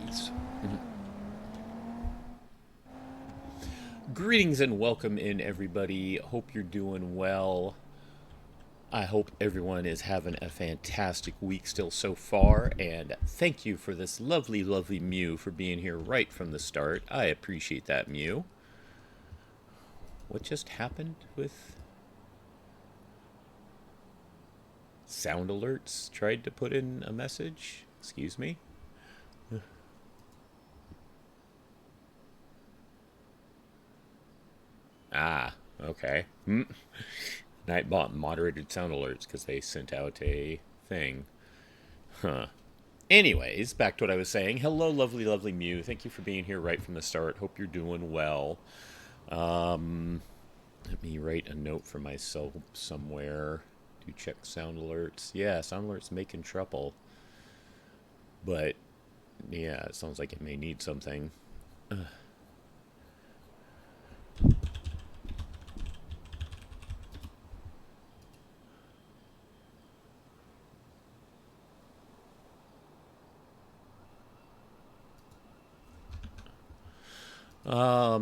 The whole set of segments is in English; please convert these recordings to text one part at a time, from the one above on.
Greetings. Greetings and welcome in, everybody. Hope you're doing well. I hope everyone is having a fantastic week still so far, and thank you for this lovely, lovely Mew for being here right from the start. I appreciate that, Mew. What just happened with sound alerts? Tried to put in a message? Excuse me? Ah, okay. Nightbot moderated sound alerts because they sent out a thing. Huh. Anyways, back to what I was saying. Hello, lovely, lovely Mew. Thank you for being here right from the start. Hope you're doing well. Let me write a note for myself somewhere to check sound alerts. Yeah, sound alerts making trouble. But, yeah, it sounds like it may need something.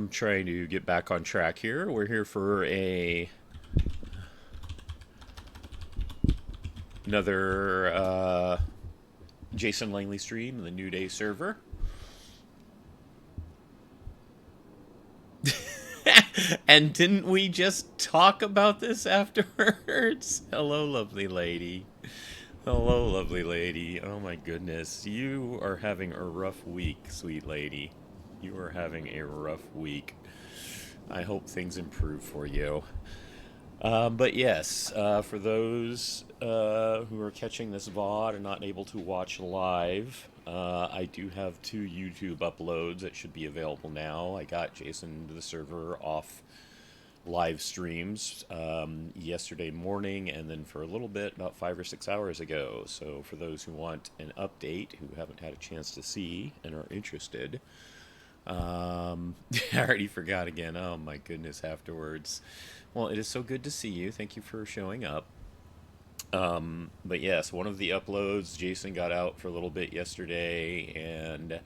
Trying to get back on track here. We're here for another Jason Langley stream, the NewDay server. And didn't we just talk about this afterwards? Hello, lovely lady. Hello, lovely lady. Oh my goodness. You are having a rough week, sweet lady. You are having a rough week. I hope things improve for you. But yes, for those who are catching this VOD and not able to watch live, I do have two YouTube uploads that should be available now. I got Jason to the server off live streams yesterday morning, and then for a little bit, about 5 or 6 hours ago. So for those who want an update, who haven't had a chance to see and are interested, I already forgot again. Oh my goodness, afterwards. Well, it is so good to see you. Thank you for showing up. But yes, one of the uploads, Jason got out for a little bit yesterday, and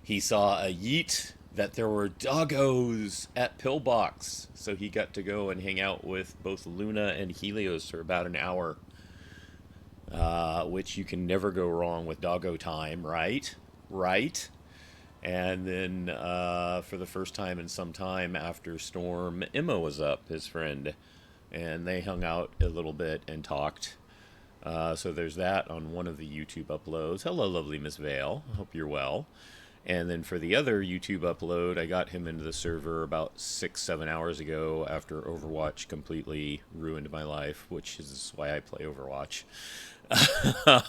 he saw a yeet that there were doggos at Pillbox. So he got to go and hang out with both Luna and Helios for about an hour, which you can never go wrong with doggo time, right? Right? And then for the first time in some time after Storm, Emma was up, his friend, and they hung out a little bit and talked. So there's that on one of the YouTube uploads. Hello, lovely Miss Vale. I hope you're well. And then for the other YouTube upload, I got him into the server about 6, 7 hours ago after Overwatch completely ruined my life, which is why I play Overwatch.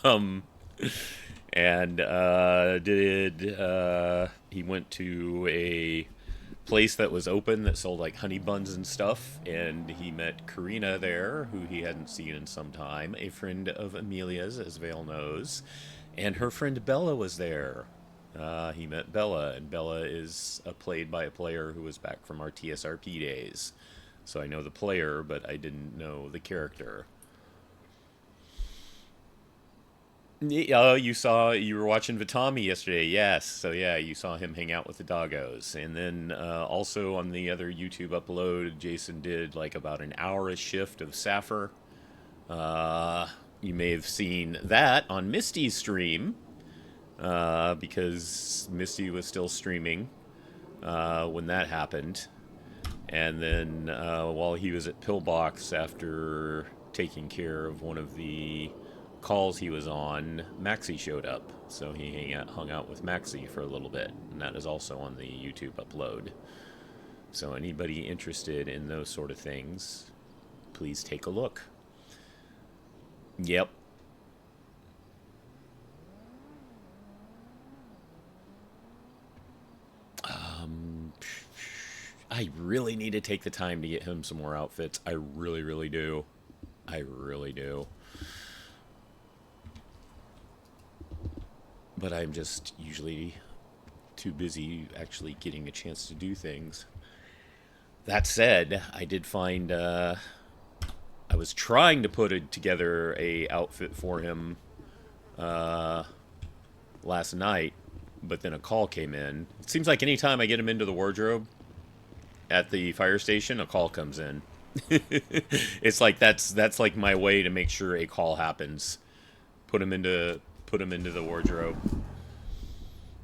um, and he went to a place that was open that sold like honey buns and stuff, and he met Karina there, who he hadn't seen in some time, a friend of Amelia's, as Vale knows, and her friend Bella was there. He met Bella, and Bella is played by a player who was back from our TSRP days. So I know the player, but I didn't know the character. Oh, you were watching Vitami yesterday, yes. So yeah, you saw him hang out with the doggos. And then also on the other YouTube upload, Jason did like about an hour-ish shift of Sappher. You may have seen that on Misty's stream, because Misty was still streaming when that happened. And then while he was at Pillbox after taking care of one of the calls he was on, Maxi showed up. So he hung out with Maxi for a little bit. And that is also on the YouTube upload. So anybody interested in those sort of things, please take a look. Yep. I really need to take the time to get him some more outfits. I really, really do. I really do. But I'm just usually too busy actually getting a chance to do things. That said, I did find I was trying to put together a outfit for him last night, but then a call came in. It seems like anytime I get him into the wardrobe at the fire station, a call comes in. It's like that's like my way to make sure a call happens. Put him into the wardrobe.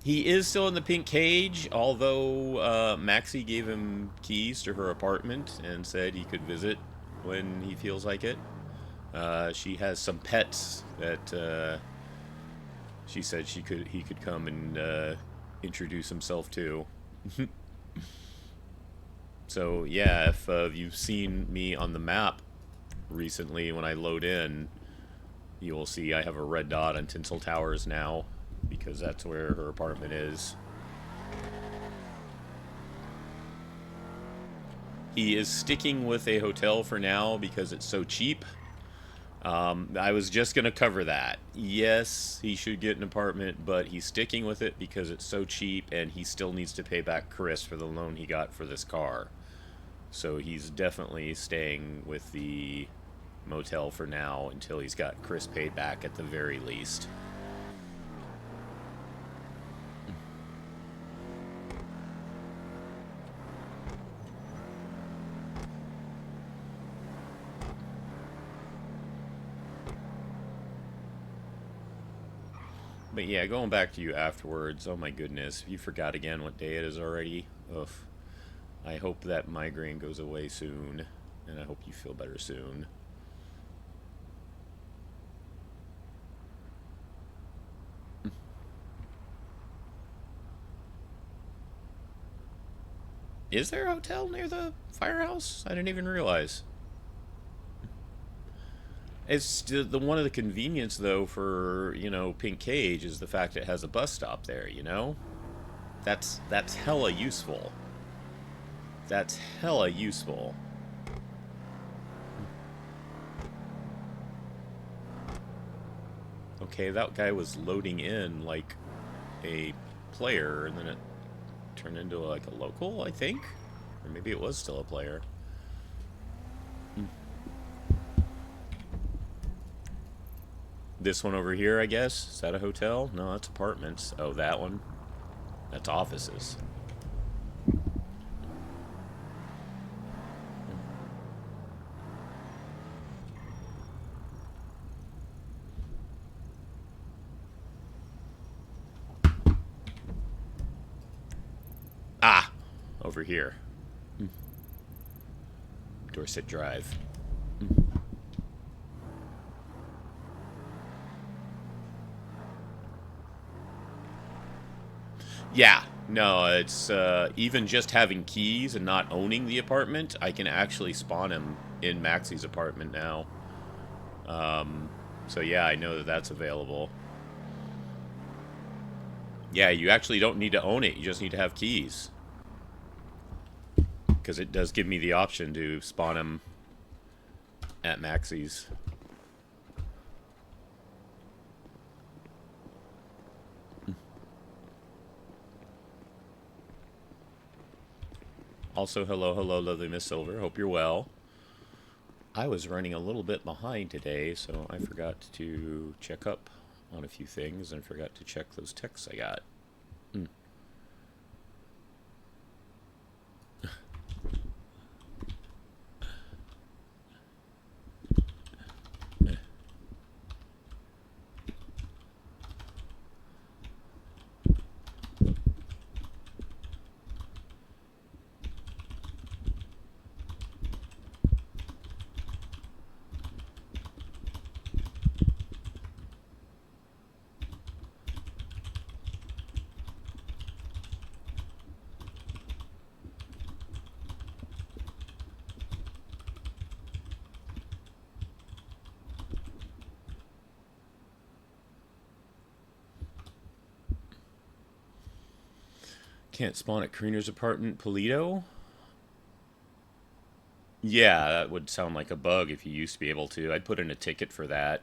He is still in the pink cage, although Maxie gave him keys to her apartment and said he could visit when he feels like it. She has some pets that she said he could come and introduce himself to. So yeah, if you've seen me on the map recently when I load in, you will see I have a red dot on Tinsel Towers now, because that's where her apartment is. He is sticking with a hotel for now because it's so cheap. I was just going to cover that. Yes, he should get an apartment, but he's sticking with it because it's so cheap, and he still needs to pay back Chris for the loan he got for this car. So he's definitely staying with the motel for now until he's got Chris paid back at the very least. But yeah, going back to you afterwards, oh my goodness, you forgot again what day it is already. Ugh. I hope that migraine goes away soon, and I hope you feel better soon. Is there a hotel near the firehouse? I didn't even realize. It's the one of the convenience though for Pink Cage is the fact it has a bus stop there. That's hella useful. That's hella useful. Okay, that guy was loading in like a player, and then it turned into like a local, I think, or maybe it was still a player. This one over here, I guess, is that a hotel? No, that's apartments. Oh, that one, that's offices. Ah, over here. Dorset Drive. Yeah, no, it's even just having keys and not owning the apartment, I can actually spawn him in Maxie's apartment now. So yeah, I know that that's available. Yeah, you actually don't need to own it, you just need to have keys. Because it does give me the option to spawn him at Maxie's. Also, hello, lovely Miss Silver. Hope you're well. I was running a little bit behind today, so I forgot to check up on a few things and forgot to check those texts I got. Can't spawn at Karina's apartment, Polito? Yeah, that would sound like a bug if you used to be able to. I'd put in a ticket for that.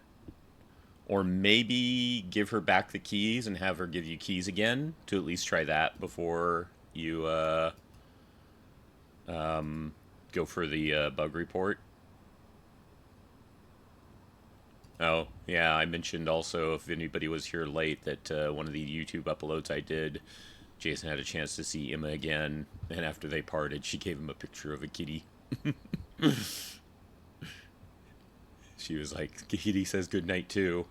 Or maybe give her back the keys and have her give you keys again to at least try that before you go for the bug report. Oh, yeah, I mentioned also if anybody was here late that one of the YouTube uploads I did, Jason had a chance to see Emma again, and after they parted, she gave him a picture of a kitty. She was like, "Kitty says goodnight too."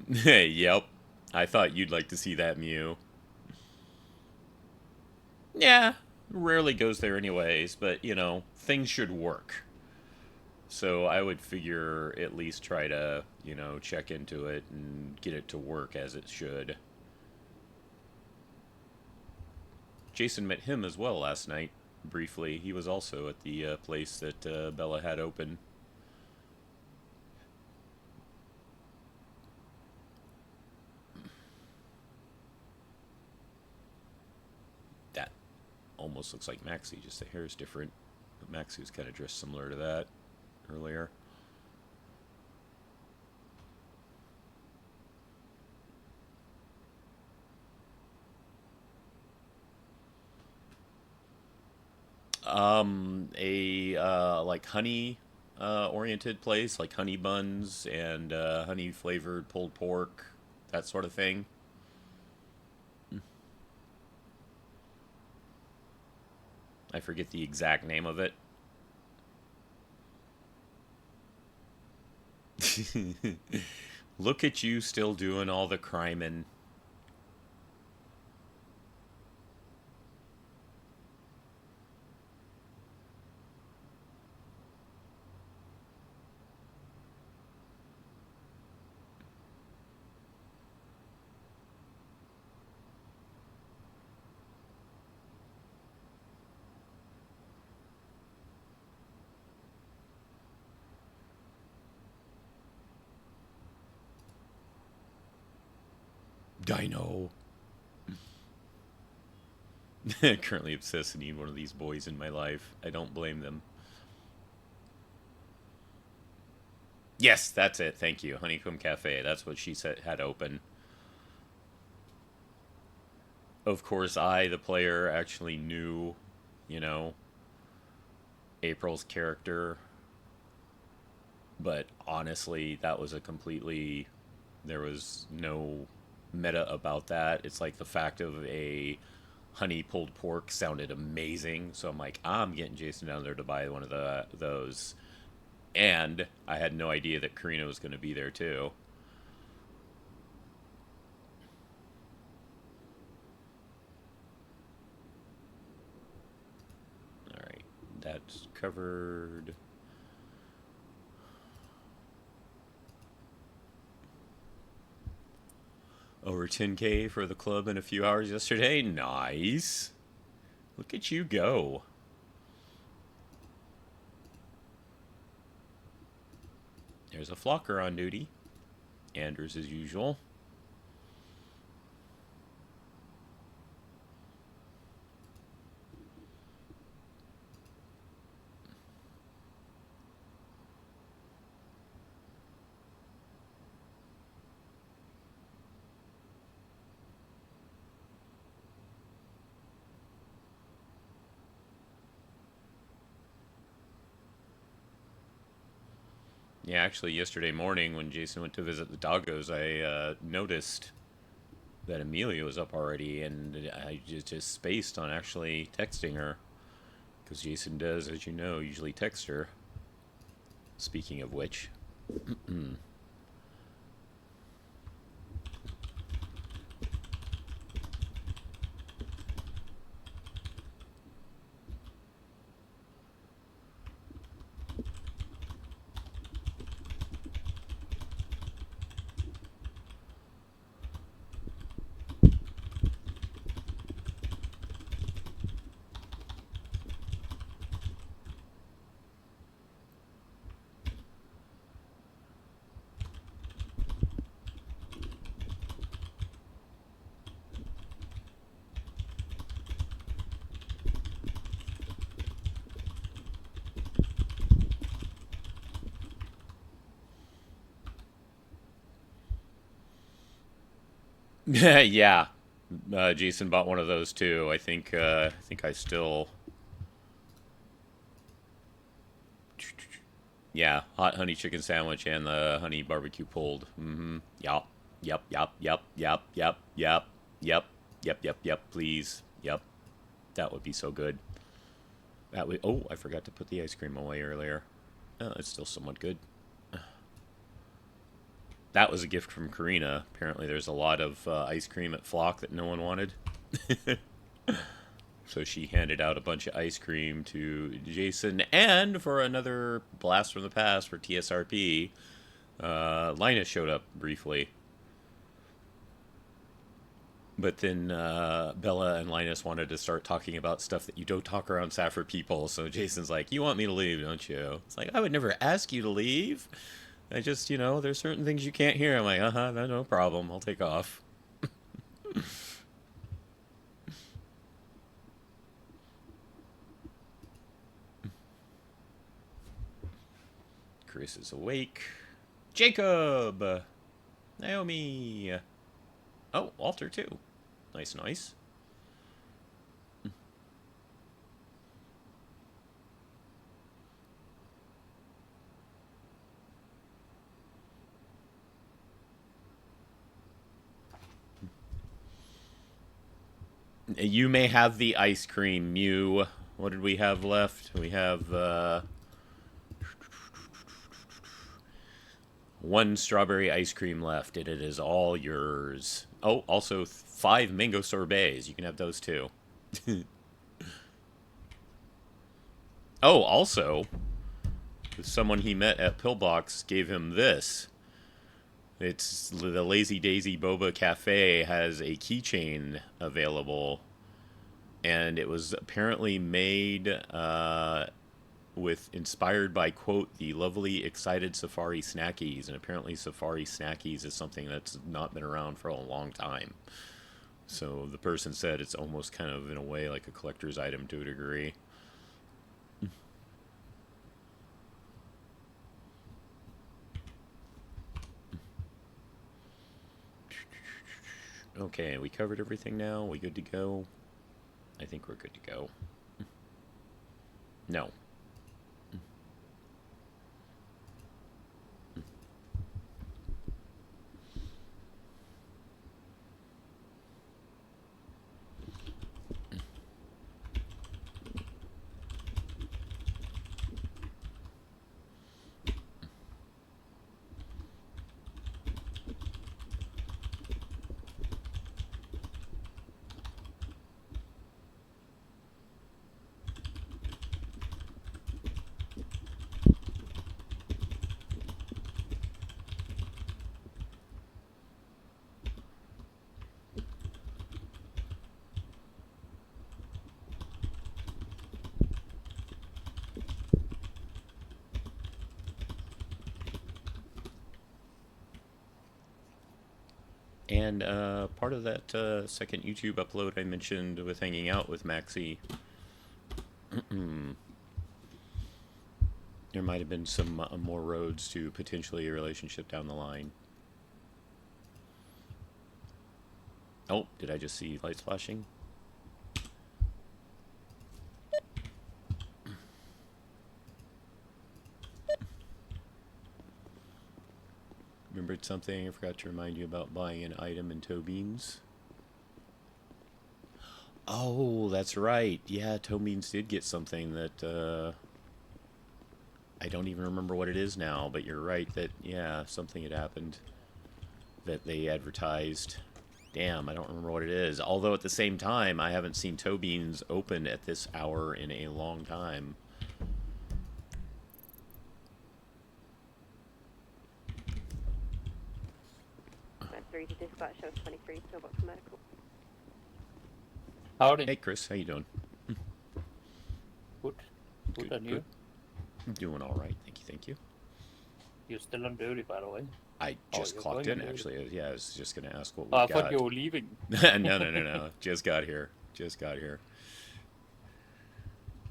Yep. I thought you'd like to see that Mew. Yeah, rarely goes there anyways, but things should work. So I would figure at least try to, check into it and get it to work as it should. Jason met him as well last night, briefly. He was also at the place that Bella had open. That almost looks like Maxie, just the hair is different. But Maxie was kind of dressed similar to that earlier. A like honey oriented place, like honey buns and honey flavored pulled pork, that sort of thing. I forget the exact name of it. Look at you still doing all the criming. Dino. Currently obsessed and need one of these boys in my life. I don't blame them. Yes, that's it. Thank you. Honeycomb Cafe. That's what she said had open. Of course, I, the player, actually knew, you know, April's character, but honestly, that was a completely. There was no meta about that. It's like the fact of a honey pulled pork sounded amazing, so I'm like, I'm getting Jason down there to buy one of those. And I had no idea that Karina was going to be there too. All right, that's covered. Over 10K for the club in a few hours yesterday. Nice. Look at you go. There's a flocker on duty. Anders as usual. Yeah, actually, yesterday morning when Jason went to visit the doggos, I noticed that Amelia was up already, and I just spaced on actually texting her because Jason does, as you know, usually text her. Speaking of which, yeah, Jason bought one of those too. I think I still. Yeah, hot honey chicken sandwich and the honey barbecue pulled. Mm-hmm. Yup. Yep. Yep. Yep. Yep. Yep. Yep. Yep. Yep. Yep. Yep. Please. Yep. That would be so good. That would. Oh, I forgot to put the ice cream away earlier. Oh, it's still somewhat good. That was a gift from Karina. Apparently, there's a lot of ice cream at Flock that no one wanted. So she handed out a bunch of ice cream to Jason, and for another blast from the past for TSRP, Linus showed up briefly. But then Bella and Linus wanted to start talking about stuff that you don't talk around Safford people. So Jason's like, "You want me to leave, don't you?" It's like, I would never ask you to leave. I just, there's certain things you can't hear. I'm like, no problem. I'll take off. Chris is awake. Jacob! Naomi! Oh, Walter too. Nice, nice. You may have the ice cream, Mew. What did we have left? We have one strawberry ice cream left, and it is all yours. Oh, also 5 mango sorbets. You can have those too. Oh, also, someone he met at Pillbox gave him this. It's the Lazy Daisy Boba Cafe has a keychain available, and it was apparently made with inspired by, quote, the lovely excited safari snackies, and apparently safari snackies is something that's not been around for a long time. So the person said it's almost kind of in a way like a collector's item to a degree. Okay, we covered everything now. We good to go? I think we're good to go. No. And part of that second YouTube upload I mentioned with hanging out with Maxie, there might have been some more roads to potentially a relationship down the line. Oh, did I just see lights flashing? Remembered something I forgot to remind you about buying an item in Toe Beans. Oh, that's right. Yeah, Toe Beans did get something that I don't even remember what it is now, but you're right that, yeah, something had happened that they advertised. Damn, I don't remember what it is. Although at the same time, I haven't seen Toe Beans open at this hour in a long time. To dispatch, I was 23, still got some medical. Howdy. Hey, Chris, how you doing? Good. Good, and you? I'm doing all right. Thank you. You're still on duty, by the way. I just clocked in, actually. Yeah, I was just going to ask what we I got. thought you were leaving. No. Just got here.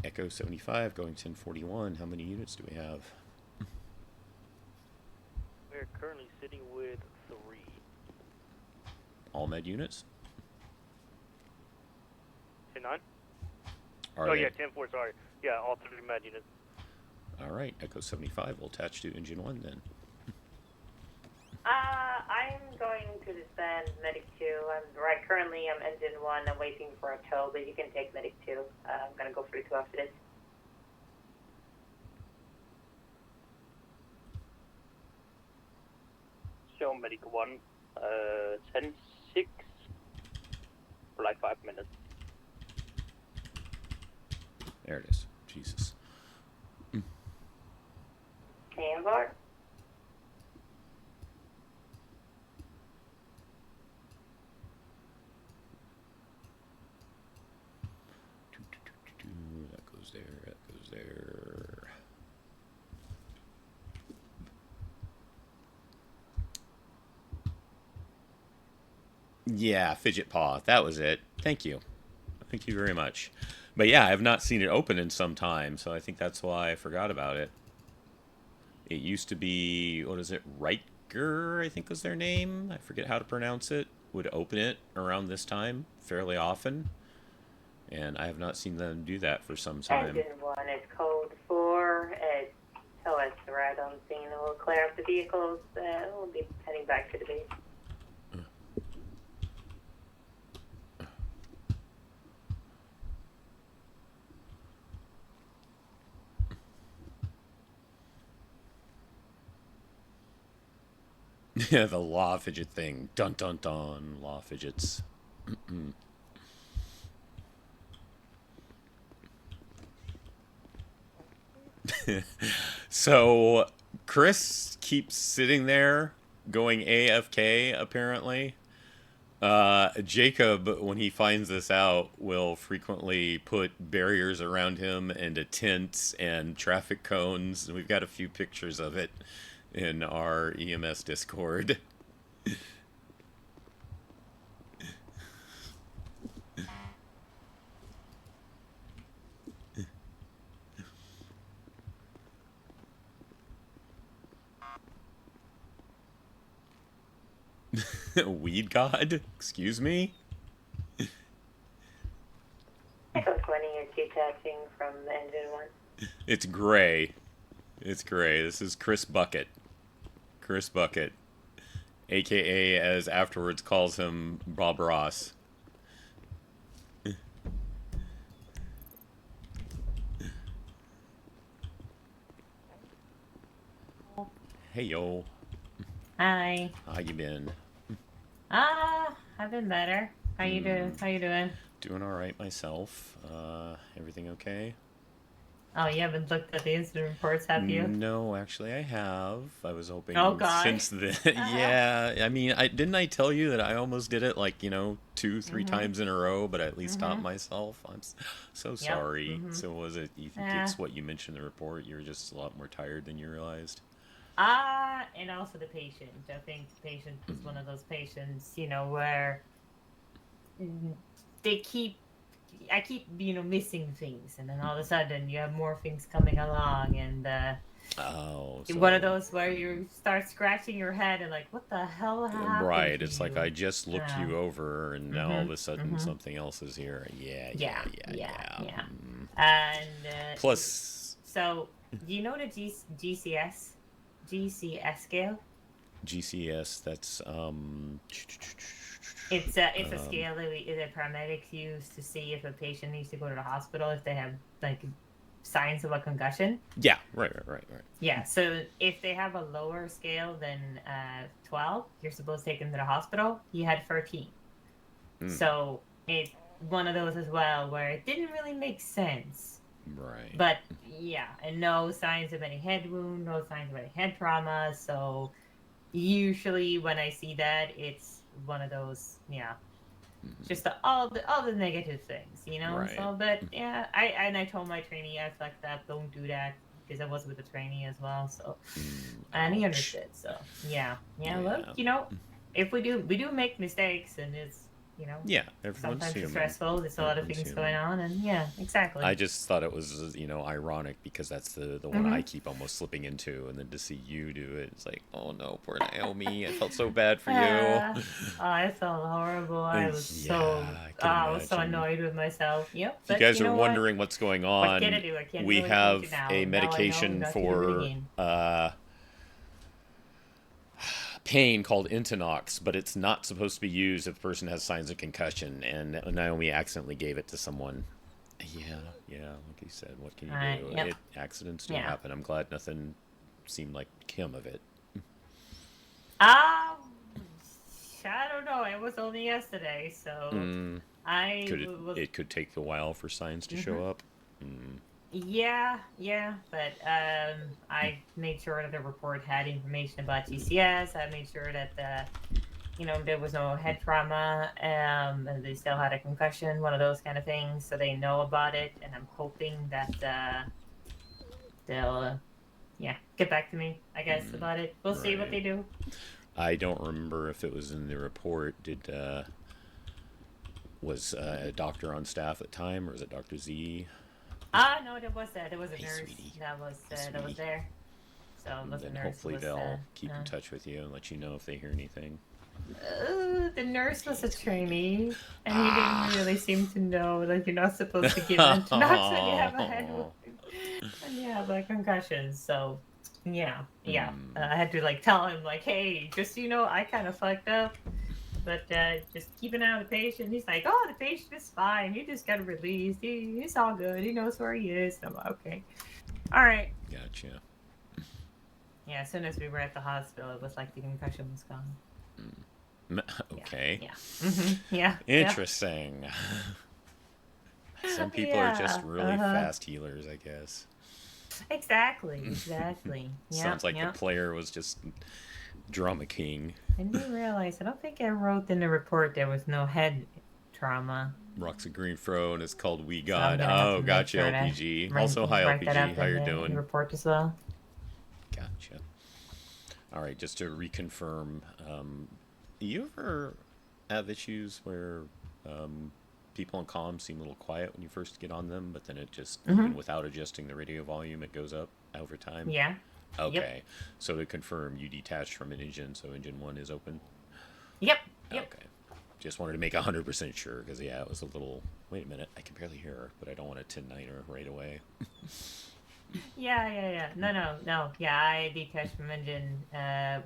Echo 75 going 1041. How many units do we have? We're currently sitting with 3. All med units? 10-9? Are Oh, they? yeah, 10-4, sorry. Yeah, all 3 med units. All right, Echo 75 will attach to engine 1 then. I'm going to descend medic 2. Currently I'm engine 1. I'm waiting for a tow, but you can take medic 2. I'm gonna go for 2 after this. Show medic 1, 10-6 for like 5 minutes. There it is. Jesus. Stand bar. That goes there. That goes there. Yeah, fidget paw. That was it. Thank you. Thank you very much. But yeah, I have not seen it open in some time, so I think that's why I forgot about it. It used to be, what is it, Riker, I think was their name. I forget how to pronounce it. Would open it around this time fairly often. And I have not seen them do that for some time. Engine 1 is code 4. Tell us right on scene. We'll clear up the vehicles. We'll be heading back to the base. Yeah, the law fidget thing. Dun dun dun. Law fidgets. So, Chris keeps sitting there going AFK, apparently. Jacob, when he finds this out, will frequently put barriers around him and a tent and traffic cones. We've got a few pictures of it in our EMS Discord. Weed God? Excuse me? Echo 20 is detaching from the engine 1. It's gray. It's gray. This is Chris Bucket. Chris Bucket. AKA, as afterwards calls him, Bob Ross. Hey, yo. Hi. How you been? I've been better. How you doing? How you doing? Doing all right myself. Everything okay? Oh, you haven't looked at the incident reports, have you? No, actually, I have. I was hoping Oh, God. since then. Yeah, I mean, didn't I tell you that I almost did it like 2, 3 times in a row, but I at least stopped myself. I'm so sorry. So was it? You think it's what you mentioned in the report? You were just a lot more tired than you realized. And also the patient. I think the patient is one of those patients, where I keep, Mm-hmm. missing things, and then all of a sudden you have more things coming along, and Oh, one of so those where you start scratching your head and like, what the hell happened right. to It's like you? I just looked Yeah. you over, and now all of a sudden something else is here. Yeah. Mm. And Plus so do you know the GCS scale? GCS. That's It's a scale that the paramedics use to see if a patient needs to go to the hospital if they have like signs of a concussion. Yeah. Right. Yeah. So if they have a lower scale than 12, you're supposed to take them to the hospital. He had 13. So it's one of those as well where it didn't really make sense. Right. But yeah, and no signs of any head wound, no signs of any head trauma. So usually when I see that, it's one of those, just all the negative things, Right. So, but yeah, I told my trainee, I was like, that don't do that, because I was with the trainee as well. So, and he Ouch. understood. So yeah. Look, if we do make mistakes, and it's you know. Yeah, everyone's Sometimes human. it's stressful. There's a lot of Everyone's things human. going on, and yeah, exactly. I just thought it was, ironic because that's the one I keep almost slipping into, and then to see you do it, it's like, oh no, poor Naomi. I felt so bad for you. I felt horrible. I was I can I was so imagine. annoyed with myself. Yep. If you But guys you are know what? wondering what's going What can I on, do? I can't we really change it have now. a Now I know medication not to do it for again. pain called Intenox, but it's not supposed to be used if the person has signs of concussion, and Naomi accidentally gave it to someone. Yeah, like you said, what can you do? Yep. Accidents do Yeah. happen. I'm glad nothing seemed like him of it. I don't know. It was only yesterday, so I was. It could take a while for signs to show up. Yeah, but I made sure that the report had information about GCS. I made sure that there was no head trauma, and they still had a concussion, one of those kind of things, so they know about it. And I'm hoping that they'll get back to me, I guess, about it. We'll see what they do. I don't remember if it was in the report. Was a doctor on staff at the time, or was it Dr. Z? No, there was a nurse sweetie. that was Sweetie. there. So it was a Then nurse. hopefully they'll keep in touch with you and let you know if they hear anything. The nurse was a trainee, and he didn't really seem to know that you're not supposed to give Intenox when you have a head wound and you have a concussion. So, yeah. I had to tell him hey, just so you know, I kind of fucked up, but just keep an eye on the patient. He's like, oh, the patient is fine. You just got released. He's all good. He knows where he is. I'm like, okay, all right. Gotcha. Yeah, as soon as we were at the hospital, it was like the concussion was gone. Okay. Yeah. Interesting. Some people are just really fast healers, I guess. Exactly. Sounds like the player was just drama king. I didn't realize. I don't think I wrote in the report there was no head trauma. Roxy Green Fro, and it's called We So I'm God. gonna have to make Gotcha, sure to LPG. Also, hi, write that LPG. up How in you the doing? report as well. Gotcha. All right, just to reconfirm, you ever have issues where people on comms seem a little quiet when you first get on them, but then it just, even without adjusting the radio volume, it goes up over time? Yeah. Okay. Yep. So to confirm, you detached from an engine, so engine 1 is open? Yep. Okay. Just wanted to make 100% sure, because, yeah, it was a little... Wait a minute, I can barely hear her, but I don't want to 10-9 her right away. Yeah. No. Yeah, I detached from engine.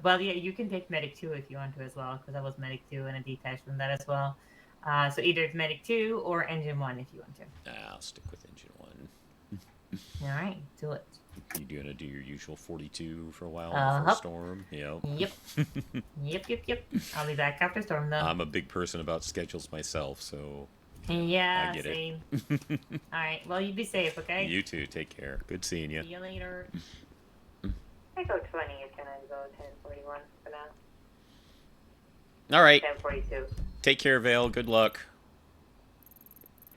Well, yeah, you can take Medic 2 if you want to as well, because I was Medic 2 and I detached from that as well. So either it's Medic 2 or Engine 1 if you want to. I'll stick with engine 1. All right, do it. You gonna do your usual 42 for a while before storm? Yep. Yep. I'll be back after storm, though. I'm a big person about schedules myself, so... Yeah, I get same. it. All right, well, you be safe, okay? You too. Take care. Good seeing you. See you later. I go 20, you can go 1041 for now. All right. 1042. Take care, Vale. Good luck.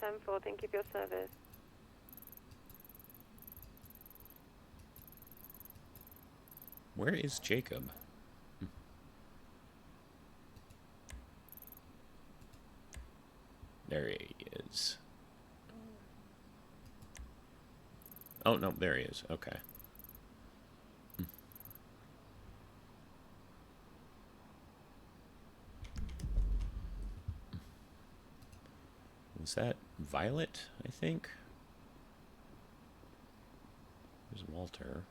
10-4, thank you for your service. Where is Jacob? There he is. Oh, no, there he is. Okay. Was that Violet, I think? There's Walter.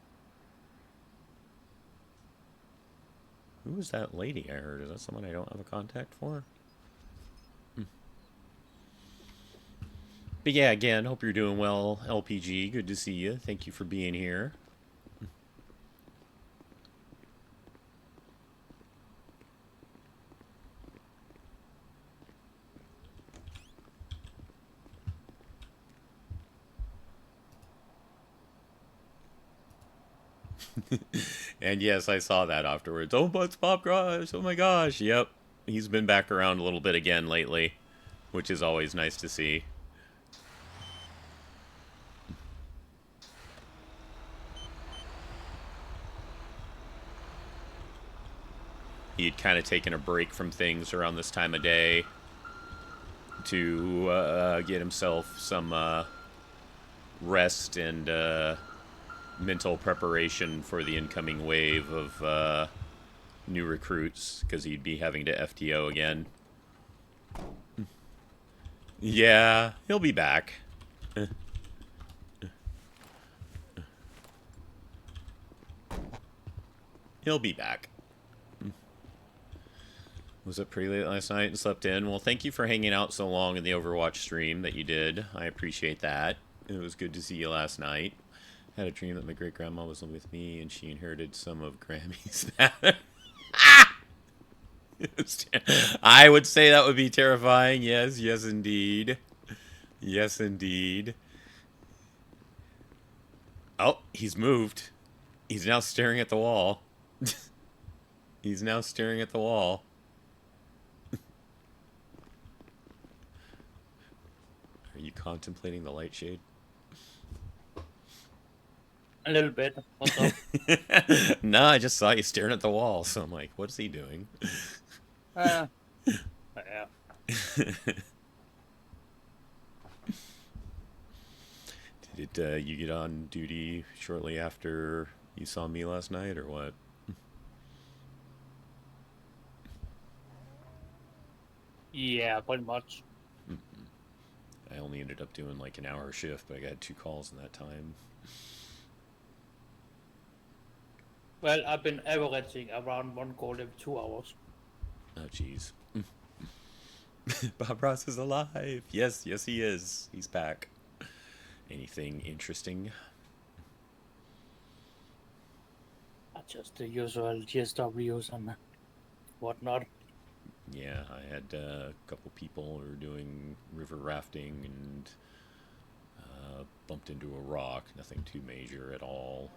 Who was that lady I heard? Is that someone I don't have a contact for? But yeah, again, hope you're doing well, LPG. Good to see you. Thank you for being here. And yes, I saw that afterwards. Oh, but Bob Grosh. Oh my gosh. Yep. He's been back around a little bit again lately, which is always nice to see. He had kind of taken a break from things around this time of day. to get himself some rest and mental preparation for the incoming wave of new recruits, because he'd be having to FTO again. Yeah, he'll be back. He'll be back. Was it pretty late last night and slept in? Well, thank you for hanging out so long in the Overwatch stream that you did. I appreciate that. It was good to see you last night. I had a dream that my great-grandma was with me and she inherited some of Grammy's. I would say that would be terrifying. Yes, yes indeed. Yes indeed. Oh, he's moved. He's now staring at the wall. He's now staring at the wall. Are you contemplating the light shade? A little bit. What's up? No, I just saw you staring at the wall, so I'm like, what's he doing? Yeah. Did you get on duty shortly after you saw me last night, or what? Yeah, pretty much. I only ended up doing like an hour shift, but I got 2 calls in that time. Well, I've been averaging around 1 call every 2 hours. Oh, jeez. Bob Ross is alive. Yes, yes he is. He's back. Anything interesting? Just the usual GSWs and whatnot. Yeah, I had a couple people who were doing river rafting and bumped into a rock. Nothing too major at all.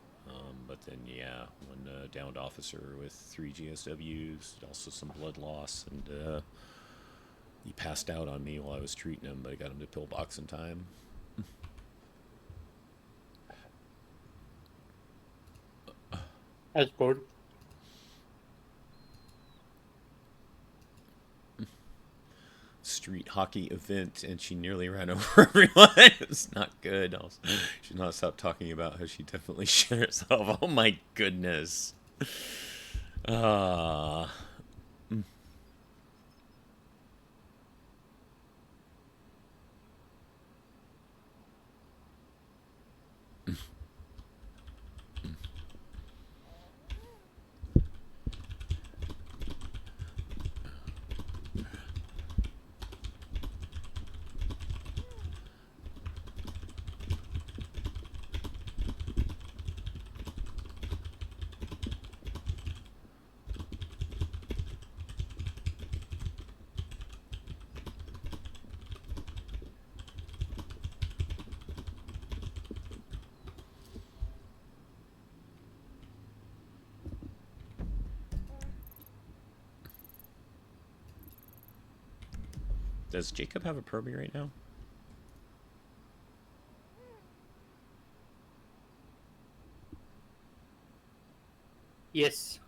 But then, yeah, one downed officer with 3 GSWs, also some blood loss, and he passed out on me while I was treating him, but I got him to pillbox in time. That's good. Street hockey event, and she nearly ran over everyone. It's not good. She's not stop talking about how she definitely shit herself. Oh my goodness. Ah. Does Jacob have a Perby right now? Yes.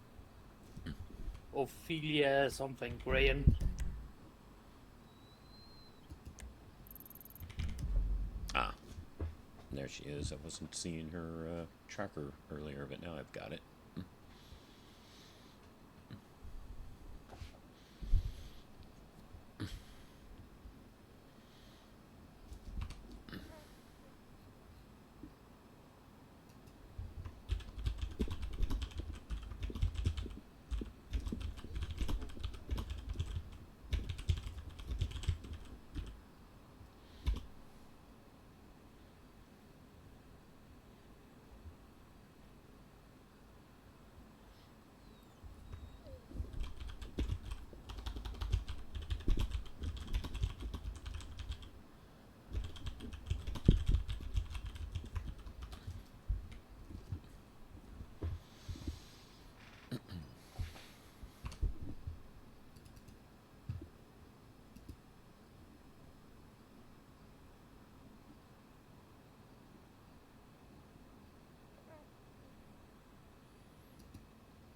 Ophelia something Graham. Ah. There she is. I wasn't seeing her tracker earlier, but now I've got it.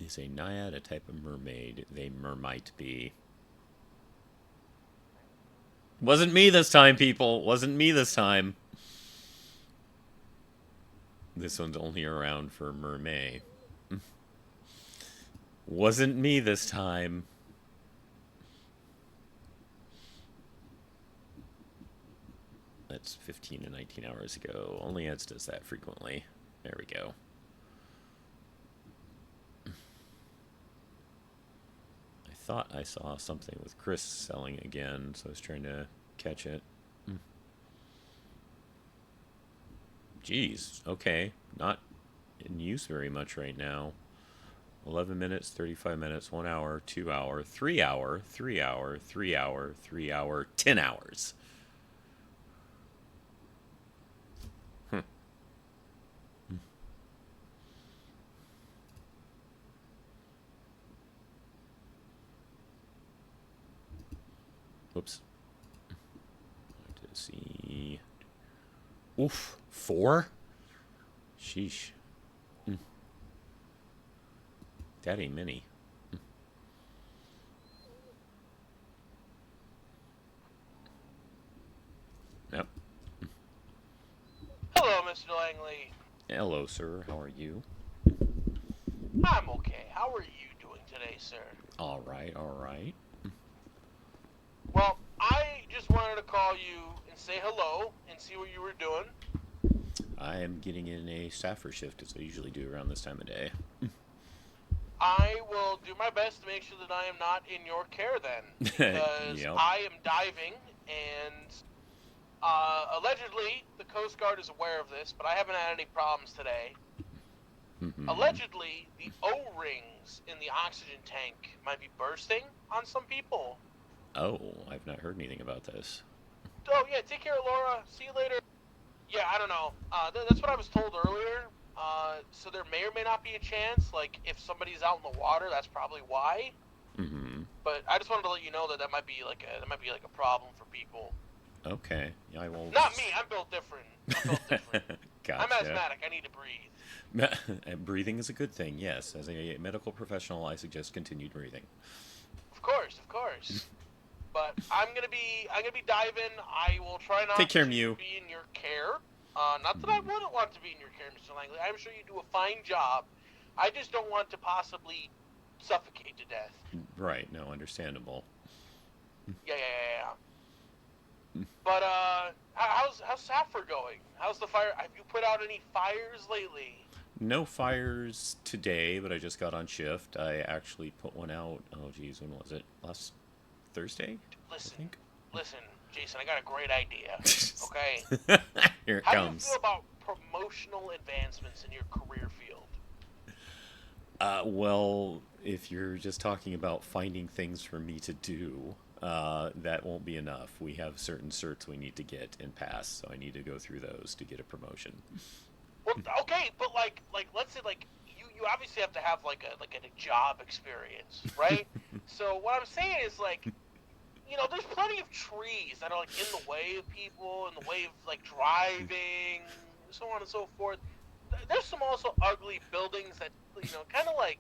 Is a naiad a type of mermaid? They mermight be. Wasn't me this time, people. Wasn't me this time. This one's only around for Mermay. Wasn't me this time. That's 15 to 19 hours ago. Only Eds does that frequently. There we go. I thought I saw something with Chris selling again, so I was trying to catch it. Jeez, okay. Not in use very much right now. 11 minutes, 35 minutes, 1 hour, 2 hour, 3 hour, 3 hour, 3 hour, 3 hour, 10 hours. Whoops. To see. Oof. 4? Sheesh. That ain't many. Yep. Hello, Mr. Langley. Hello, sir. How are you? I'm okay. How are you doing today, sir? All right, all right. Well, I just wanted to call you and say hello and see what you were doing. I am getting in a staffer shift, as I usually do around this time of day. I will do my best to make sure that I am not in your care then, because Yep. I am diving, and allegedly the Coast Guard is aware of this, but I haven't had any problems today. Allegedly, the O-rings in the oxygen tank might be bursting on some people. Oh, I've not heard anything about this. Oh yeah, take care, Laura. See you later. Yeah, I don't know. That's what I was told earlier. So there may or may not be a chance. Like, if somebody's out in the water, that's probably why. But I just wanted to let you know that that might be like a problem for people. Okay. Yeah, I will. Not me. I'm built different. Gotcha. I'm asthmatic. I need to breathe. Breathing is a good thing. Yes, as a medical professional, I suggest continued breathing. Of course. But I'm gonna be diving. I will try not Take care, to Mew. be in your care. Not that I wouldn't want to be in your care, Mr. Langley. I'm sure you do a fine job. I just don't want to possibly suffocate to death. Right. No, understandable. Yeah. But how's Safford going? How's the fire? Have you put out any fires lately? No fires today, but I just got on shift. I actually put one out. Oh, geez, when was it? Last Thursday? Listen, Jason, I got a great idea. Okay. Here it How comes. do you feel about promotional advancements in your career field? Well, if you're just talking about finding things for me to do, that won't be enough. We have certain certs we need to get and pass, so I need to go through those to get a promotion. Well, okay, but like let's say you obviously have to have like a job experience, right? So what I'm saying is there's plenty of trees that are like in the way of people, in the way of like driving, so on and so forth. There's some also ugly buildings that kind of like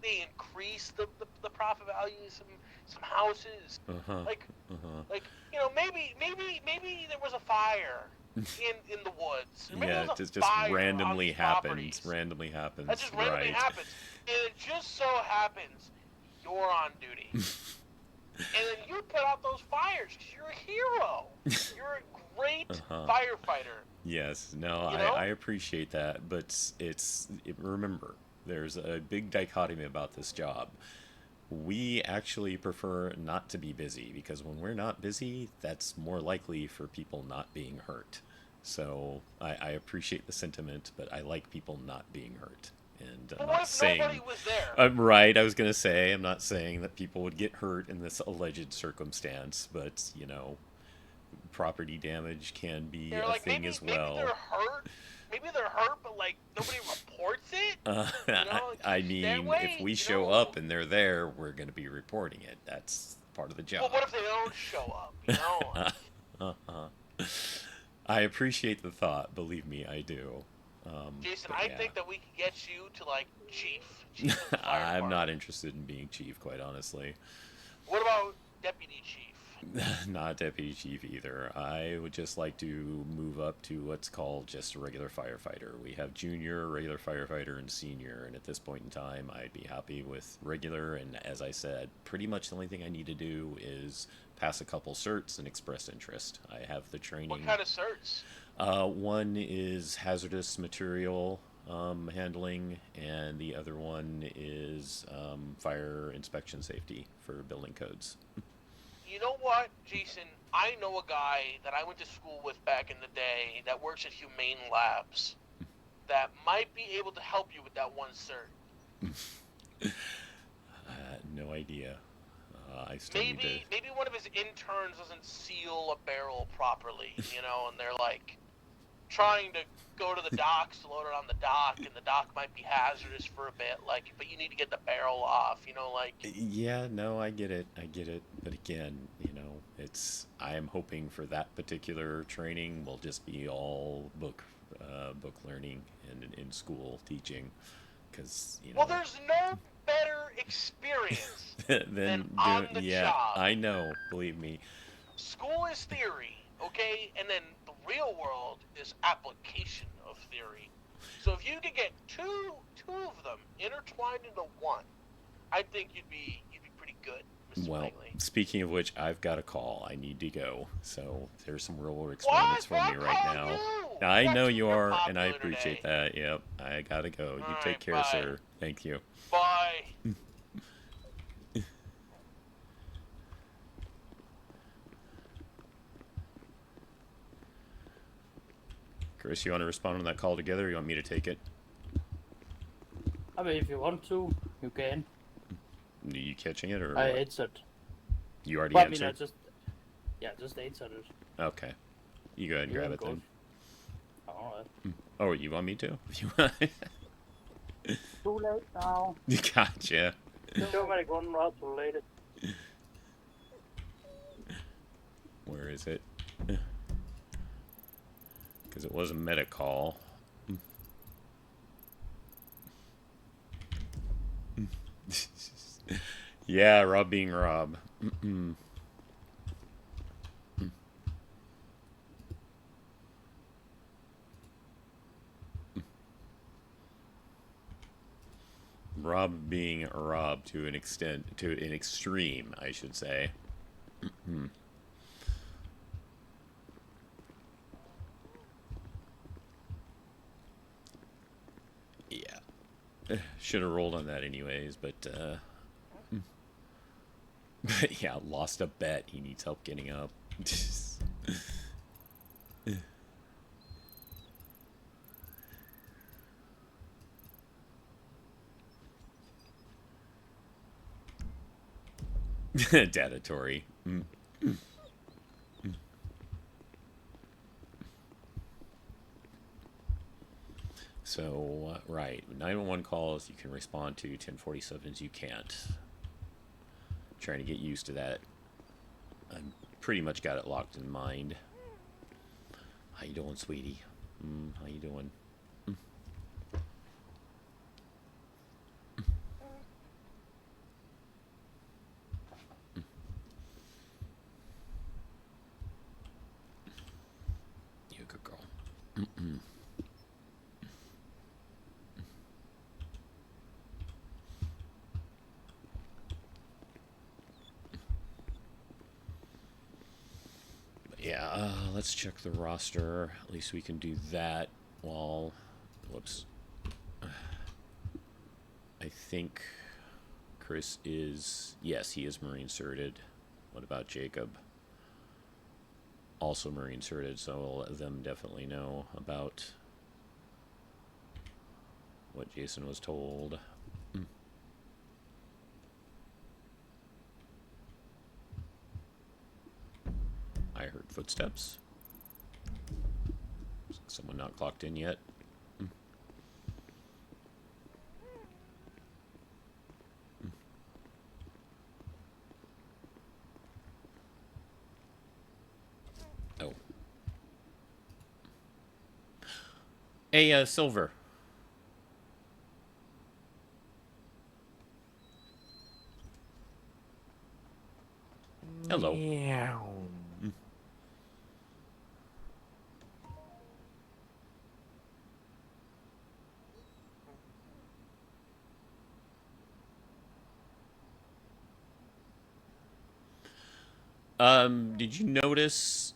they increase the profit value of some houses. Like maybe there was a fire in the woods. Maybe Yeah, there was a it just fire randomly on happens. properties. Randomly happens. That just randomly right. happens. And it just so happens you're on duty. And then you put out those fires because you're a hero. You're a great firefighter. Yes, no, You know? I appreciate that, but remember, there's a big dichotomy about this job. We actually prefer not to be busy, because when we're not busy, that's more likely for people not being hurt. So I appreciate the sentiment, but I like people not being hurt. And But I'm what not if saying nobody was there? I'm right. I was gonna say I'm not saying that people would get hurt in this alleged circumstance, but property damage can be They're a like, thing maybe, as well. Maybe they're hurt, but like nobody reports it. I that mean, way, if we show up and they're there, we're going to be reporting it. That's part of the job. Well, what if they don't show up? I appreciate the thought. Believe me, I do. Jason, but I yeah. think that we could get you to like chief of the fire I'm not department. interested in being chief, quite honestly. What about deputy chief? Not deputy chief either. I would just like to move up to what's called just a regular firefighter. We have junior, regular firefighter, and senior, and at this point in time, I'd be happy with regular. And as I said, pretty much the only thing I need to do is pass a couple certs and express interest. I have the training. What kind of certs? One is hazardous material handling, and the other one is fire inspection safety for building codes. You know what, Jason? I know a guy that I went to school with back in the day that works at Humane Labs that might be able to help you with that one cert. No idea. I still need to... Maybe one of his interns doesn't seal a barrel properly, you know, and they're like trying to go to the docks to load it on the dock, and the dock might be hazardous for a bit, like, but you need to get the barrel off, you know, like. Yeah, no, I get it. But again, you know, I am hoping for that particular training will just be all book learning and in school teaching, because, you know. Well, there's no better experience than on the job. I know, believe me. School is theory, okay, and then the real world is application of theory. So if you could get two of them intertwined into one, I think you'd be pretty good, Mr. Well, Langley. speaking of which, I've got a call. I need to go. So there's some real world experiments for me right now. I know you are, and I appreciate that. Yep, I gotta go. You take care, sir. Thank you. Bye. Chris, you want to respond on that call together, or you want me to take it? I mean, if you want to, you can. Are you catching it, or I what? answered. You already Well, answered? I mean, just answered it. Okay. You go ahead and grab it then. Alright. Oh, you want me to? Too late now. Gotcha. Too many one route related. Where is it? Because it was a meta call. Yeah, Rob being Rob. Rob being Rob to an extent, to an extreme, I should say. Yeah. Should have rolled on that anyways, but yeah, lost a bet. He needs help getting up. Datatory. So, right, 911 calls you can respond to, 1047s you can't. Trying to get used to that. I pretty much got it locked in mind. How you doing, sweetie? How you doing? You a good girl. Yeah, let's check the roster. At least we can do that while... Whoops. I think Chris is... Yes, he is Marine-certed. What about Jacob? Also Marine-certed, so I'll let them definitely know about what Jason was told. I heard footsteps. Someone not clocked in yet. Oh. Hey, Silver. Hello. Meow. Did you notice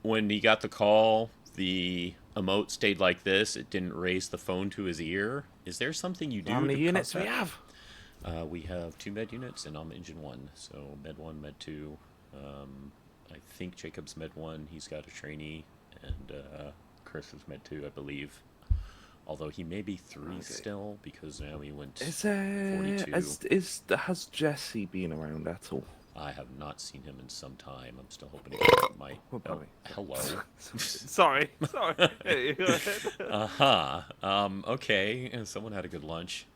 when he got the call, the emote stayed like this? It didn't raise the phone to his ear. Is there something you do How many to units cause we that? have? We have 2 med units, and I'm engine 1. So med 1, med 2. I think Jacob's med 1. He's got a trainee, and Chris is med 2, I believe. Although he may be 3 still, because now he went Is there 42. has Jesse been around at all? I have not seen him in some time. I'm still hoping to get my... Oh, Oh, hello. sorry. Uh-huh. Okay. Someone had a good lunch.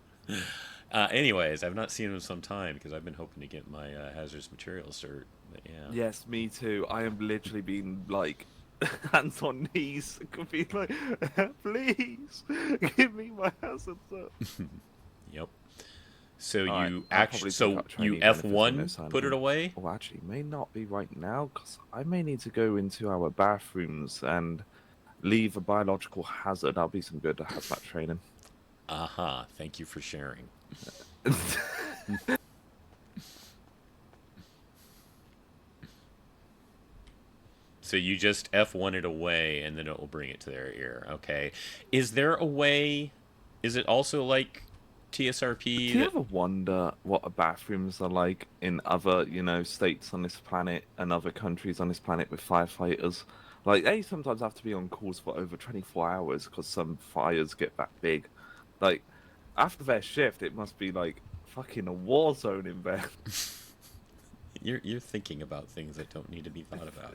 Anyways, I've not seen him in some time because I've been hoping to get my hazardous materials cert. But yeah. Yes, me too. I am literally being like hands on knees, could be like, please give me my hazard cert. Yep. So Alright, you I'll actually, probably take so out training you benefits on F1 this put it and- away? Oh, actually, may not be right now because I may need to go into our bathrooms and leave a biological hazard. That'll be some good hazmat training. Uh-huh. Thank you for sharing. So you just F1 it away, and then it will bring it to their ear. Okay. Is there a way... Is it also like TSRP? Do you ever wonder what bathrooms are like in other, states on this planet and other countries on this planet with firefighters? Like, they sometimes have to be on calls for over 24 hours because some fires get that big. Like, after their shift, it must be like fucking a war zone in there. You're thinking about things that don't need to be thought about.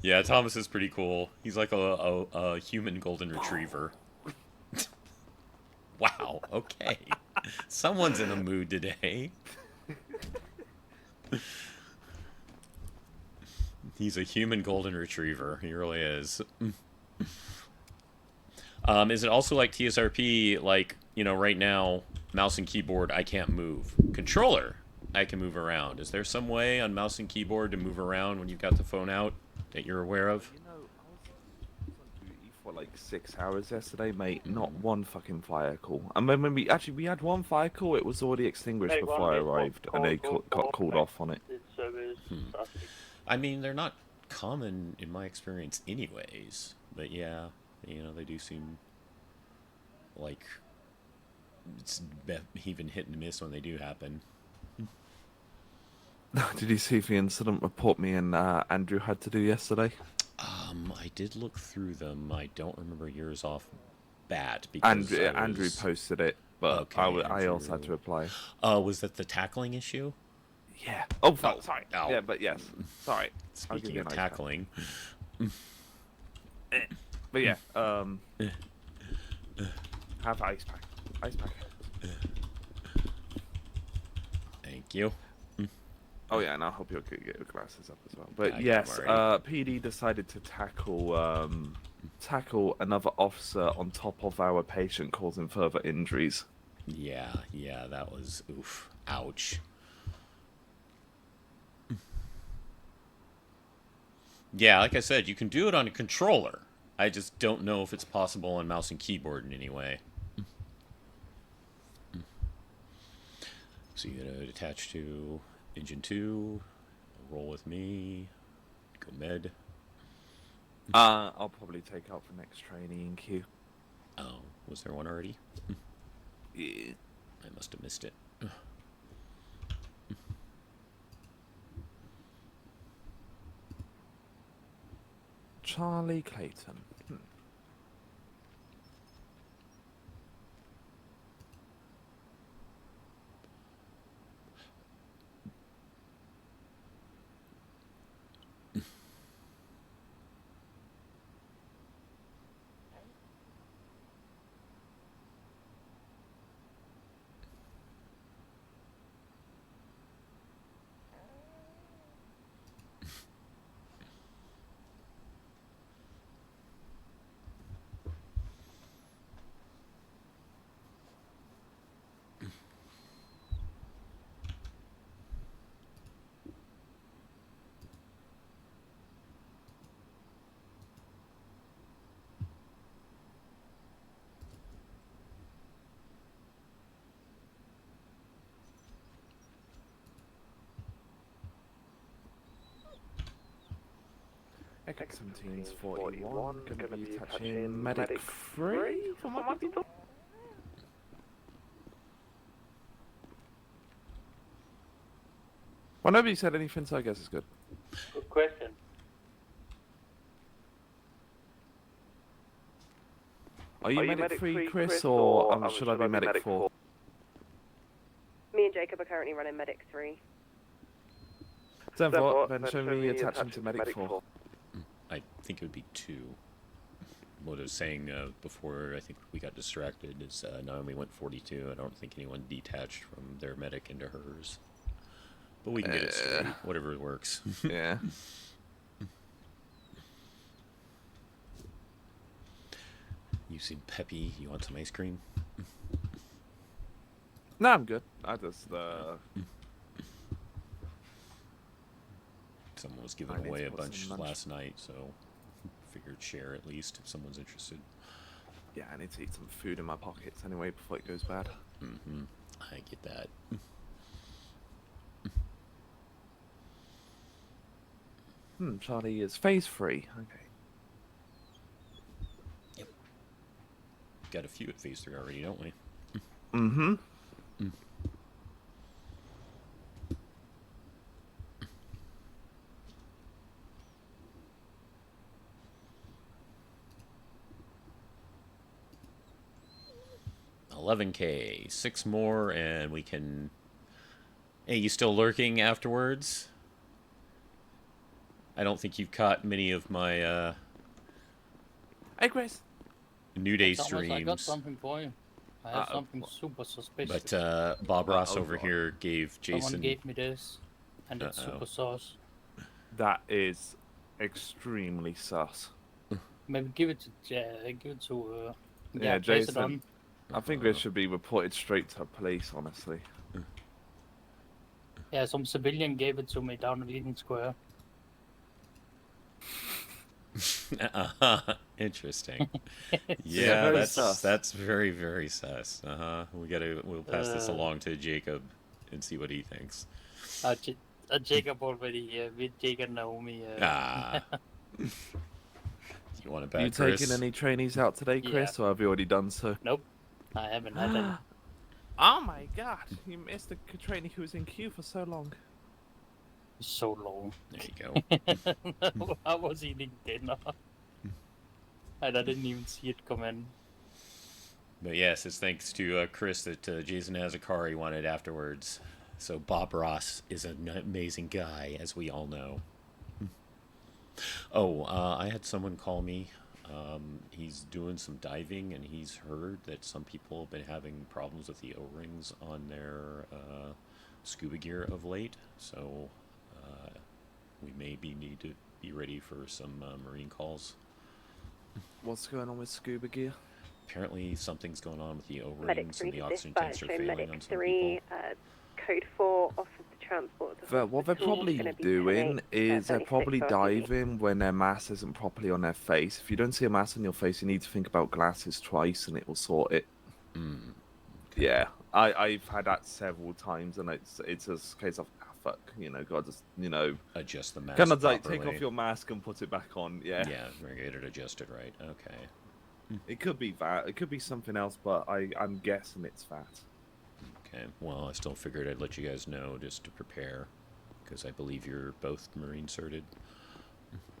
Yeah, Thomas is pretty cool. He's like a human golden retriever. Wow, okay. Someone's in a mood today. He's a human golden retriever. He really is. Is it also like TSRP, like, right now, mouse and keyboard, I can't move. Controller, I can move around. Is there some way on mouse and keyboard to move around when you've got the phone out that you're aware of? I was on duty for like 6 hours yesterday, mate. Not one fucking fire call. And when we had one fire call, it was already extinguished Hey, before I one, arrived, and they got called off on it. I mean, they're not common in my experience anyways. But yeah, they do seem like it's even hit and miss when they do happen. Did you see the incident report me and Andrew had to do yesterday? I did look through them. I don't remember yours off bat because Andrew posted it, but Okay, I also had to reply. Was that the tackling issue? Yeah. Oh, fuck, sorry. Oh. Yeah, but yes. Sorry. I'll give Speaking you of an ice tackling. But yeah, have ice pack. Ice pack. Thank you. Oh yeah, and I hope you'll get your glasses up as well. But I yes, got 'em already. PD decided to tackle another officer on top of our patient, causing further injuries. Yeah, that was oof. Ouch. Yeah, like I said, you can do it on a controller. I just don't know if it's possible on mouse and keyboard in any way. So you gotta attach to engine 2, roll with me, go med. I'll probably take out the next training in queue. Oh, was there one already? Yeah. I must have missed it. Charlie Clayton. X-17's 41, gonna be attaching medic 3 for my people. Well, nobody said anything, so I guess it's good. Good question. Are you medic 3, Chris, or should I be medic 4? Me and Jacob are currently running Medic 3. Then show me attaching to medic 4. I think it would be 2. What I was saying before, I think we got distracted, is Naomi went 42. I don't think anyone detached from their medic into hers. But we can get it straight, whatever works. Yeah. You seem peppy. You want some ice cream? No, I'm good. I just, Someone was giving away a bunch last night, so figured share at least if someone's interested. Yeah, I need to eat some food in my pockets anyway before it goes bad. Mm-hmm. I get that. Charlie is phase 3. Okay. Yep. Got a few at phase 3 already, don't we? Mm-hmm. Mm. $11K, 6 more, and we can. Hey, you still lurking afterwards? I don't think you've caught many of my Hey, Chris. NewDay Thomas, streams. I got something for you. I have something super suspicious. But Bob Ross over here gave Jason. Someone gave me this, and it's super sauce. That is extremely sus. Maybe give it to Yeah, place it Jason. on. I think this should be reported straight to police, honestly. Yeah, some civilian gave it to me down in Eden Square. Interesting. Yeah, Yeah, sus. that's very, very sus. We'll pass this along to Jacob and see what he thinks. Jacob already with Jacob and Naomi. You want it back, You Chris? taking any trainees out today, Chris, or have you already done so? Nope, I haven't had any. Oh my god, you missed the trainee who was in queue for so long. So long. There you go. I was eating dinner. And I didn't even see it come in. But yes, it's thanks to Chris that Jason has a car he wanted afterwards. So Bob Ross is an amazing guy, as we all know. Oh, I had someone call me. He's doing some diving, and he's heard that some people have been having problems with the O-rings on their scuba gear of late. So we maybe need to be ready for some marine calls. What's going on with scuba gear? Apparently something's going on with the Medic O-rings 3 and the to oxygen dispatch, tanks are so failing Medic on some 3, people. code 4 off of the transport. What they're probably doing is they're probably diving when their mask isn't properly on their face. If you don't see a mask on your face, you need to think about glasses twice and it will sort it. Mm. Yeah, I've had that several times, and it's a case of fuck, God, just Adjust the mask kind of like properly. take off your mask and put it back on. Yeah, Yeah, get it adjusted right. Okay. it could be that, it could be something else, but I'm guessing it's that. Okay. Well, I still figured I'd let you guys know just to prepare, because I believe you're both marine certed.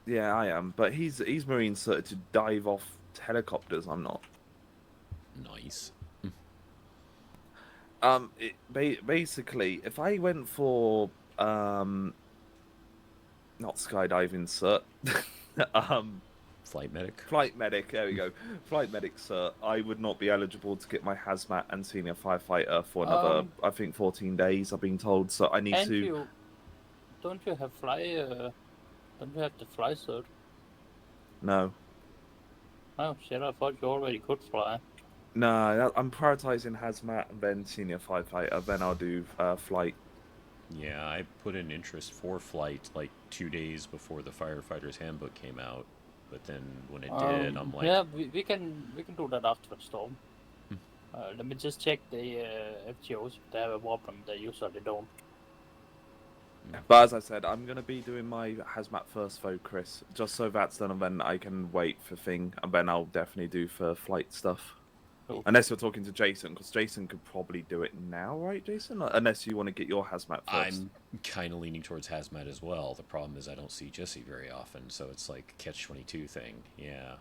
Yeah, I am, but he's marine certed to dive off helicopters. I'm not. Nice. Basically, if I went for not skydiving cert, Flight medic. flight medic. There we go. Flight medic cert. I would not be eligible to get my hazmat and senior firefighter for another, I think, 14 days. I've been told. So I need to. Don't you have Don't you have the fly cert? No. Oh shit! I thought you already could fly. No, I'm prioritizing hazmat and then senior firefighter. Then I'll do flight. Yeah, I put in interest for flight like 2 days before the firefighter's handbook came out, but then when it did, I'm like, yeah, we can do that after the storm. Let me just check the FTOs if they have a problem. They usually don't. But as I said, I'm going to be doing my hazmat first, though, Chris. Just so that's done, and then I can wait for thing, and then I'll definitely do for flight stuff. Cool. Unless you're talking to Jason, because Jason could probably do it now, right, Jason? Unless you want to get your hazmat first. I'm kind of leaning towards hazmat as well. The problem is I don't see Jesse very often, so it's like a catch-22 thing. Yeah.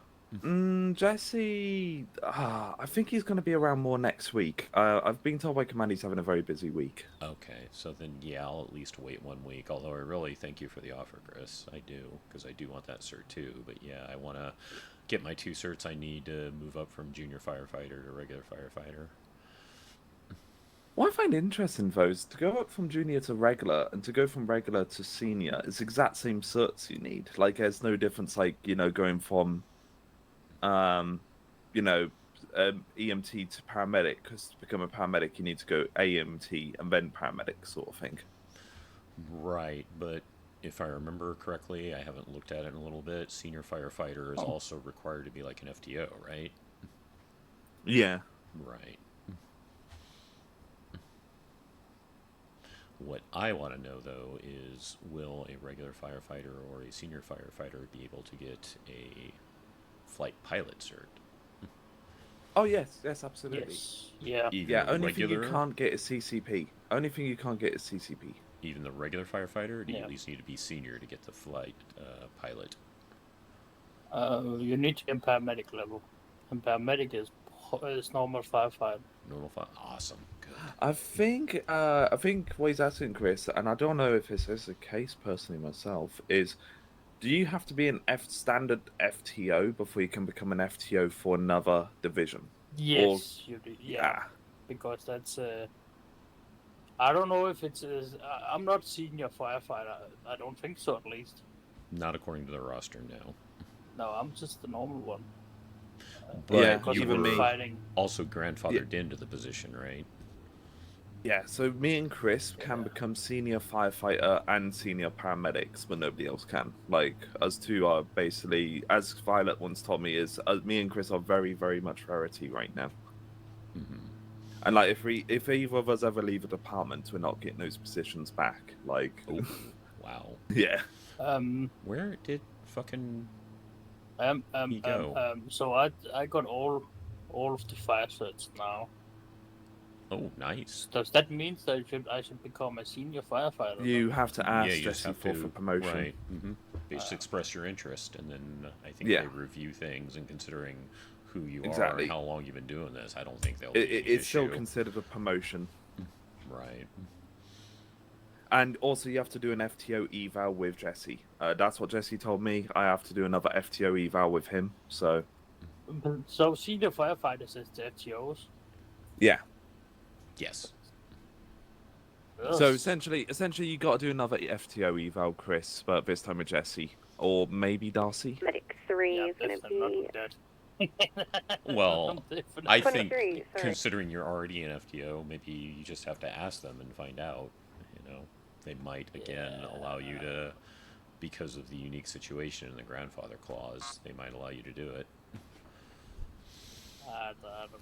Jesse, I think he's going to be around more next week. I've been told by command he's having a very busy week. Okay, so then, yeah, I'll at least wait 1 week. Although I really thank you for the offer, Chris. I do, because I do want that cert too. But yeah, I want to get my 2 certs I need to move up from junior firefighter to regular firefighter. What I find interesting, though, is to go up from junior to regular, and to go from regular to senior, it's the exact same certs you need. Like, there's no difference, like, going from, EMT to paramedic, because to become a paramedic, you need to go AMT and then paramedic, sort of thing. Right, but if I remember correctly, I haven't looked at it in a little bit, senior firefighter is also required to be like an FTO, right? Yeah. Right. What I want to know, though, is will a regular firefighter or a senior firefighter be able to get a flight pilot cert? Oh, yes, absolutely. Yes. Yeah. Even Yeah, the only thing you regular- can't get is CCP. Only thing you can't get is CCP. Even the regular firefighter, or do you Yeah. at least need to be senior to get the flight pilot? You need to be paramedic level, and paramedic is normal firefighter. Normal fire? Awesome. Good. I think what he's asking, Chris, and I don't know if this is the case personally myself, is do you have to be an standard FTO before you can become an FTO for another division? Yes, you do. Yeah, because that's I don't know if it's. I'm not senior firefighter. I don't think so, at least. Not according to the roster, no. No, I'm just the normal one. But Yeah, because you of even were me. fighting. also grandfathered into the position, right? Yeah, so me and Chris can become senior firefighter and senior paramedics, but nobody else can. Like, us two are basically, as Violet once told me, me and Chris are very, very much rarity right now. Mm-hmm. And like, if either of us ever leave a department, we're not getting those positions back. Like, Oh, wow. yeah. Where did fucking... You go? So I got all of the fire certs now. Oh, nice. Does that mean that I should become a senior firefighter? You have to ask Yeah, you just Jesse have for to... promotion. Right. Mm-hmm. Just express your interest, and then I think Yeah. they review things, and considering who you are Exactly. and how long you've been doing this, I don't think they'll be any It's still issue. considered a promotion. Right. And also, you have to do an FTO eval with Jesse. That's what Jesse told me. I have to do another FTO eval with him. So, So senior firefighters is the FTOs. yeah. Yes. So essentially, you got to do another FTO eval, Chris, but this time with Jesse or maybe Darcy. Medic 3 Yeah, is going to definitely not be... with that. Well, I'm definitely- I think 23, sorry. considering you're already an FTO, maybe you just have to ask them and find out. You know, they might again allow you to, because of the unique situation in the grandfather clause, they might allow you to do it. I don't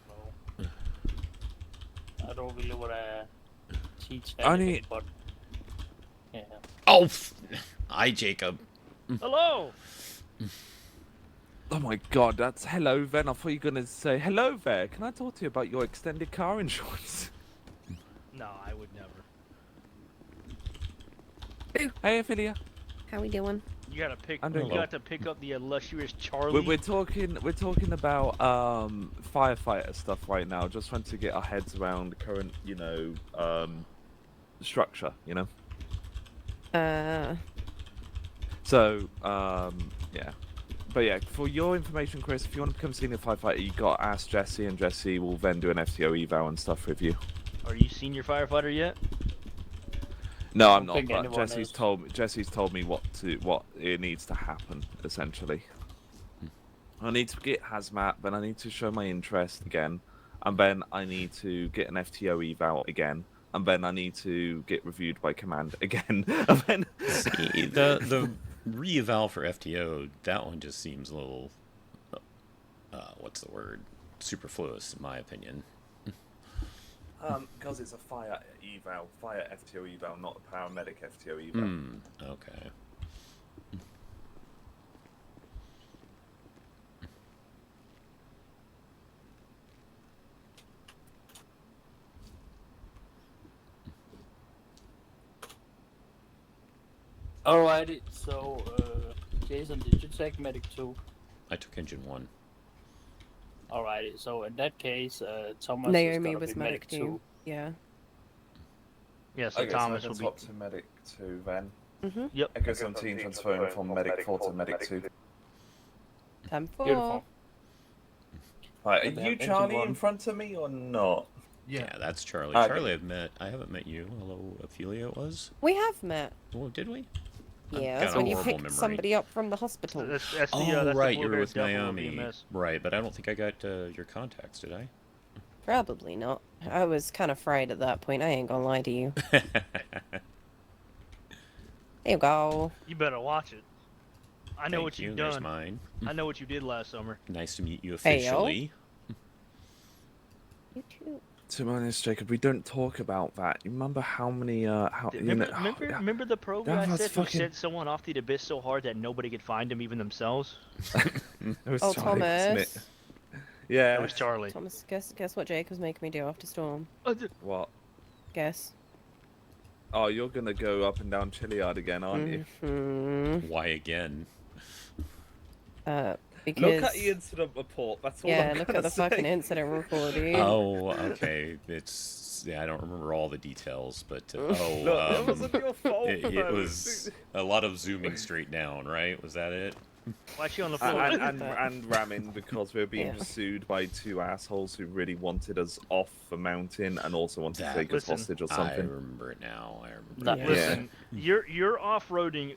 know. I don't really want to teach Only- anything, but yeah. Oh, hi, Jacob. Hello. Oh my God, that's hello. Then I thought you were gonna say hello there. Can I talk to you about your extended car insurance? No, I would never. Hey, Ophelia. How we doing? You gotta pick. I'm You doing got to pick up the illustrious Charlie. We're talking about firefighter stuff right now. Just trying to get our heads around the current, structure. So, yeah. But yeah, for your information, Chris, if you want to become senior firefighter, you got to ask Jesse, and Jesse will then do an FTO eval and stuff with you. Are you senior firefighter yet? No, I I'm don't not. think But anyone Jesse's told me what it needs to happen. Essentially, I need to get hazmat, then I need to show my interest again, and then I need to get an FTO eval again, and then I need to get reviewed by command again, and then See, the re-eval for FTO, that one just seems a little, what's the word? Superfluous, in my opinion. Because it's a fire eval, fire FTO eval, not a paramedic FTO eval. Hmm. Okay. Alrighty, so, Jason, did you take Medic 2? I took engine 1. Alrighty, so in that case, Thomas is Naomi gonna was be medic 2. Yeah. Yeah, so Okay, Thomas so I will can be. swap to medic 2 then. Mm-hmm. Yep. Echo 17 transferring from medic 4 to medic 2. 10-4. Beautiful. Right, And are then you engine Charlie one. in front of me or not? Yeah, that's Charlie. Okay. Charlie, I haven't met you. Hello, Ophelia. It was. We have met. Oh, did we? I've Yeah, got that's a when you horrible picked memory. somebody up from the hospital. That's the, Oh, that's the right, you were blue-haired with devil of Naomi. EMS. Right, but I don't think I got your contacts, did I? Probably not. I was kind of fried at that point. I ain't gonna lie to you. There you go. You better watch it. I know Thank what you. you've There's done. mine. I know what you did last summer. Nice to meet you Hey, yo. officially. You too. To be honest, Jacob, we don't talk about that. You remember how many, Remember the program I was said who fucking- sent someone off the abyss so hard that nobody could find him, even themselves? It was Oh, Charlie, wasn't it? Thomas. Yeah. That was Charlie. Thomas, guess what Jacob's making me do after Storm? What? Guess. Oh, you're gonna go up and down Chilliard again, aren't you? Mm-hmm. Why again? Because... Look at the incident report. That's all Yeah, I'm look gonna at the say. fucking incident report, dude. Oh, okay. Yeah, I don't remember all the details, but Look, it wasn't your fault. it though. was a lot of zooming straight down, right? Was that it? Why is she on the floor? and ramming because we were being Yeah. pursued by two assholes who really wanted us off the mountain and also wanted to take us Listen, hostage or I something. remember it now. I remember. No, it now. Listen, your off-roading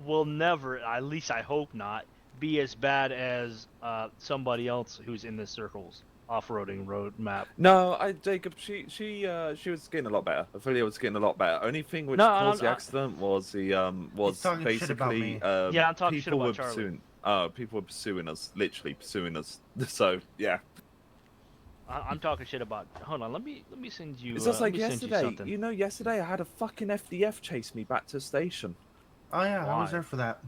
will never, at least I hope not, be as bad as somebody else who's in the circles off-roading road map. No, Jacob, she was getting a lot better. Ophelia was getting a lot better. Only thing which No, caused the I'm- accident was was talking shit about basically me. Yeah, I'm talking shit people about were Charlie. pursuing people were pursuing us, literally pursuing us. So yeah, I'm talking shit about. Hold on, let me send you. it's just like let me send you yesterday. something. You know, yesterday I had a fucking FDF chase me back to the station. Oh yeah, I was Why? there for that.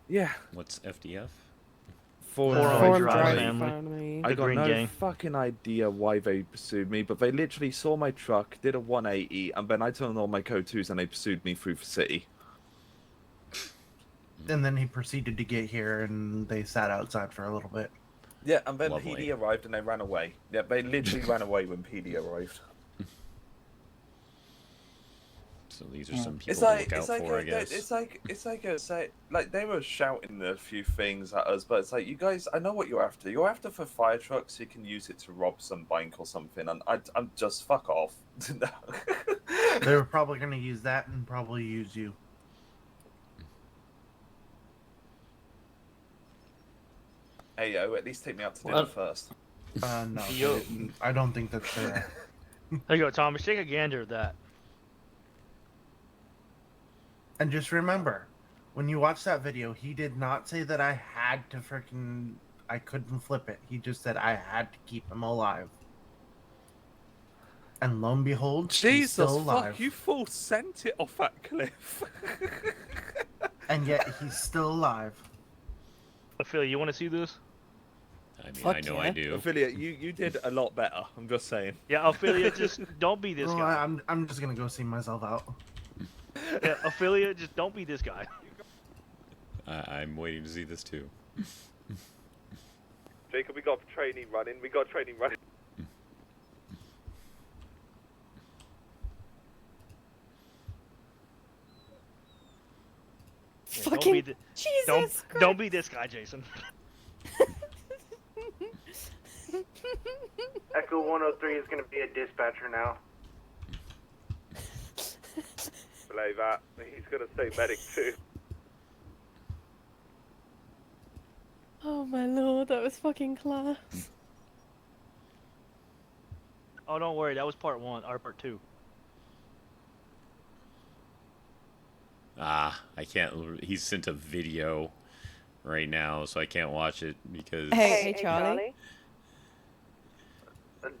Yeah, What's FDF? for Four-Wheel Form drive drive family. family. I The got Green no Gang. fucking idea why they pursued me, but they literally saw my truck, did a 180, and then I turned on my code 2s and they pursued me through the city. And then he proceeded to get here, and they sat outside for a little bit. Yeah, and then Lovely. PD arrived and they ran away. Yeah, they literally ran away when PD arrived. So these are some people It's to like look out it's like for, I a, guess. it's like they were shouting a few things at us, but it's like, you guys, I know what you're after. You're after for fire trucks, so you can use it to rob some bank or something, and I'm just fuck off. They were probably going to use that and probably use you. Hey yo, at least take me out to dinner What? first. No, Yo. they didn't. I don't think that's fair. There you go, Thomas. Take a gander at that. And just remember, when you watch that video, he did not say that I had to freaking. I couldn't flip it. He just said I had to keep him alive. And lo and behold, he's Jesus, still alive. fuck, you full sent it off that cliff. And yet he's still alive. Ophelia, you want to see this? I mean, Fuck I know yeah. I do. Affiliate, you did a lot better. I'm just saying. Yeah, Ophelia, just don't be this Well, guy. I'm just gonna go see myself out. Yeah, Ophelia, just don't be this guy. I'm waiting to see this too. Jacob, we got training running. Yeah, Fucking Jesus don't be this guy, Jason. Echo 103 is going to be a dispatcher now. Play that. He's gonna say medic too. Oh my lord, that was fucking class. Oh, don't worry, that was part 1 or part 2. Ah, I can't. He's sent a video right now, so I can't watch it because. Hey, Charlie.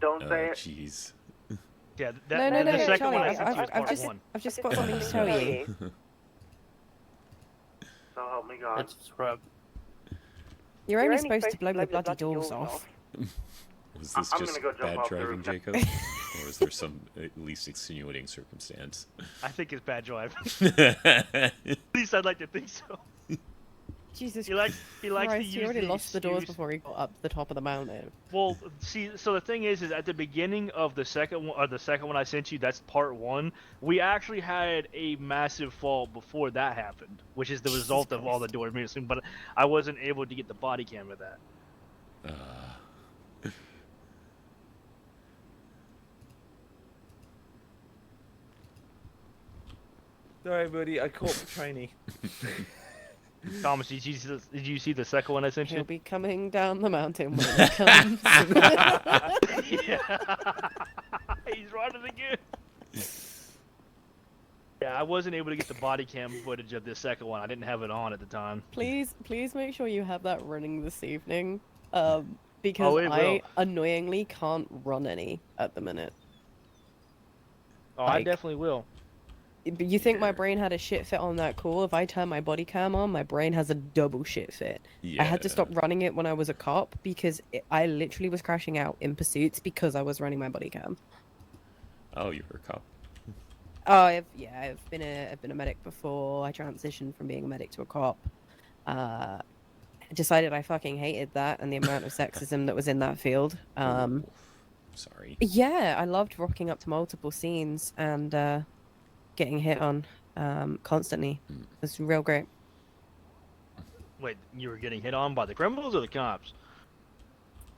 Don't Oh, say it. jeez. Yeah, No, the second Charlie, one I sent you was part one. I've just got something to tell you. So help me God. It's scrub. You're only supposed to blow the bloody doors off. Was this I'm just gonna go jump bad off the driving, roof. Jacob? Or is there some at least extenuating circumstance? I think it's bad driving. At least I'd like to think so. Jesus He likes to Christ, use he already the lost the doors excuse- before he got up to the top of the mountain. Well, see, so the thing is at the beginning of the second one, or the second one I sent you, that's part one. We actually had a massive fall before that happened, which is the result of all the door missing. But I wasn't able to get the body cam of that. Sorry, buddy. I caught the trainee. Thomas, did you see the second one I sent He'll you? be coming down the mountain when he comes. He's running again. Yeah, I wasn't able to get the body cam footage of this second one. I didn't have it on at the time. Please make sure you have that running this evening. Because Oh, it I will. annoyingly can't run any at the minute. Oh, I Like- definitely will. But you think my brain had a shit fit on that call? If I turn my body cam on, my brain has a double shit fit. I had to stop running it when I was a cop because I literally was crashing out in pursuits because I was running my body cam. Oh, you were a cop. Oh, I've been a medic before. I transitioned from being a medic to a cop. Decided I fucking hated that and the amount of sexism that was in that field. Sorry. Yeah, I loved rocking up to multiple scenes and getting hit on constantly. It was real great. Wait, you were getting hit on by the criminals or the cops?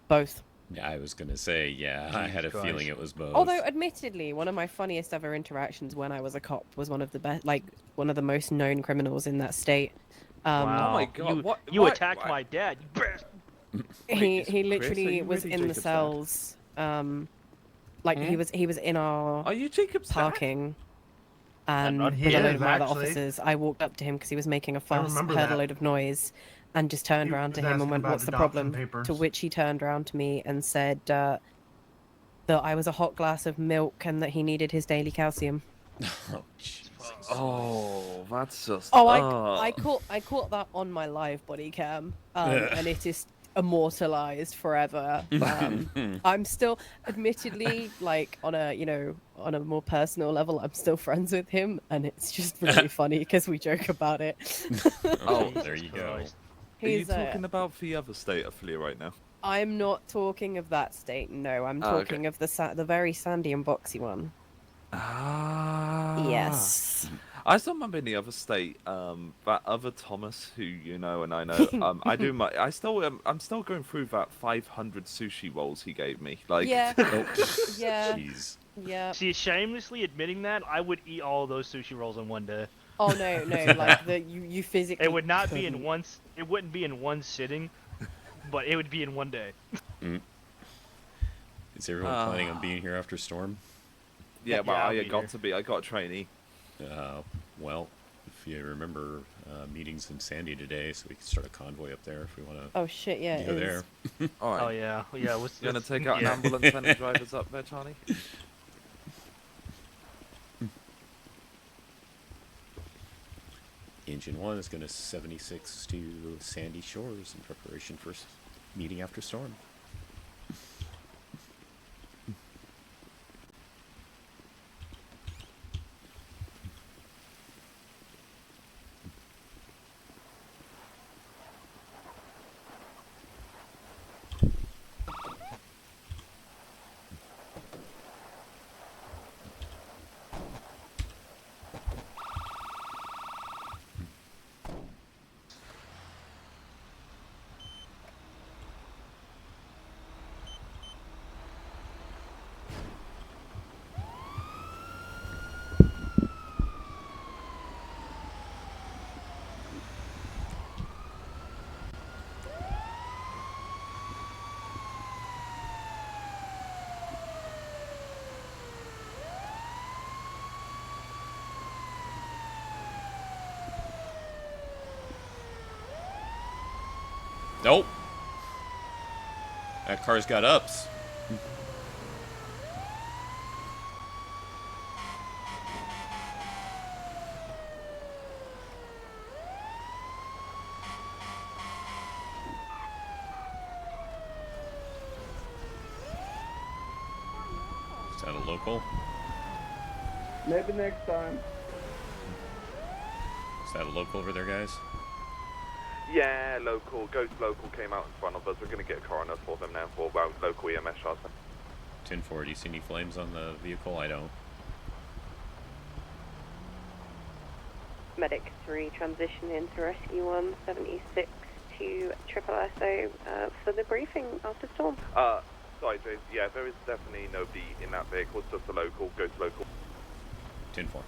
Both. Yeah, I was gonna say, yeah, I had a Jesus feeling Christ. it was both. Although, admittedly, one of my funniest ever interactions when I was a cop was one of the best, like one of the most known criminals in that state. Wow. Oh my God, You what- attacked what? my dad. You bastard. He Chris, literally are you was really in the Jacob's dad? cells. Like he was in our Are you Jacob's dad? parking. And not with a here, load of my other actually. officers, I walked up to him because he was making a fuss, remember heard a that. load of noise, and just turned He around to was him and asking went, about "What's the adoption problem?" papers. To which he turned around to me and said that I was a hot glass of milk and that he needed his daily calcium. Oh, Jesus. Oh, that's just. Oh, I caught that on my live body cam, and it is immortalized forever. I'm still, admittedly, like on a more personal level, I'm still friends with him, and it's just really funny because we joke about it. Oh, there you go. Christ. Are you He's talking about the other state affiliate right now? I'm not talking of that state. No, I'm Oh, okay. talking of the very sandy and boxy one. Ah. Yes. I still remember in the other state, that other Thomas who you know and I know, I'm still going through that 500 sushi rolls he gave me. Like, Yeah. Oh, Yeah. jeez. Yeah. See, shamelessly admitting that, I would eat all those sushi rolls in one day. Oh no, like you physically. It would not be couldn't. in one. It wouldn't be in one sitting, but it would be in one day. Is everyone planning on being here after storm? yeah, well, I'll I be got here. to be. I got a trainee. Well, if you remember, meetings in Sandy today, so we can start a convoy up there if we want to Oh shit! Yeah. go it there. is. All right. Oh yeah, yeah. You gonna take out an ambulance and drivers up there, Charlie? Engine 1 is going to 76 to Sandy Shores in preparation for meeting after storm. Nope. That car's got ups. local? Maybe next time. Is that a local over there, guys? Yeah, local. Ghost local came out in front of us. We're going to get a coroner for them now. For local EMS shots. 10-4, do you see any flames on the vehicle? I don't. Medic 3 transition into rescue 176 to Triple SO for the briefing after storm. Sorry, James. Yeah, there is definitely nobody in that vehicle. It's just a local. Ghost local. 10-4.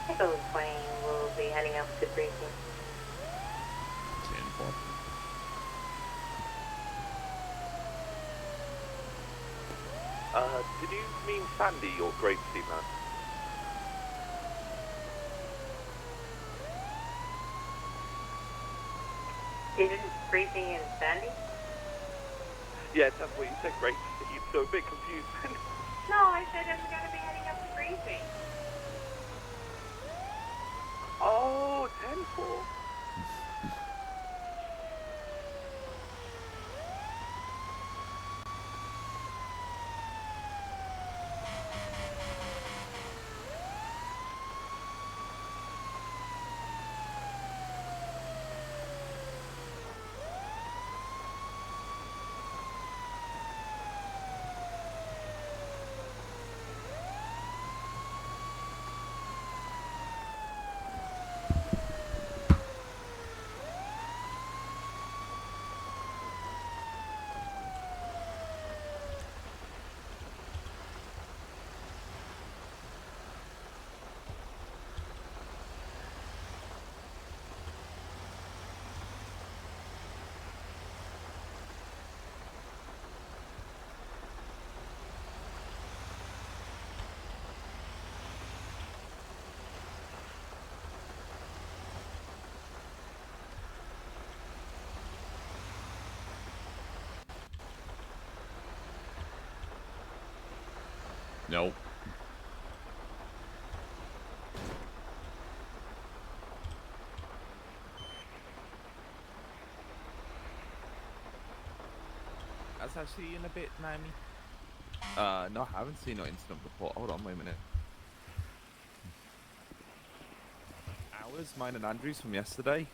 Echo 20 will be heading up to briefing. 10-4. Did you mean Sandy or Grape Steamer? Didn't briefing in Sandy? Yeah, that's what you said, Grape Steamer. So a bit confused. No, I said I'm going to be heading up to briefing. Oh, 10-4. Nope. That's actually in a bit, Naomi. No, I haven't seen no incident report. Hold on, wait a minute. Ours, mine and Andrew's from yesterday.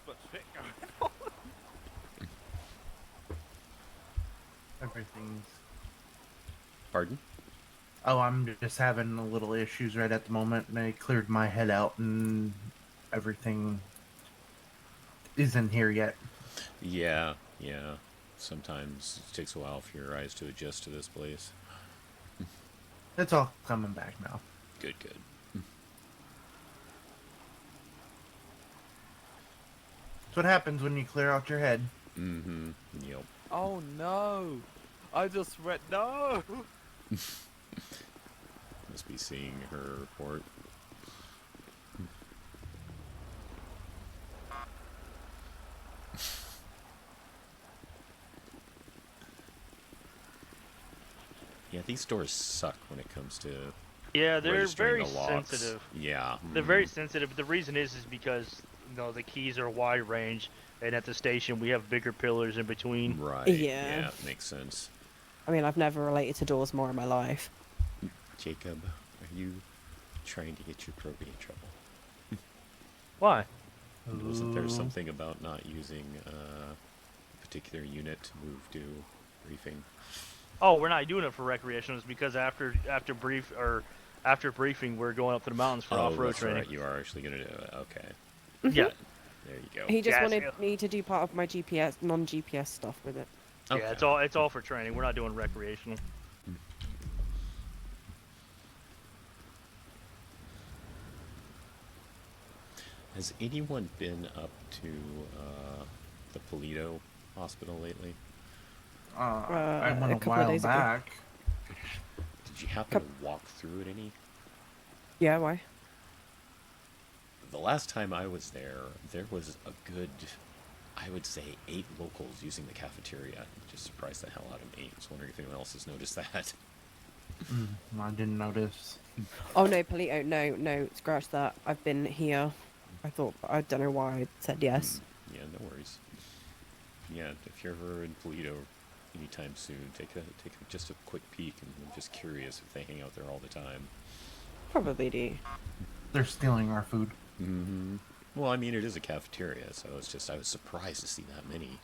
What's shit going on? Everything's. Pardon? Oh, I'm just having a little issues right at the moment, and I cleared my head out, and everything isn't here yet. Yeah. Sometimes it takes a while for your eyes to adjust to this place. It's all coming back now. Good. That's what happens when you clear out your head. Mm-hmm. Yep. Oh no! I just read no. Must be seeing her report. these stores suck when it comes to Yeah, they're registering very the locks. sensitive. Yeah. They're very sensitive. The reason is because the keys are wide range, and at the station we have bigger pillars in between. Right. Yeah. Yeah, makes sense. I mean, I've never related to doors more in my life. Jacob, are you trying to get your probate in trouble? Why? Wasn't there something about not using a particular unit to move to briefing? Oh, we're not doing it for recreational. It's because after briefing, we're going up to the mountains for off-road that's training. Right. You are actually going to do it. Okay. Yeah. There you go. He just Yeah, wanted it's- me to do part of my GPS, non-GPS stuff with it. Okay. Yeah, it's all for training. We're not doing recreational. Has anyone been up to the Polito hospital lately? I went a a couple of while days ago. back. Did you happen to walk through it any? Yeah, why? The last time I was there, there was a good, I would say, 8 locals using the cafeteria. Just surprised the hell out of me. I was wondering if anyone else has noticed that. I didn't notice. Oh no, Polito, no, scratch that. I've been here. I don't know why I said yes. Yeah, no worries. Yeah, if you're ever in Polito anytime soon, take just a quick peek. And I'm just curious if they hang out there all the time. Probably do. They're stealing our food. Mm-hmm. Well, I mean, it is a cafeteria, so it's just I was surprised to see that many.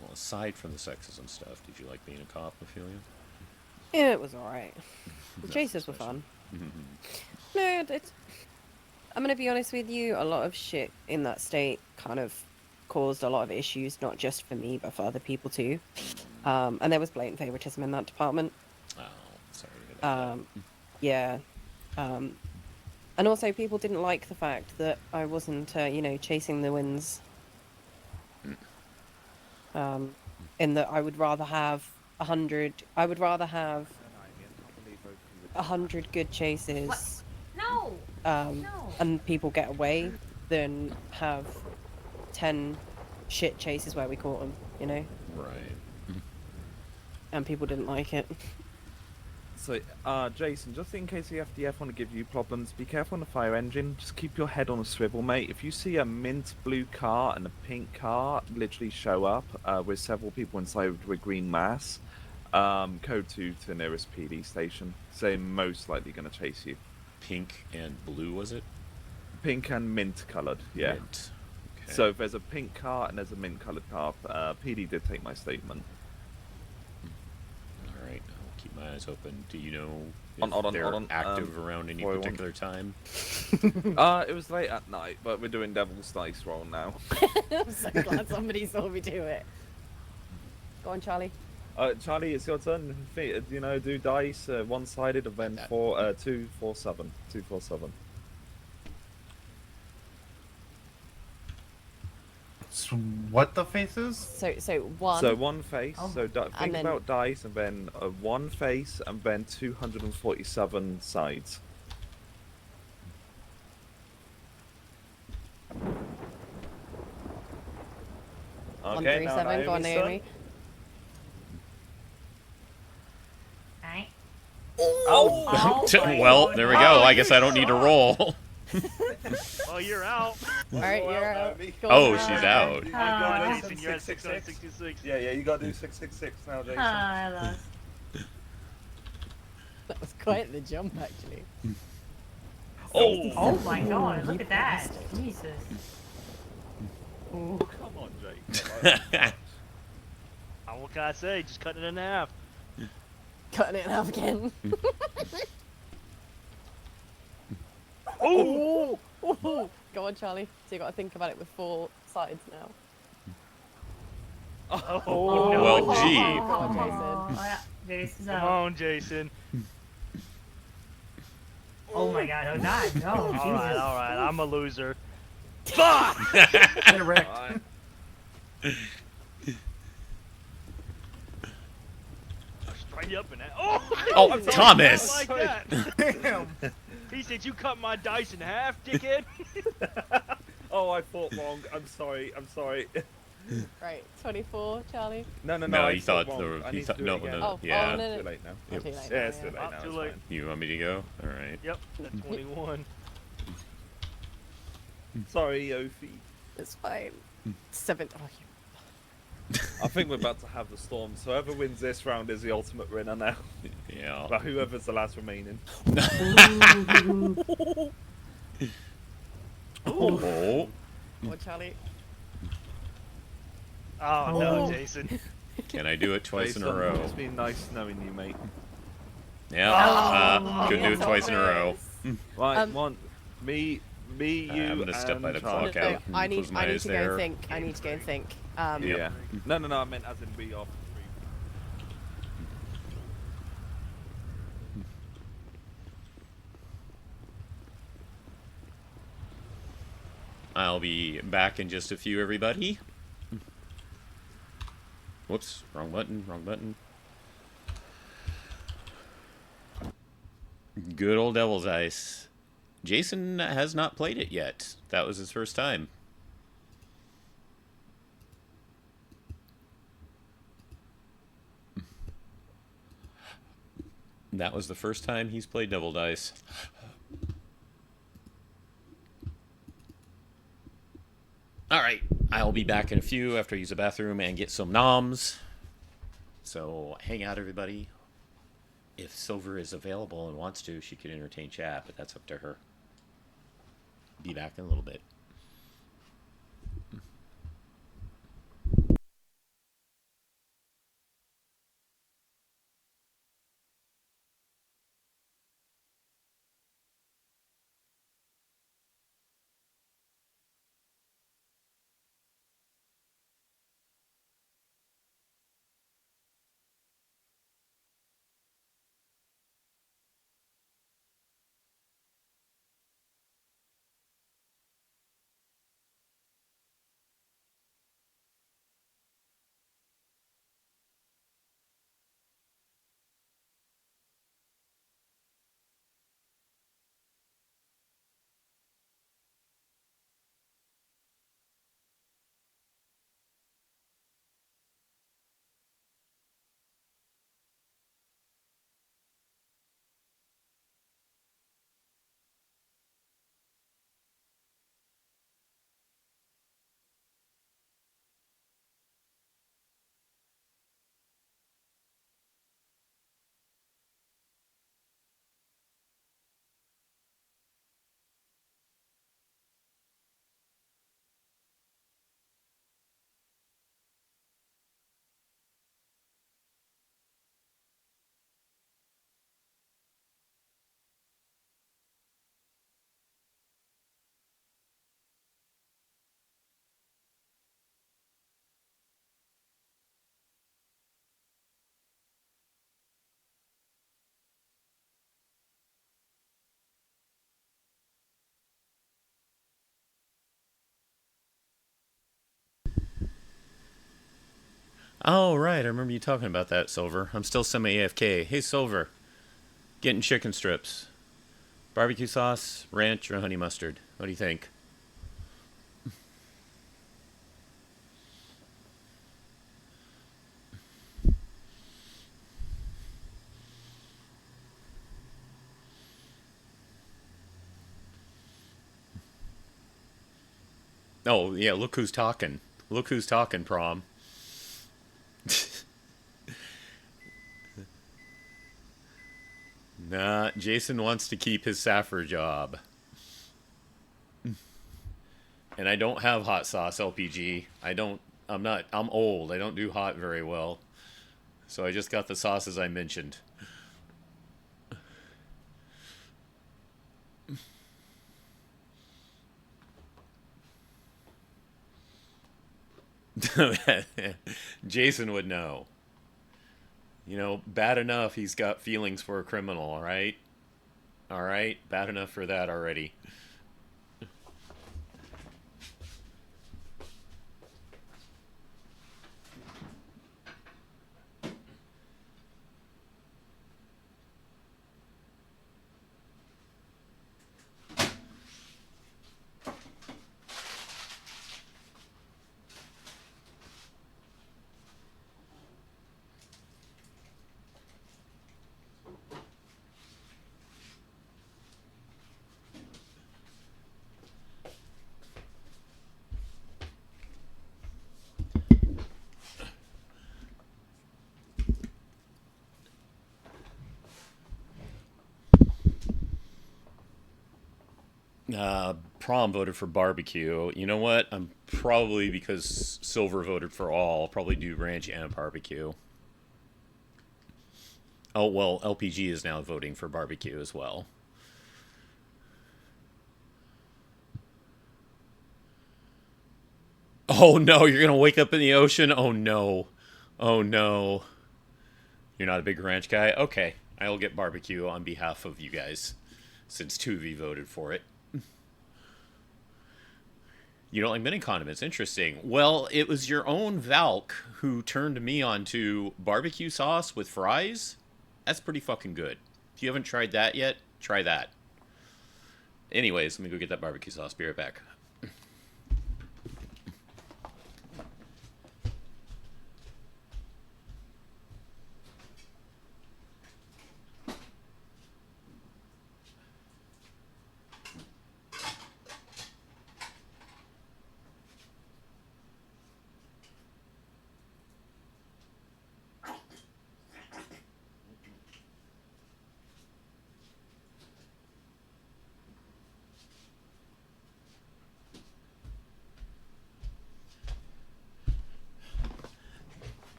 Well, aside from the sexism stuff, did you like being a cop, Ophelia? Yeah, it was alright. The Nothing chases were special. fun. No, I'm gonna be honest with you. A lot of shit in that state kind of caused a lot of issues, not just for me, but for other people too. And there was blatant favoritism in that department. Oh, sorry to hear that. Yeah. And also people didn't like the fact that I wasn't, chasing the wins. In that I would rather have 100. I would rather have 100 good chases. What? No. No. And people get away than have 10 shit chases where we caught them, Right. and people didn't like it. So, Jason, just in case the FDF want to give you problems, be careful on the fire engine. Just keep your head on a swivel, mate. If you see a mint blue car and a pink car literally show up with several people inside with green mass, code 2 to the nearest PD station. So they're most likely going to chase you. Pink and blue, was it? Pink and mint coloured, yeah. Mint. Okay. So if there's a pink car and there's a mint coloured car, PD did take my statement. All right, I'll keep my eyes open. Do you know if Hold on, they're active around any 401. particular time? It was late at night, but we're doing Devil's Dice roll now. I'm so glad somebody saw me do it. Go on, Charlie. Charlie, it's your turn. Do dice one-sided and then 2, 4, 7. 2, 4, 7. So what the faces? So one. So one face. Oh, So think and then- about dice and then one face and then 247 sides. Okay, now 137. Go on, Naomi's turn. Naomi. Alright. Oh! Well, there we go. I guess I don't need to roll. Oh, you're out. All right, you're out. Go Oh, on. she's out. Jason, you're at 666. Yeah, you gotta do 666 now, Jason. I lost. That was quite the jump, actually. Oh! Oh my god, look at that. Jesus. Oh, come on, Jake. What can I say? Just cutting it in half. Cutting it in half again. Oh! Ooh. Go on, Charlie. So you got to think about it with 4 sides now. Oh, no. Well, gee. Go on, Jason. Oh, yeah. Jason's Come out. on, Jason. Oh my god, oh god, no. All right, Jesus. all right. I'm a loser. Correct. Alright. Strike me up in that. Oh, Oh, I Thomas! like that. Damn. He said, "You cut my dice in half, dickhead." Oh, I thought wrong. I'm sorry. I'm sorry. Right, 24, Charlie. No, No, I he thought thought wrong. I he need thought to do it no, again. no, yeah. no, Too late now. Oh, too late Yeah, now, it's too late Ah, now. too It's late. fine. You want me to go? All right. Yep, at 21. Sorry, Ophi. It's fine. 7. Oh, I think we're about to have the storm. So whoever wins this round is the ultimate winner now. Yeah. But whoever's the last remaining. Oh. oh, Charlie. Oh no, Jason. Can I do it twice in a row? It's been nice knowing you, mate. Yeah. Could do it twice in a row. Right, me, you, I'm gonna step by the Charlie. clock out. I need Close my eyes to go there. and think. I need to go and think. Yeah. No, I meant as in we are. I'll be back in just a few, everybody. Whoops, wrong button, wrong button. Good old Devil's Ice. Jason has not played it yet. That was his first time. That was the first time he's played Devil Dice. Alright, I'll be back in a few after I use the bathroom and get some noms. So, hang out, everybody. If Silver is available and wants to, she could entertain chat, but that's up to her. Be back in a little bit. Oh, right. I remember you talking about that, Silver. I'm still semi-AFK. Hey, Silver. Getting chicken strips. Barbecue sauce, ranch, or honey mustard? What do you think? Oh, yeah, look who's talking. Look who's talking, Prom. Nah, Jason wants to keep his Saffir job. And I don't have hot sauce LPG. I'm old. I don't do hot very well. So I just got the sauces I mentioned. Jason would know. You know, bad enough he's got feelings for a criminal, alright? Alright? Bad enough for that already. Prom voted for barbecue. You know what? I'm probably, because Silver voted for all, I'll probably do ranch and barbecue. Oh, well, LPG is now voting for barbecue as well. Oh no, you're gonna wake up in the ocean? Oh no. Oh no. You're not a big ranch guy? Okay. I'll get barbecue on behalf of you guys, since 2 of you voted for it. You don't like mini condiments? Interesting. Well, it was your own Valk who turned me on to barbecue sauce with fries. That's pretty fucking good. If you haven't tried that yet, try that. Anyways, let me go get that barbecue sauce. Be right back.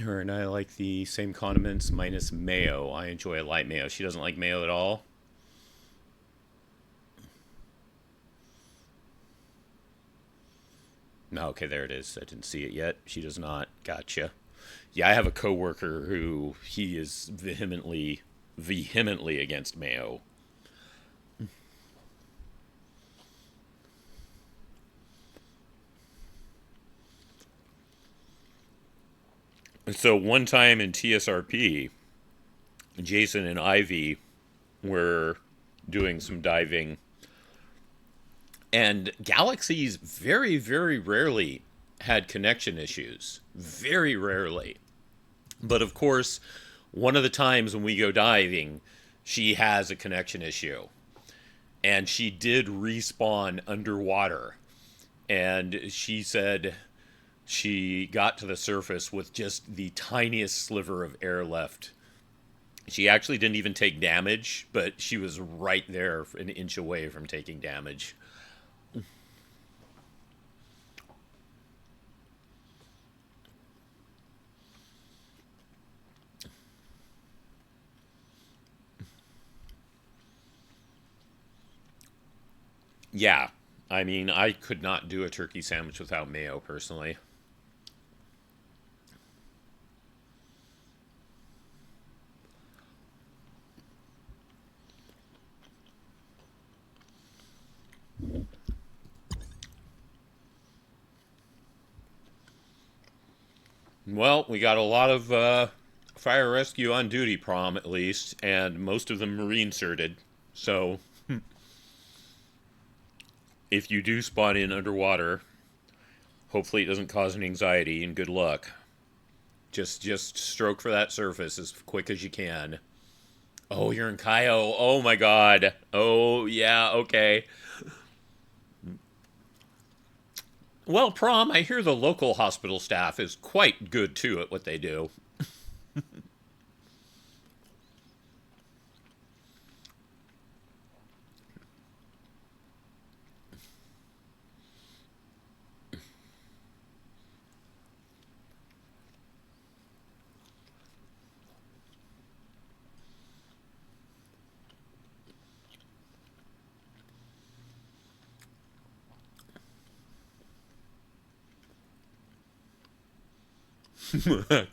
Her and I like the same condiments minus mayo. I enjoy a light mayo. She doesn't like mayo at all. No, okay, there it is. I didn't see it yet. She does not. Gotcha. Yeah, I have a coworker who he is vehemently against mayo. So one time in TSRP, Jason and Ivy were doing some diving, and Galaxies very, very rarely had connection issues. Very rarely. But of course, one of the times when we go diving, she has a connection issue. And she did respawn underwater. And she said she got to the surface with just the tiniest sliver of air left. She actually didn't even take damage, but she was right there, an inch away from taking damage. Yeah, I mean, I could not do a turkey sandwich without mayo, personally. Well, we got a lot of fire rescue on duty, Prom, at least, and most of them Marine-certed. So, if you do spawn in underwater, hopefully it doesn't cause an anxiety, and good luck. Just stroke for that surface as quick as you can. Oh, you're in Kaio. Oh my god. Oh, yeah, okay. Well, Prom, I hear the local hospital staff is quite good, too, at what they do.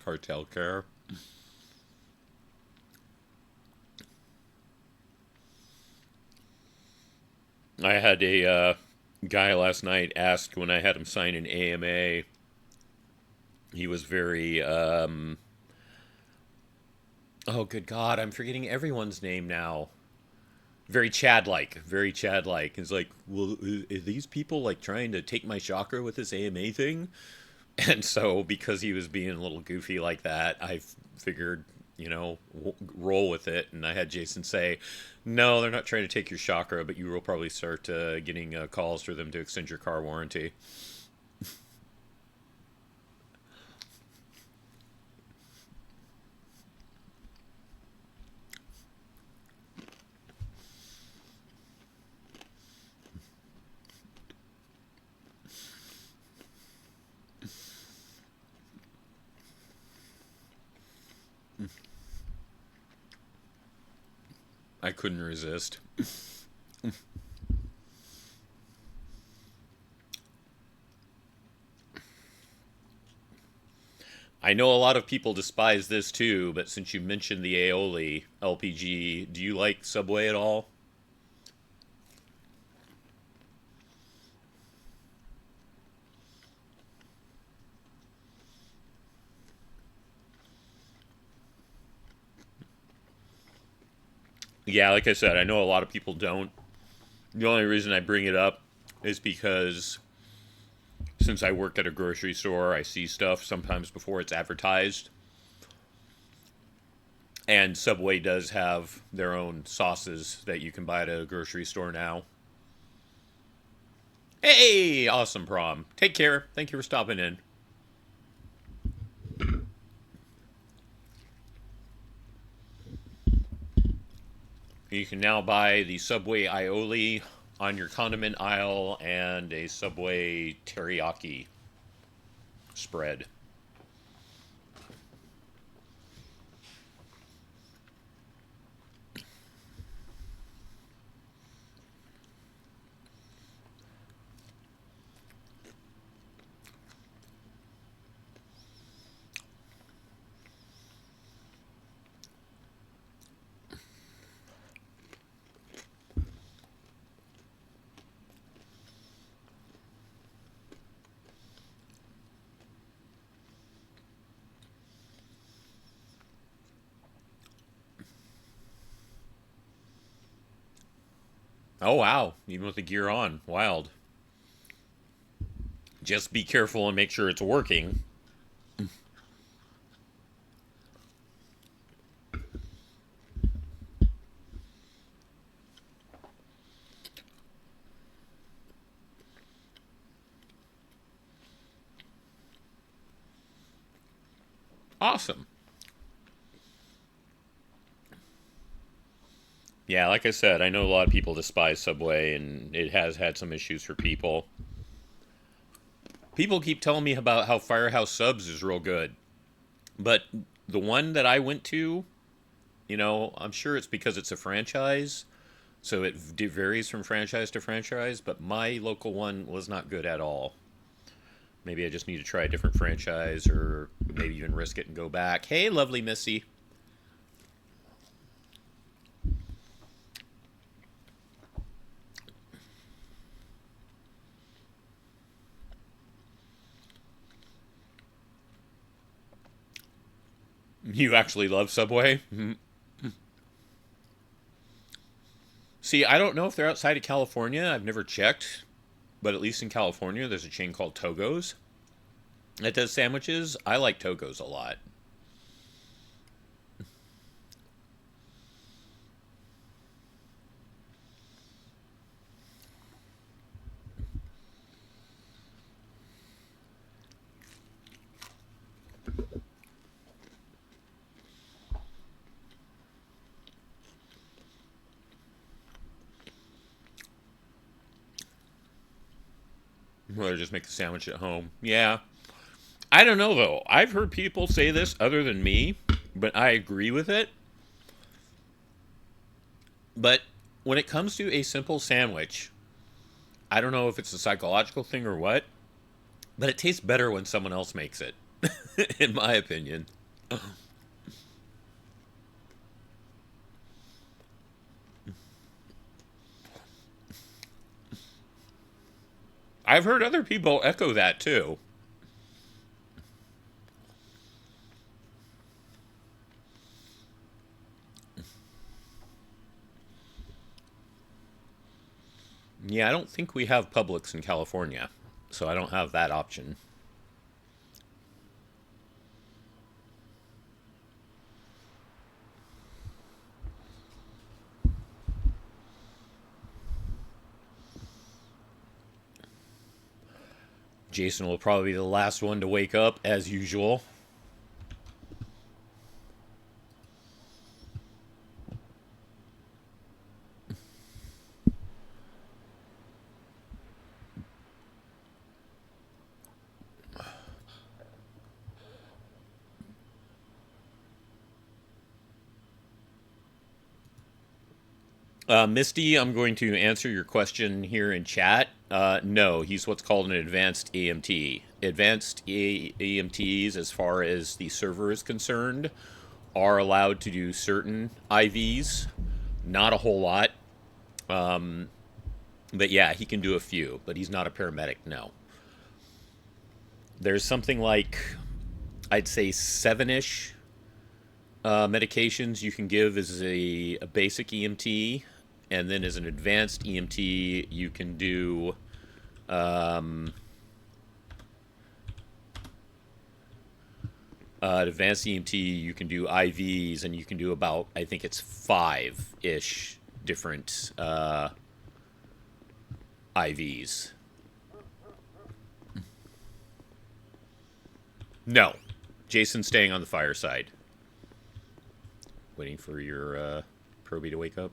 Cartel care. I had a guy last night ask when I had him sign an AMA. He was very, oh, good God, I'm forgetting everyone's name now. Very Chad-like. Very Chad-like. He's like, well, are these people, like, trying to take my chakra with this AMA thing? And so, because he was being a little goofy like that, I figured, you know, roll with it. And I had Jason say, no, they're not trying to take your chakra, but you will probably start getting calls for them to extend your car warranty. I couldn't resist. I know a lot of people despise this too, but since you mentioned the aioli LPG, do you like Subway at all? Yeah, like I said, I know a lot of people don't. The only reason I bring it up is because since I work at a grocery store, I see stuff sometimes before it's advertised. And Subway does have their own sauces that you can buy at a grocery store now. Hey, awesome prom. Take care. Thank you for stopping in. You can now buy the Subway aioli on your condiment aisle and a Subway teriyaki spread. Oh, wow. Even with the gear on. Wild. Just be careful and make sure it's working. Awesome. Yeah, like I said, I know a lot of people despise Subway, and it has had some issues for people. People keep telling me about how Firehouse Subs is real good. But the one that I went to, you know, I'm sure it's because it's a franchise, so it varies from franchise to franchise, but my local one was not good at all. Maybe I just need to try a different franchise, or maybe even risk it and go back. Hey, lovely Missy. You actually love Subway? See, I don't know if they're outside of California. I've never checked. But at least in California, there's a chain called Togo's that does sandwiches. I like Togo's a lot. Or just make the sandwich at home. Yeah. I don't know, though. I've heard people say this other than me, but I agree with it. But when it comes to a simple sandwich, I don't know if it's a psychological thing or what, but it tastes better when someone else makes it, in my opinion. I've heard other people echo that too. Yeah, I don't think we have Publix in California, so I don't have that option. Jason will probably be the last one to wake up, as usual. Misty, I'm going to answer your question here in chat. No, he's what's called an advanced EMT. Advanced EMTs, as far as the server is concerned, are allowed to do certain IVs. Not a whole lot. But yeah, he can do a few, but he's not a paramedic, no. There's something like, I'd say 7-ish medications you can give as a basic EMT, and then as an advanced EMT, you can do advanced EMT, you can do IVs, and you can do about, I think it's 5-ish different IVs. No. Jason's staying on the fireside. Waiting for your Proby to wake up.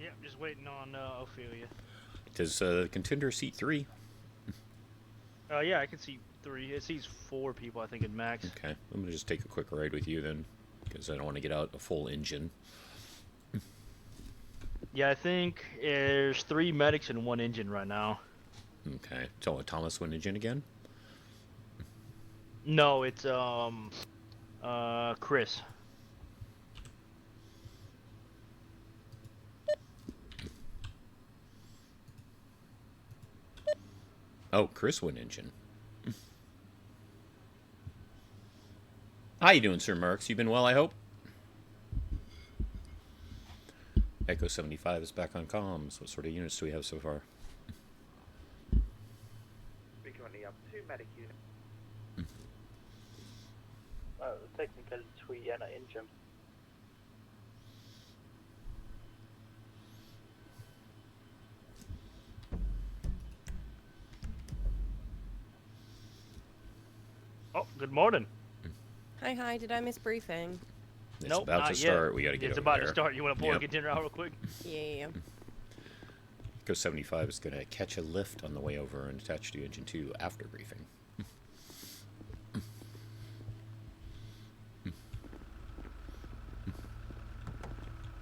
Yep, just waiting on Ophelia. Does contender seat 3? Yeah, I can see 3. It sees 4 people, I think, at max. Okay, I'm going to just take a quick ride with you then, because I don't want to get out a full engine. Yeah, I think there's 3 medics and 1 engine right now. Okay, so Thomas went engine again? No, it's Chris. Oh, Chris went engine. How you doing, Sir Marks? You been well, I hope? Echo 75 is back on comms. What sort of units do we have so far? We currently have 2 medic units. Technically 3 and an engine. Oh, good morning. Hi, did I miss briefing? It's Nope, about not to start. yet. We got to get It's over about there. to start. You want to pull Yep. a container out real quick? Yeah. Echo 75 is going to catch a lift on the way over and attach to engine 2 after briefing.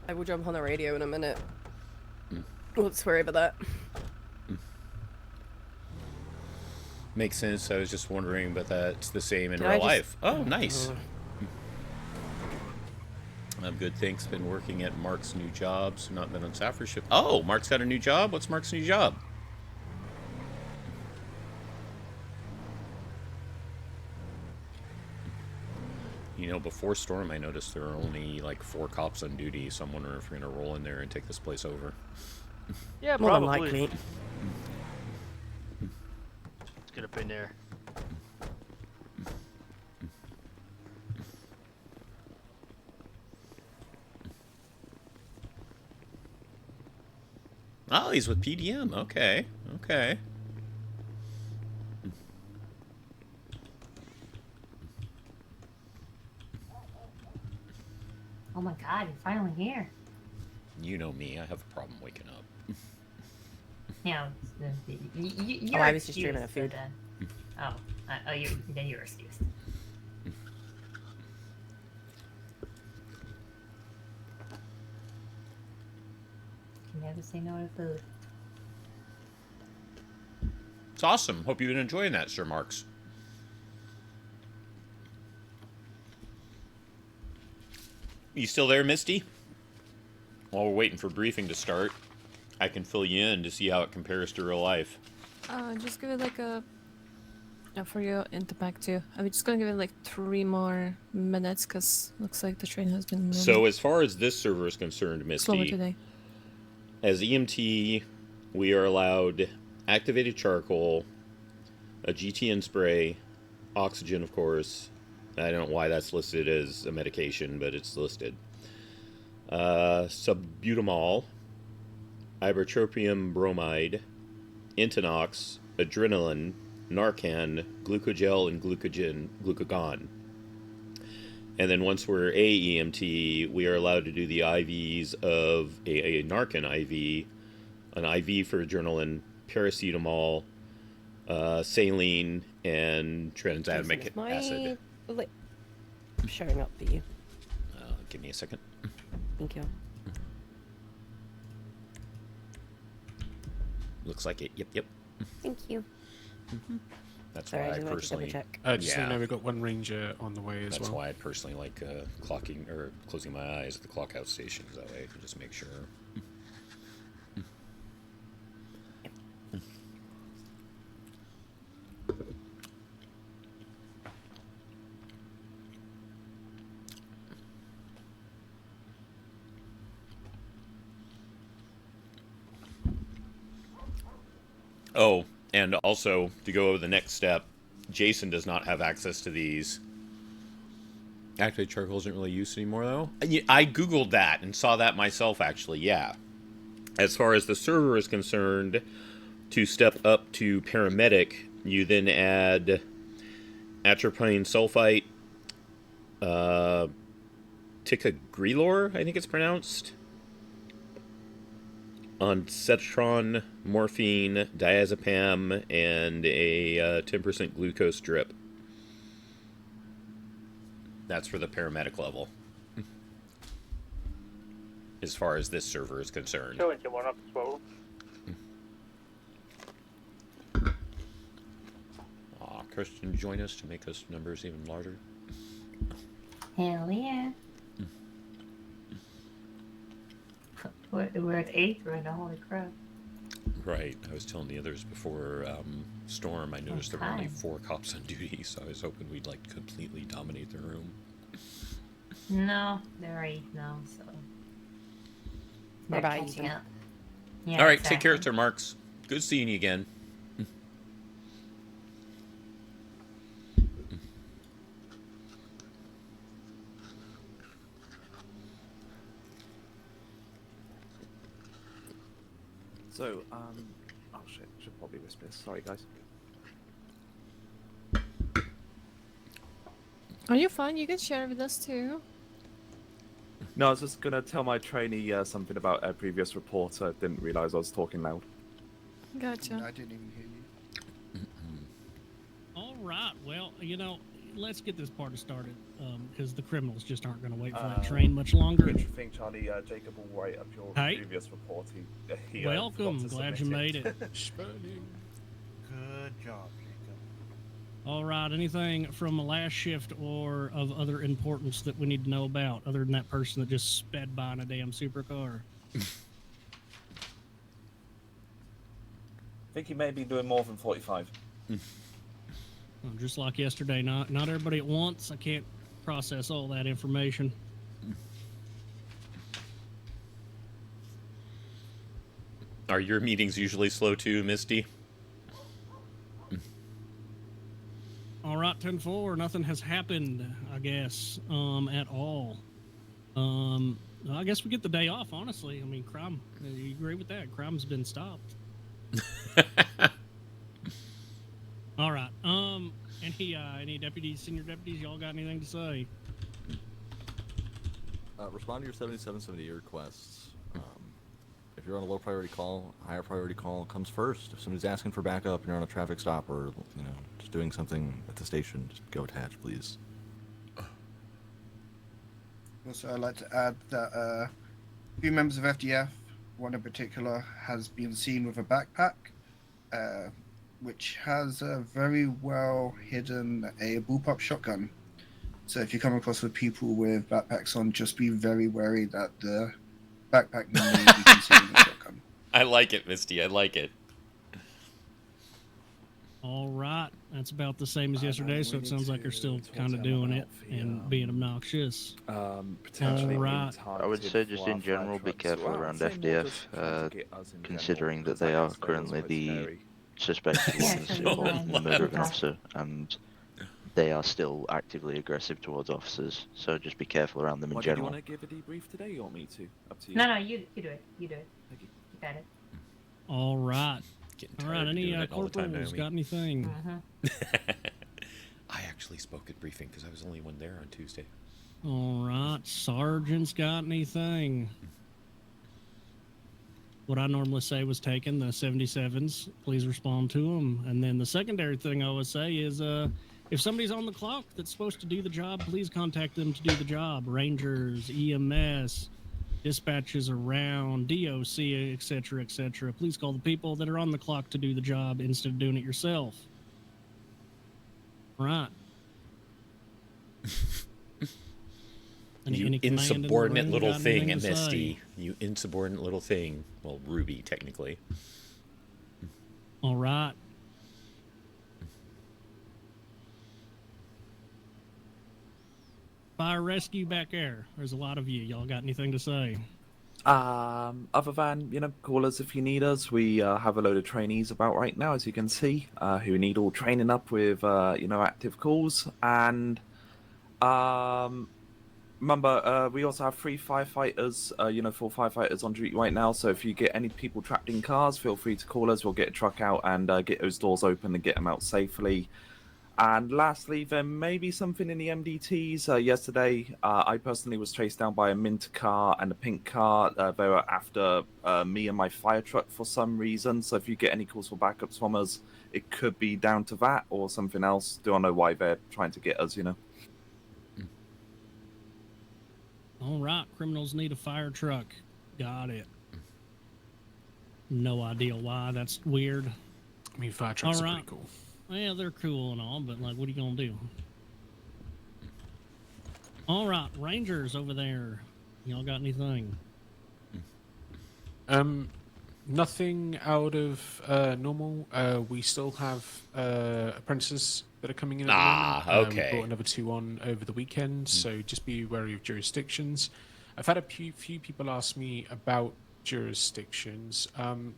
I will jump on the radio in a minute. Oops, sorry about that. Makes sense. I was just wondering, but that's the same in Did real I just- life. Oh, nice. I'm good, thanks. Been working at Mark's new job, so not been on Saffron ship. Oh, Mark's got a new job? What's Mark's new job? You know, before Storm, I noticed there were only like 4 cops on duty, so I'm wondering if we're going to roll in there and take this place over. Yeah, More than probably. likely. Let's get up in there. Oh, he's with PDM. Okay. Okay. Oh my god, you're finally here. You know me. I have a problem waking up. Yeah, you I was just dreaming of food. Then you're excused. Can never say no to food. It's awesome. Hope you've been enjoying that, Sir Marks. You still there, Misty? While we're waiting for briefing to start, I can fill you in to see how it compares to real life. Just give it like a... for you into pack too. I'm just gonna give it like 3 more minutes because looks like the train has been moving So as far as this server is concerned, slower Misty, today. as EMT, we are allowed activated charcoal, a GTN spray, oxygen, of course. I don't know why that's listed as a medication, but it's listed. Salbutamol, ibuprofen bromide, Intonox, adrenaline, Narcan, glucogel, and glucagon. And then once we're AEMT, we are allowed to do the IVs of a Narcan IV, an IV for adrenaline, paracetamol, saline, and tranexamic acid. Showing up for you. Give me a second. Thank you. Looks like it. Yep. Thank you. That's Sorry, I why I just wanted to personally. double-check. Just so you know, we've got one ranger on the way as That's well. why I personally like clocking or closing my eyes at the clock out stations. That way I can just make sure. Oh, and also, to go over the next step, Jason does not have access to these. Actually, charcoal isn't really used anymore, though. I Googled that and saw that myself, actually, yeah. As far as the server is concerned, to step up to paramedic, you then add atropine sulfite, ticagrelor, I think it's pronounced, onsetron, morphine, diazepam, and a 10% glucose drip. That's for the paramedic level. As far as this server is concerned. So into 1 up 12. Aw, Christian, join us to make us numbers even larger. Hell yeah. We're at 8 right now, holy crap. Right. I was telling the others before Storm, I noticed there were only 4 cops on duty, so I was hoping we'd, like, completely dominate the room. No, there are 8 now, so. What about you? catching up. Yeah, Alright, exactly. take care, Sir Marks. Good seeing you again. So, oh shit, should probably whisper this. Sorry, guys. Are you fine? You can share with us too. No, I was just gonna tell my trainee something about a previous report. I didn't realize I was talking loud. Gotcha. I didn't even hear you. All right. Well, you know, let's get this party started because the criminals just aren't going to wait for that train much longer. What do you think, Charlie? Jacob will write up your previous report. He welcome. Glad you made it. Good job, Jacob. All right. Anything from the last shift or of other importance that we need to know about, other than that person that just sped by in a damn supercar? I think he may be doing more than 45. Well, just like yesterday, not everybody at once. I can't process all that information. Are your meetings usually slow too, Misty? All right, 10-4. Nothing has happened, I guess, at all. I guess we get the day off, honestly. I mean, crime, you agree with that? Crime's been stopped. All right. Any deputies, senior deputies, y'all got anything to say? Respond to your 7770 requests. If you're on a low priority call, higher priority call comes first. If somebody's asking for backup and you're on a traffic stop or just doing something at the station, just go attached, please. Also, I'd like to add that a few members of FDF, one in particular, has been seen with a backpack, which has a very well hidden a bullpup shotgun. So if you come across with people with backpacks on, just be very wary that the backpack may be concealing a shotgun. I like it, Misty. I like it. All right. That's about the same as yesterday, so it sounds like they're still kind of doing it and being obnoxious. Potentially. All right. I would say just in general, be careful around FDF, considering that they are currently the suspected ones involved in the murder of an officer, and they are still actively aggressive towards officers, so just be careful around them in general. Do you want to give a debrief today, or you want me to? Up to you. No, you do it. You do it. Thank you. You got it. All right. Getting All right, tired of any doing it all the time, corporals Naomi. got anything? I actually spoke at briefing because I was the only one there on Tuesday. All right, sergeants got anything? What I normally say was taken, the 77s, please respond to them. And then the secondary thing I always say is if somebody's on the clock that's supposed to do the job, please contact them to do the job. Rangers, EMS, dispatches around, DOC, etc., etc. Please call the people that are on the clock to do the job instead of doing it yourself. Right. You any command in the insubordinate room little got thing, anything to Misty. say? You insubordinate little thing. Well, Ruby, technically. All right. Fire rescue back there. There's a lot of you. Y'all got anything to say? Other than, call us if you need us. We have a load of trainees about right now, as you can see, who need all training up with, active calls. And remember, we also have 3 firefighters, 4 firefighters on duty right now. So if you get any people trapped in cars, feel free to call us. We'll get a truck out and get those doors open and get them out safely. And lastly, there may be something in the MDTs. Yesterday, I personally was chased down by a mint car and a pink car. They were after me and my fire truck for some reason. So if you get any calls for backups from us, it could be down to that or something else. Don't know why they're trying to get us, All right. Criminals need a fire truck. Got it. No idea why. That's weird. I mean, fire trucks are pretty cool. Yeah, they're cool and all, but, like, what are you going to do? All right. Rangers over there. Y'all got anything? Nothing out of normal. We still have apprentices that are coming in at the moment. Okay. We brought another 2 on over the weekend, so just be wary of jurisdictions. I've had a few people ask me about jurisdictions.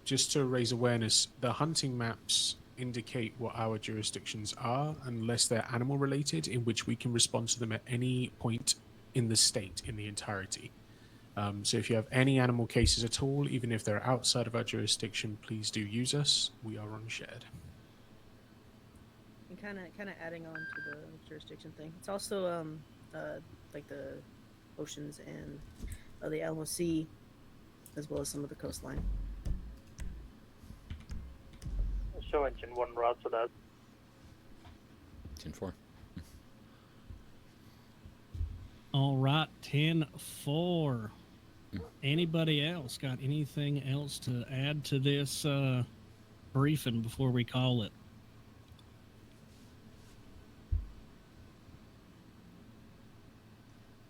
Just to raise awareness, the hunting maps indicate what our jurisdictions are, unless they're animal related, in which we can respond to them at any point in the state in the entirety. So if you have any animal cases at all, even if they're outside of our jurisdiction, please do use us. We are unshared. And kind of adding on to the jurisdiction thing. It's also like the oceans and the LOC, as well as some of the coastline. Show engine 1 route for that. 10-4. All right. 10-4. Anybody else got anything else to add to this briefing before we call it?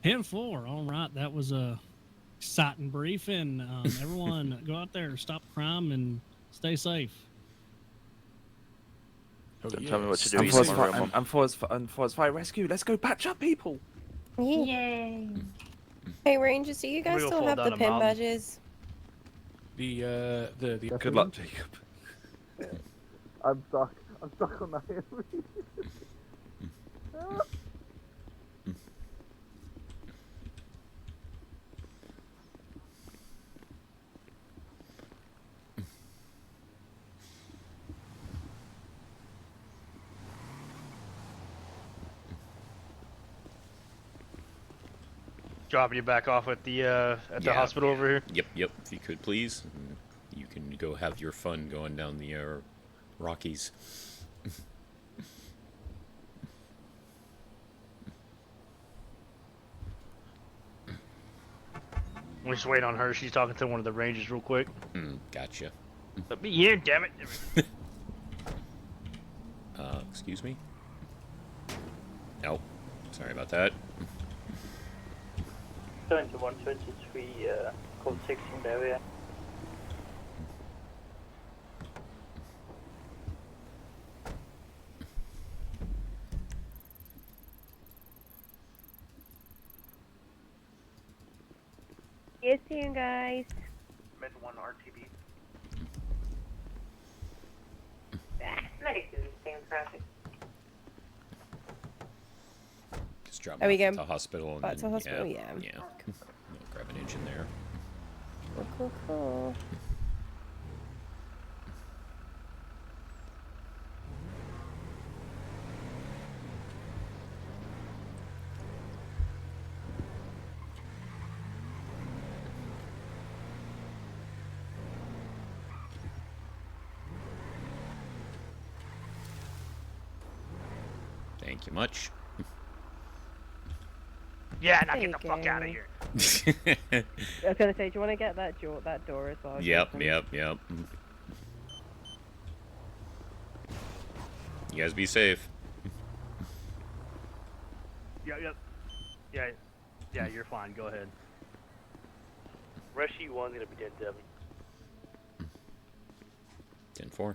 All right, that was a exciting briefing. Everyone, go out there, stop crime, and stay safe. Don't tell me what to do. And for us fire rescue, let's go patch up people. Yay! Hey Rangers, do you guys We'll still fall have down the a pin mountain. badges? The Good luck, Jacob. I'm stuck on that. Dropping you back off at the hospital over here. Yep. If you could, please. You can go have your fun going down the Rockies. We're just waiting on her. She's talking to one of the rangers real quick. Gotcha. Let me here, damn it. Excuse me? No. Sorry about that. Going to 123, code 16 area. Yes, you guys. Mid 1 RTB. Medic is staying traffic. Just drop Are we me off going at the hospital. And back to then, hospital? Yeah. Yeah. We'll grab an engine there. Cool. Thank you much. Yeah, now There get the you fuck out of go. here. I was gonna say, do you want to get that door as well? Yep, Jason? yep, yep. You guys be safe. Yep. Yeah, you're fine. Go ahead. Rescue 1's gonna be 10-7. 10-4.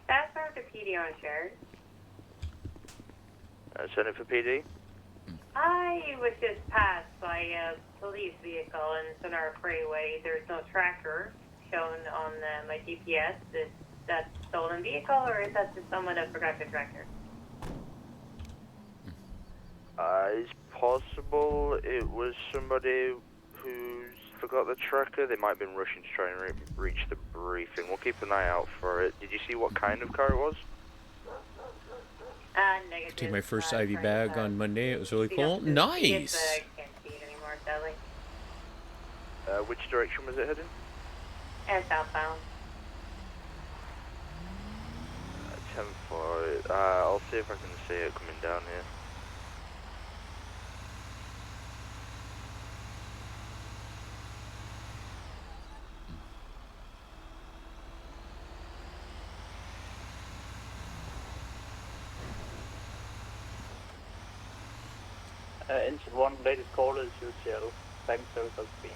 Fast forward to PD on shared. Send it for PD. I was just passed by a police vehicle in Sonora Freeway. There's no tracker shown on my GPS. Is that a stolen vehicle, or is that just someone that forgot the tracker? It's possible it was somebody who's forgot the tracker. They might have been rushing to try and reach the briefing. We'll keep an eye out for it. Did you see what kind of car it was? Negative. Take my first Ivy bag on Monday. It was really cool. Nice. I can't see it anymore, sadly. Which direction was it heading? And southbound. 10-4. I'll see if I can see it coming down here. Engine 1, latest call is UCL, back service of speed.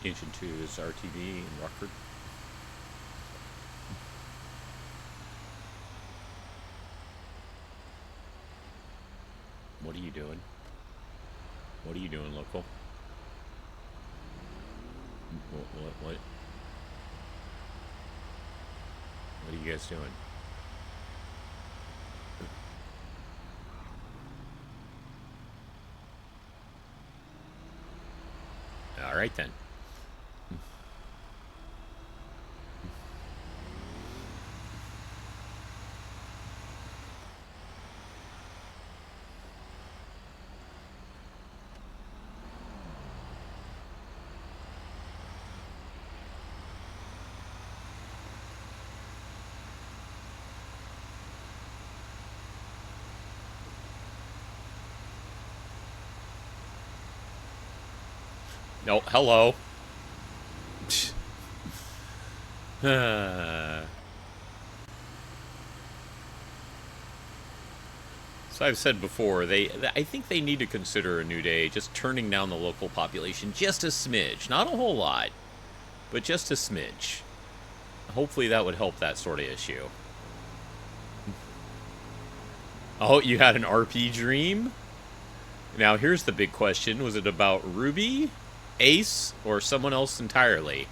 Engine 2 is RTV in Rockford. What are you doing? What are you doing, local? What? What are you guys doing? All right then. No, hello. So I've said before, I think they need to consider a new day, just turning down the local population just a smidge. Not a whole lot, but just a smidge. Hopefully that would help that sort of issue. Oh, you had an RP dream? Now here's the big question. Was it about Ruby, Ace, or someone else entirely?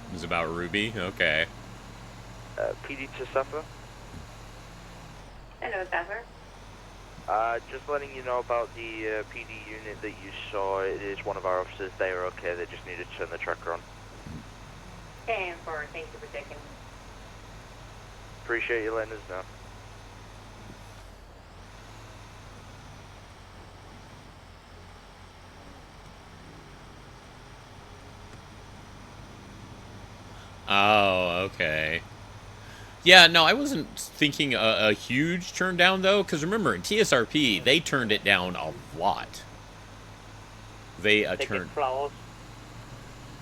It was about Ruby? Okay. PD to Safa. Hello, Zephyr. Just letting you know about the PD unit that you saw. It is one of our officers. They are okay. They just needed to turn the tracker on. And thank you for checking. Appreciate you letting us know. Oh, okay. Yeah, no, I wasn't thinking a huge turn down, though, because remember, in TSRP, they turned it down a lot. They turned... flowers.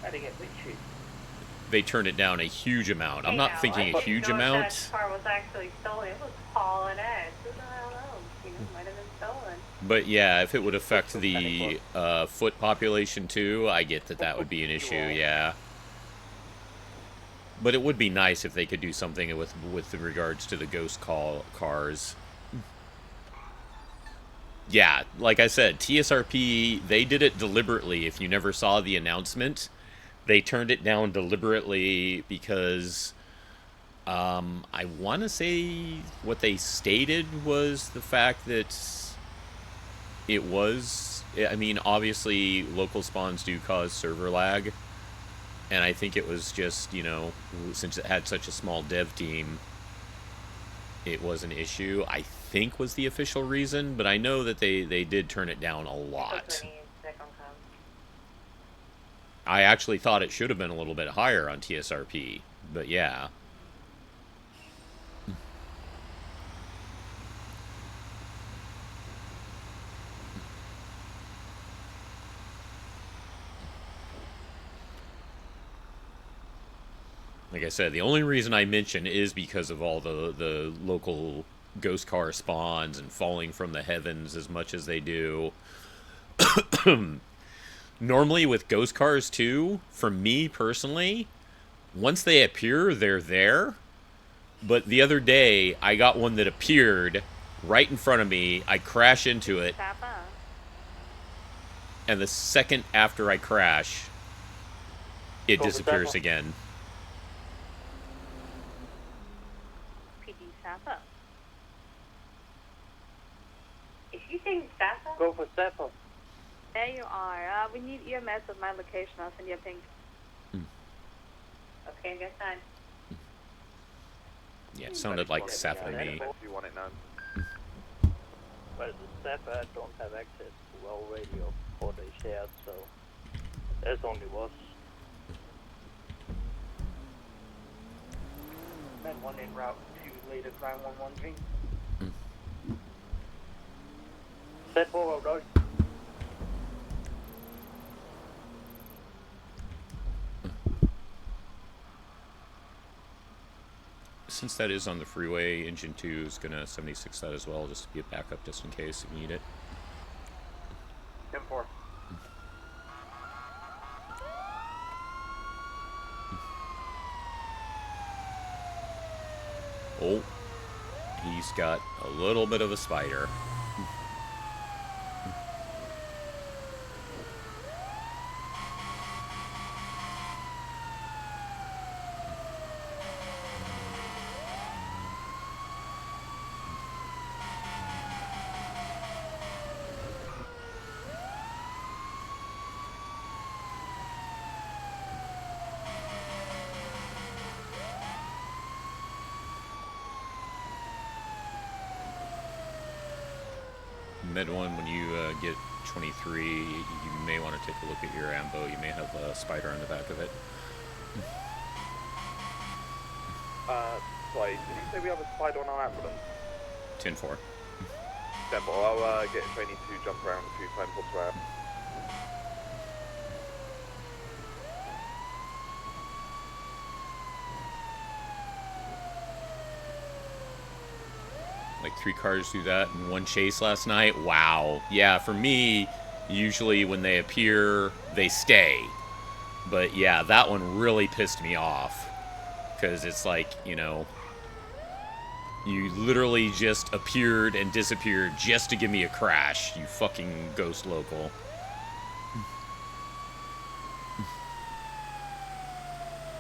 I think it's cheap. They turned it down a huge amount. I'm not thinking a huge amount. That car was actually stolen. It was hauling ass. Who the hell knows? You know, might have been stolen. But yeah, if it would affect the foot population too, I get that that would be an issue, yeah. But it would be nice if they could do something with regards to the ghost cars. Yeah, like I said, TSRP, they did it deliberately. If you never saw the announcement, they turned it down deliberately because I want to say what they stated was the fact that it was, I mean, obviously local spawns do cause server lag, and I think it was just, you know, since it had such a small dev team, it was an issue, I think was the official reason, but I know that they did turn it down a lot. I actually thought it should have been a little bit higher on TSRP, but yeah. Like I said, the only reason I mention is because of all the local ghost car spawns and falling from the heavens as much as they do. Normally with ghost cars too, for me personally, once they appear, they're there. But the other day, I got one that appeared right in front of me. I crash into it. And the second after I crash, it disappears again. Sapper. Is she saying Sapper? Go for Sapper. There you are. We need EMS at my location. I'll send you a ping. Okay, guess time. Yeah, it sounded like Sapper to me. If you want it now. Well, the Sapper don't have access to our radio or they shared, so there's only us. Med 1 en route to latest 911 ping. Set forward, rồi. Since that is on the freeway, Engine 2 is going to 76 that as well, just to be a backup just in case if you need it. 10-4. Oh, he's got a little bit of a spider. Med 1, when you get 23, you may want to take a look at your ambo. You may have a spider on the back of it. Sorry, did you say we have a spider on our ambulance? 10-4. 10-4, I'll get training to jump around a few times elsewhere. Like 3 cars do that in one chase last night. Wow. Yeah, for me, usually when they appear, they stay. But yeah, that one really pissed me off. Because it's like, you know, you literally just appeared and disappeared just to give me a crash, you fucking ghost local.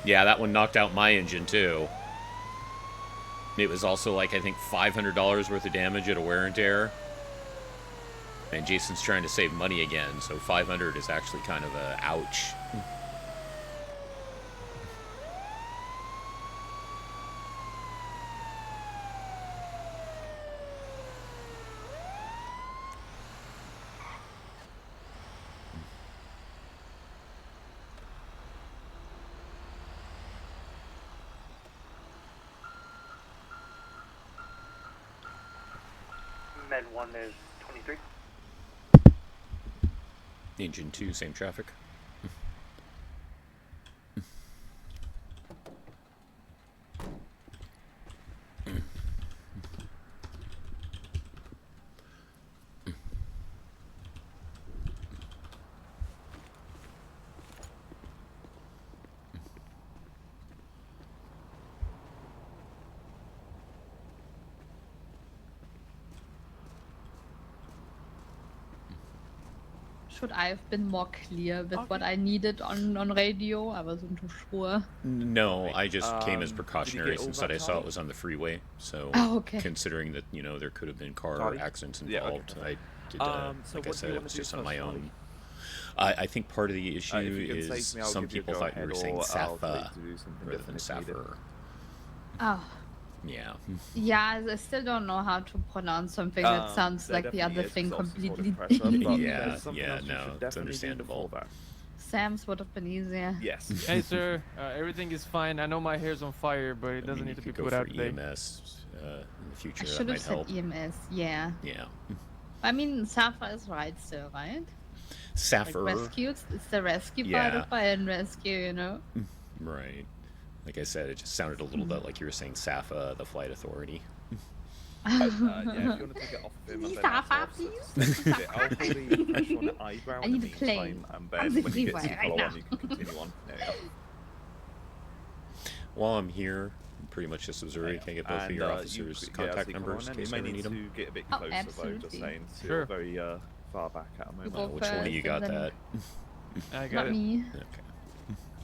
Yeah, that one knocked out my engine too. It was also like, I think, $500 worth of damage at a wear and tear. And Jason's trying to save money again, so 500 is actually kind of a ouch. Med 1 is 23. Engine 2, same traffic. should I have been more clear with what I needed on radio? I wasn't too sure. No, I just came as Did you precautionary get all since that, I saw Charlie? it was on the freeway. So, Oh, okay. considering that there could have been car Charlie? accidents Yeah, okay. involved, I did. So Like I what do said, you it wanna was do just on first, my Charlie? own. I think part of the issue If you can say is to me, I'll some give you a people thought you were go-ahead, saying or I'll tell you Safa to do something rather than different if needed. Saffir. Oh. Yeah. Yeah, I still don't know how to pronounce something that sounds there like the definitely other is, thing 'cause obviously completely for the pressure, but Yeah, there's something else you no, should it's definitely do understandable. before that. Sam's would have been easier. Yes. Hey, sir. Everything is fine. I know my hair's on fire, but it doesn't need to be go put for out today. EMS in the future. I That should have might said help. EMS, yeah. Yeah. I mean, Safa is right still, right? Saffir. Like rescued? It's the rescue part Yeah. of fire and rescue, Right. Like I said, it just sounded a little bit like you were saying Safa, the flight authority. Yeah, if you want to take it off of him, and then Safa, that's off, please. I'll probably pressure on the eyebrow I in the need a plane. meantime, and I'm then when you the get to the right now. follow-on, you can continue on. There you go. While I'm here, pretty much just observing. Can I get both of your officers' contact numbers in You case may I ever need need to them? get a bit Oh, closer, though, just absolutely. saying. So Sure. you're very far back at the moment. go Which one of you first got and then- that? I got Not it. me.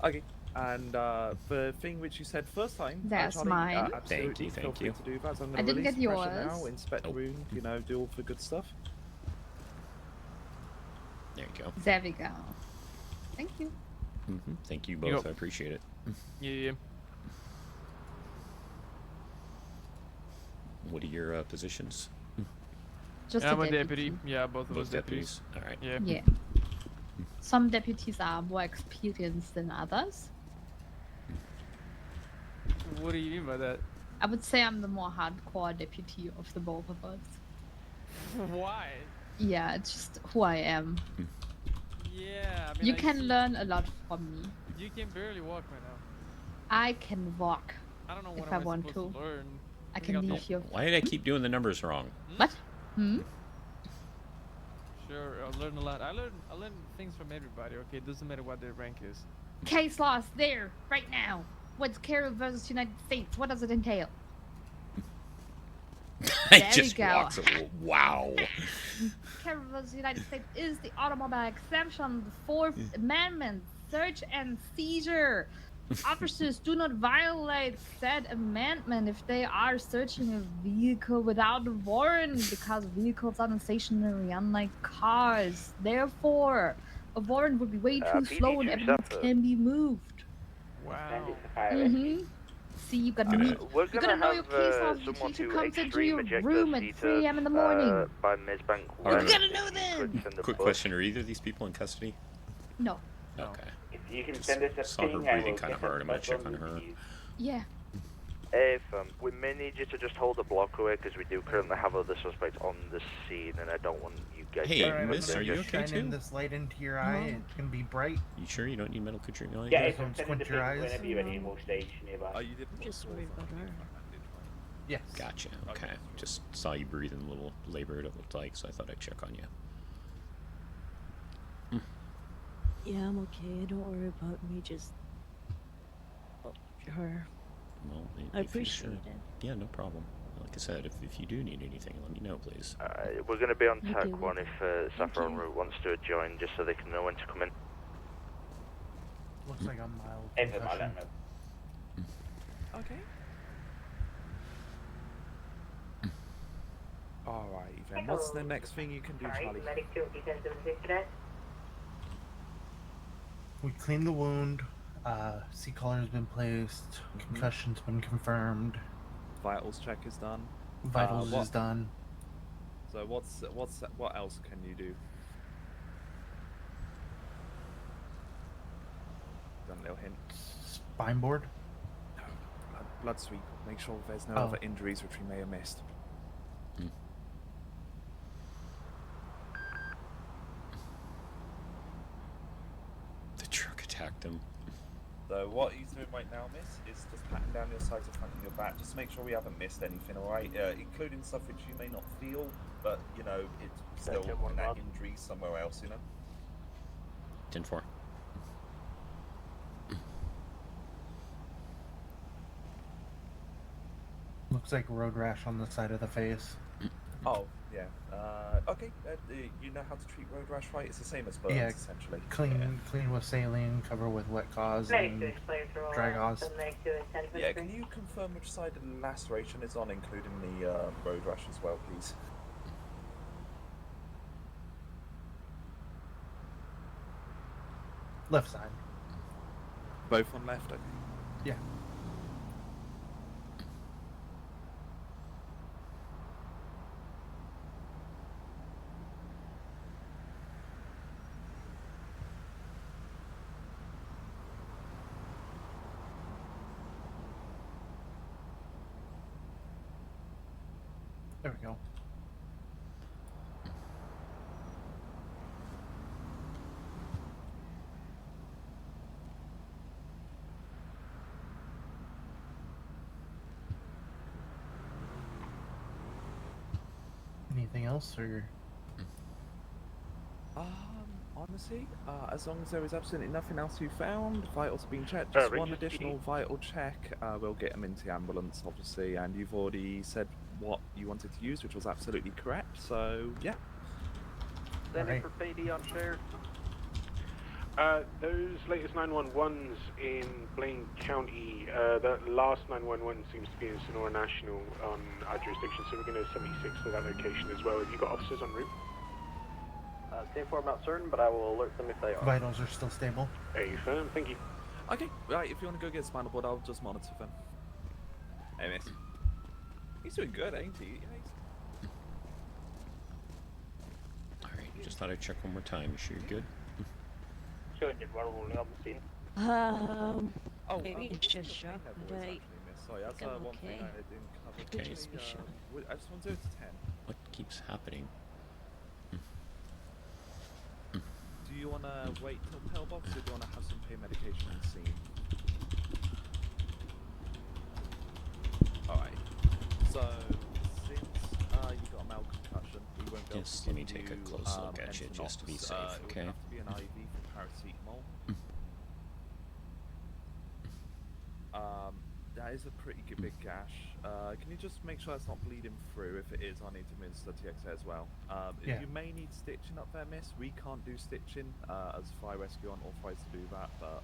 Okay. And the thing which you said first time, That's Charlie, mine. absolutely feel Thank free you. to do that. So I'm I going to didn't release get pressure now, yours. inspect the wound, do all the good stuff. There you go. There we go. Thank you. Thank you You both. go. I appreciate it. Yeah. What are your positions? Just I'm a a deputy. Yeah, both of Both us deputies. All right. Yeah. Yeah. Some deputies are more experienced than others. What do you mean by that? I would say I'm the more hardcore deputy of the both of us. Why? Yeah, it's just who I am. Yeah, I mean, You I can see- learn a lot from me. You can barely walk right now. I can walk I don't know what if I am want supposed to. to learn. I We can got the- leave you. Why did I keep doing the numbers wrong? What? Hmm? Sure, I learned a lot. I learn things from everybody. Okay, it doesn't matter what their rank is. Case law is there right now. What's Carol versus United States? What does it entail? I There just we go. walked. Wow. Carol versus United States is the automobile exemption, the Fourth Amendment, search and seizure. Officers do not violate said amendment if they are searching a vehicle without a warrant because vehicles are non-stationary, unlike cars. Therefore, a warrant would be way too slow and evidence can be moved. Wow. Mm-hmm. See, you gotta meet. We're You gotta gonna know your have case someone officer who comes into extreme your eject room us at seat 3 a.m. in the morning. by Ms. Bank. All right. gotta know then. Quick question: are either of these people in custody? No. Okay. If you can Just send us a saw her ping, I breathing will kind of get hard. a I'm gonna check button on her. Yeah. If we may need you to just hold the block away because we do currently have other suspects on the scene, and I don't want you guys. Hey, getting miss, with are it. you Just okay Shining too? this light into your eye, it can be bright. You sure you don't need medical treatment? Yeah, either? if I'm sending the Squint your ping eyes. whenever you're ready, we'll stage nearby. Oh, you did Just worry about her. Yes. Gotcha. Okay. Just saw you breathing a little labored. It looked like, so I thought I'd check on you. Yeah, I'm okay. Don't worry about me. Just her. Well, I if you're appreciate sure. it. Yeah, no problem. Like I said, if you do need anything, let me know, please. We're going to be on Okay, tack will one do. if Saffron Route wants to join, just so they can know when to come in. Looks like I'm mild. If I'm concussion. Okay. Alright, then what's the next thing you can do, Sorry, Charlie? medic 21076 today. We cleaned the wound. C collar has been placed. Concussion's been confirmed. Vitals check is done. Vitals what- is done. So what else can you do? Done a little hint. Spine board. Blood sweep. Make sure there's no Oh. other injuries which we may have missed. The truck attacked him. So what he's doing right now, miss, is just patting down your sides of front and your back, just to make sure we haven't missed anything, alright? Including stuff which you may not feel, but, you know, it's still in that injury somewhere else, you know? 10-4. Looks like road rash on the side of the face. Oh, Yeah. Okay. You know how to treat road rash, right? It's the same as burns, Yeah, essentially. clean with saline, cover with wet gauze, Nice and to explain through all dry that. gauze. So nice to attend Yeah. history. Can you confirm which side of the laceration is on, including the road rash as well, please? Left side. Both on left. Okay. Yeah. There we go. Anything else, or? Honestly, as long as there is absolutely nothing else you found, vitals have been checked, just one additional vital check, we'll get them into the ambulance, obviously, and you've already said what you wanted to use, which was absolutely correct, so, yeah. Sending for PD on shared. Those latest 911s in Blaine County, that last 911 seems to be in Sonora National on our jurisdiction, so we're going to 76 to that location as well. Have you got officers en route? Team 4, I'm not certain, but I will alert them if they are. Vitals are still stable. Affirm, thank you. Okay, right, if you want to go get spinal board, I'll just monitor them. Hey, miss. He's doing good, ain't he? Alright, just thought I'd check one more time. You sure you're good? Sure, did one rolling on the scene. Maybe it's just shock, but I Sorry, that's think I'm one thing okay. I didn't cover. I could just be shocked. I just want to 0 to 10. What keeps happening? Do you want to wait till pillbox, or do you want to have some pain medication on the scene? Alright. So, since you got a mild concussion, we won't be able Yes, to let me give take a you, close look at you just to be Entonox. safe, okay? It would have to be an IV for paracetamol. That is a pretty big gash. Can you just make sure it's not bleeding through? If it is, I need to administer TXA as well. Yeah. You may need stitching up there, miss. We can't do stitching as fire rescue aren't authorised to do that, but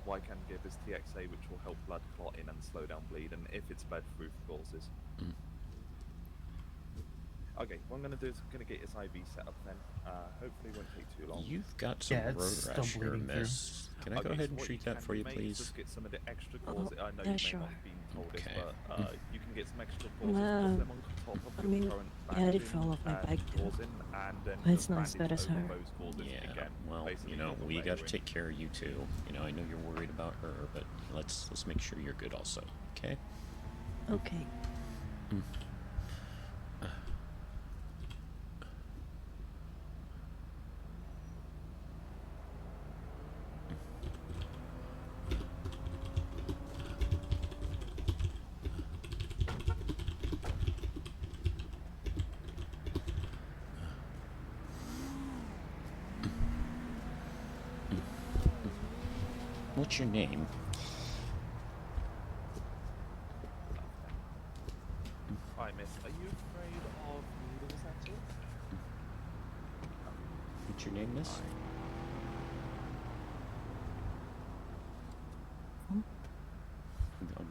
what I can give is TXA, which will help blood clotting and slow down bleeding if it's bled through for causes. Okay, what I'm going to do is I'm going to get his IV set up then. Hopefully it won't take too long. You've got some road rash here, miss. Can I go ahead and treat that for you, please? Just get some of the extra gauze. I know you may not have been told this, but you can get some extra gauze, put them on top of I the mean, current yeah, I did fall off my bike too. and then But it's just not as bad bandage as her. over those gauzes Yeah, again, well, basically you know, double we got to layering. take care of you too. You know, I know you're worried about her, but let's make sure you're good also, okay? Okay. What's your name? Hi, miss. Are you afraid of needles at all? What's your name, miss? I'm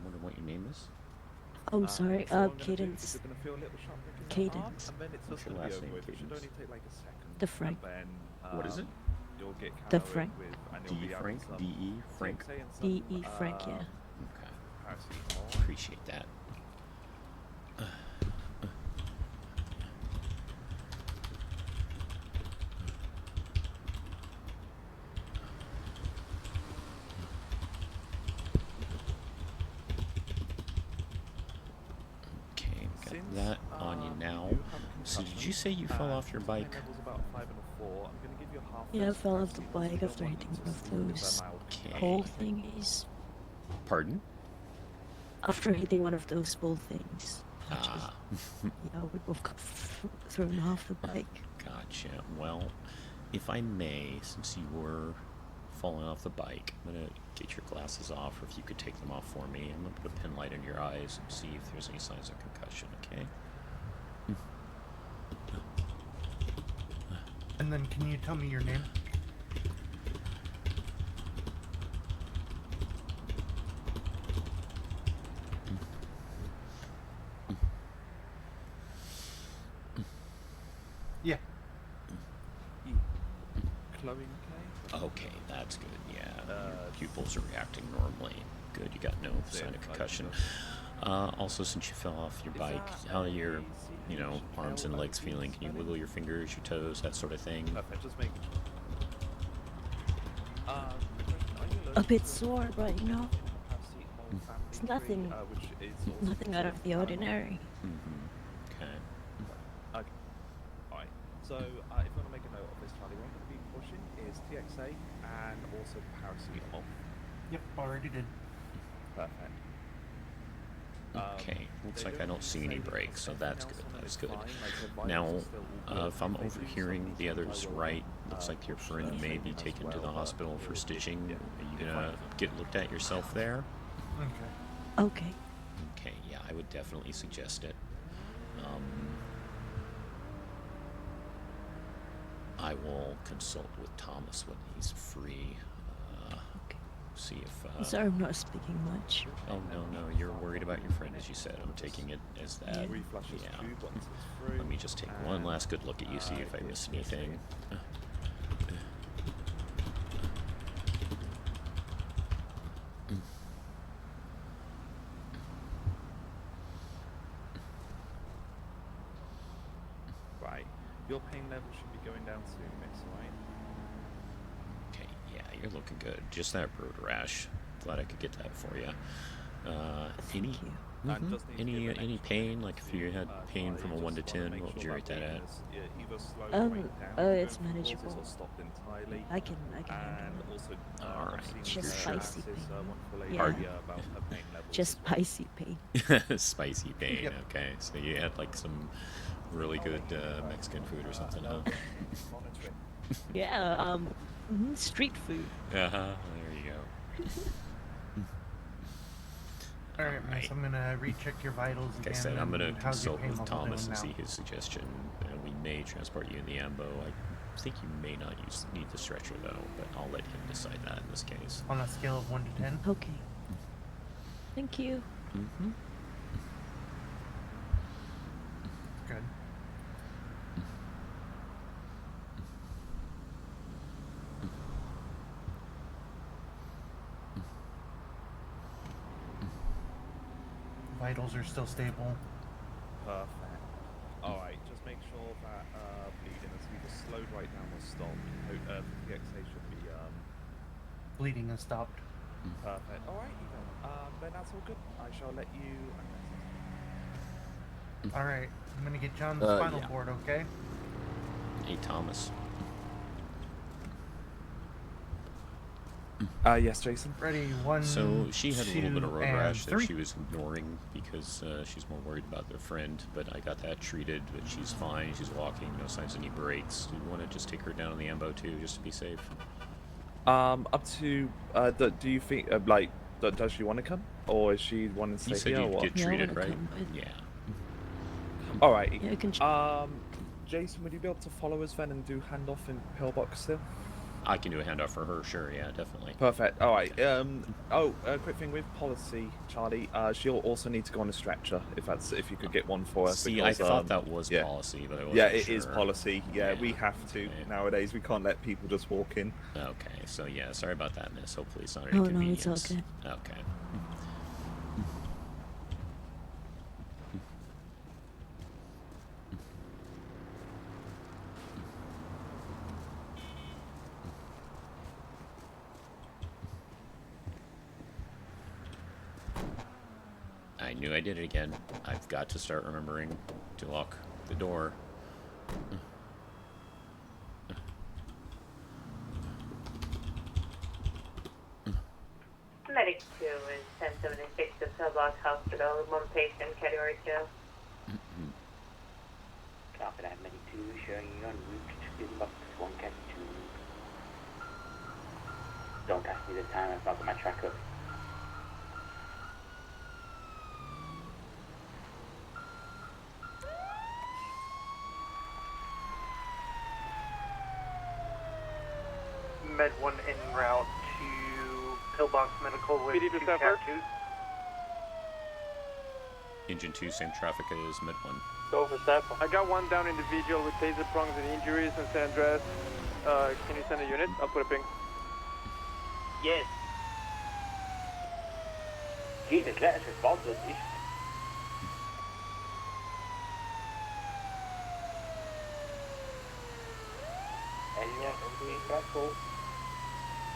wondering what your name is. I'm sorry, so what I'm gonna do is Cadence. you're gonna feel a little sharpness in your Cadence. arm, and then it's What's just your gonna be last over name, with. It should Cadence? only take like a second. The Frank. And then, What is it? You'll get The calorie Frank. with, and you'll D. be having Frank? some D.E. Frank? TXA and some, D.E. Frank, yeah. Okay. paracetamol. Appreciate that. Okay, got Since, that on you now. you have So did concussion, you say you fell off your since pain bike? level's about 5 and a 4, I'm gonna give you a half Yeah, I dose fell off the paracetamol, bike so after you don't hitting want one to of sleep with those them out. pole thingies. Pardon? After hitting one of those pole things. Ah. Yeah, we both got thrown off the bike. Gotcha. Well, if I may, since you were falling off the bike, I'm gonna get your glasses off, or if you could take them off for me. I'm gonna put a pin light in your eyes and see if there's any signs of concussion, okay? And then can you tell me your name? Yeah. Chloe McKay? Okay, that's good. Yeah, your pupils are reacting normally. Good, you got no sign of concussion. Also, since you fell off your bike, how are your, arms and legs feeling? Can you wiggle your fingers, your toes, that sort of thing? Perfect, just make. A bit sore, but it's nothing out of the ordinary. Okay. Okay. Alright. So, if you want to make a note of this, Charlie, what I'm going to be pushing is TXA and also paracetamol off. Yep, already did. Perfect. Okay, looks like I don't see any breaks, so that's good. That's good. Now, if I'm overhearing the others right, looks like your friend may be taken to the hospital for stitching. Are you gonna get looked at yourself there? Okay. Okay, yeah, I would definitely suggest it. I will consult with Thomas when he's free. See if. Sorry, I'm not speaking much. Oh no, you're worried about your friend, as you said. I'm taking it as that. Yeah. Let me just take one last good look at you, see if I miss anything. Right. Your pain level should be going down soon, miss, right? Okay, yeah, you're looking good. Just that road rash. Glad I could get that for you. Any pain? Like if you had pain from a 1 to 10, what would you rate that at? It's manageable. I can handle it. All right. Just spicy pain. Pardon? Just spicy pain. Spicy pain. Okay, so you had like some really good Mexican food or something, huh? Yeah. Street food. There you go. Alright, miss, I'm gonna recheck your vitals again. Like I said, I'm gonna How's your consult pain with level Thomas doing and now? see his suggestion. We may transport you in the ambo. I think you may not need the stretcher though, but I'll let him decide that in this case. On a scale of 1 to 10? Okay. Thank you. Good. Vitals are still stable. Perfect. Alright, just make sure that bleeding is either slowed right down or stopped. TXA should be Bleeding has stopped. perfect. Alright, then that's all good. I shall let you. Alright, I'm gonna get you on the spinal cord, okay? Hey, Thomas. Yes, Jason. Ready, 1, So she had a little bit of 2, road and rash that 3. she was ignoring because she's more worried about their friend, but I got that treated, but she's fine, she's walking, no signs of any breaks. Do you want to just take her down on the ambo too, just to be safe? Up to, do you think, does she want to come? Or is she wanting to You stay said here or you'd what? get treated, right? Yeah. Alright. Yeah, you can Jason, would you be able to follow us then and do handoff in pillbox still? I can do a handoff for her, sure, yeah, definitely. Perfect. Alright. Quick thing with policy, Charlie. She'll also need to go on a stretcher if you could get one for her. See, because, I thought that was policy, but I wasn't Yeah, it sure. is policy. Yeah, we have to nowadays. We can't let people just walk in. Okay, so yeah, sorry about that, miss. Hopefully it's not an Oh, no, inconvenience. it's okay. Okay. I knew I did it again. I've got to start remembering to lock the door. Medic 2 is 1076 to Pillbox Hospital, one patient, category 2. Copy that, Medic 2, showing you en route to Pillbox 1 Cat 2. Don't ask me the time, I've not got my tracker. Med 1 en route to Pillbox Medical with PD to 2 Stafford. Cat 2s. Engine 2, same traffic as Mid 1. Go for step. I got one down individual with taser prongs and injuries in San Andreas. Can you send a unit? I'll put a ping. Yes. Jesus, let us respond to this. Anyone from the Castle?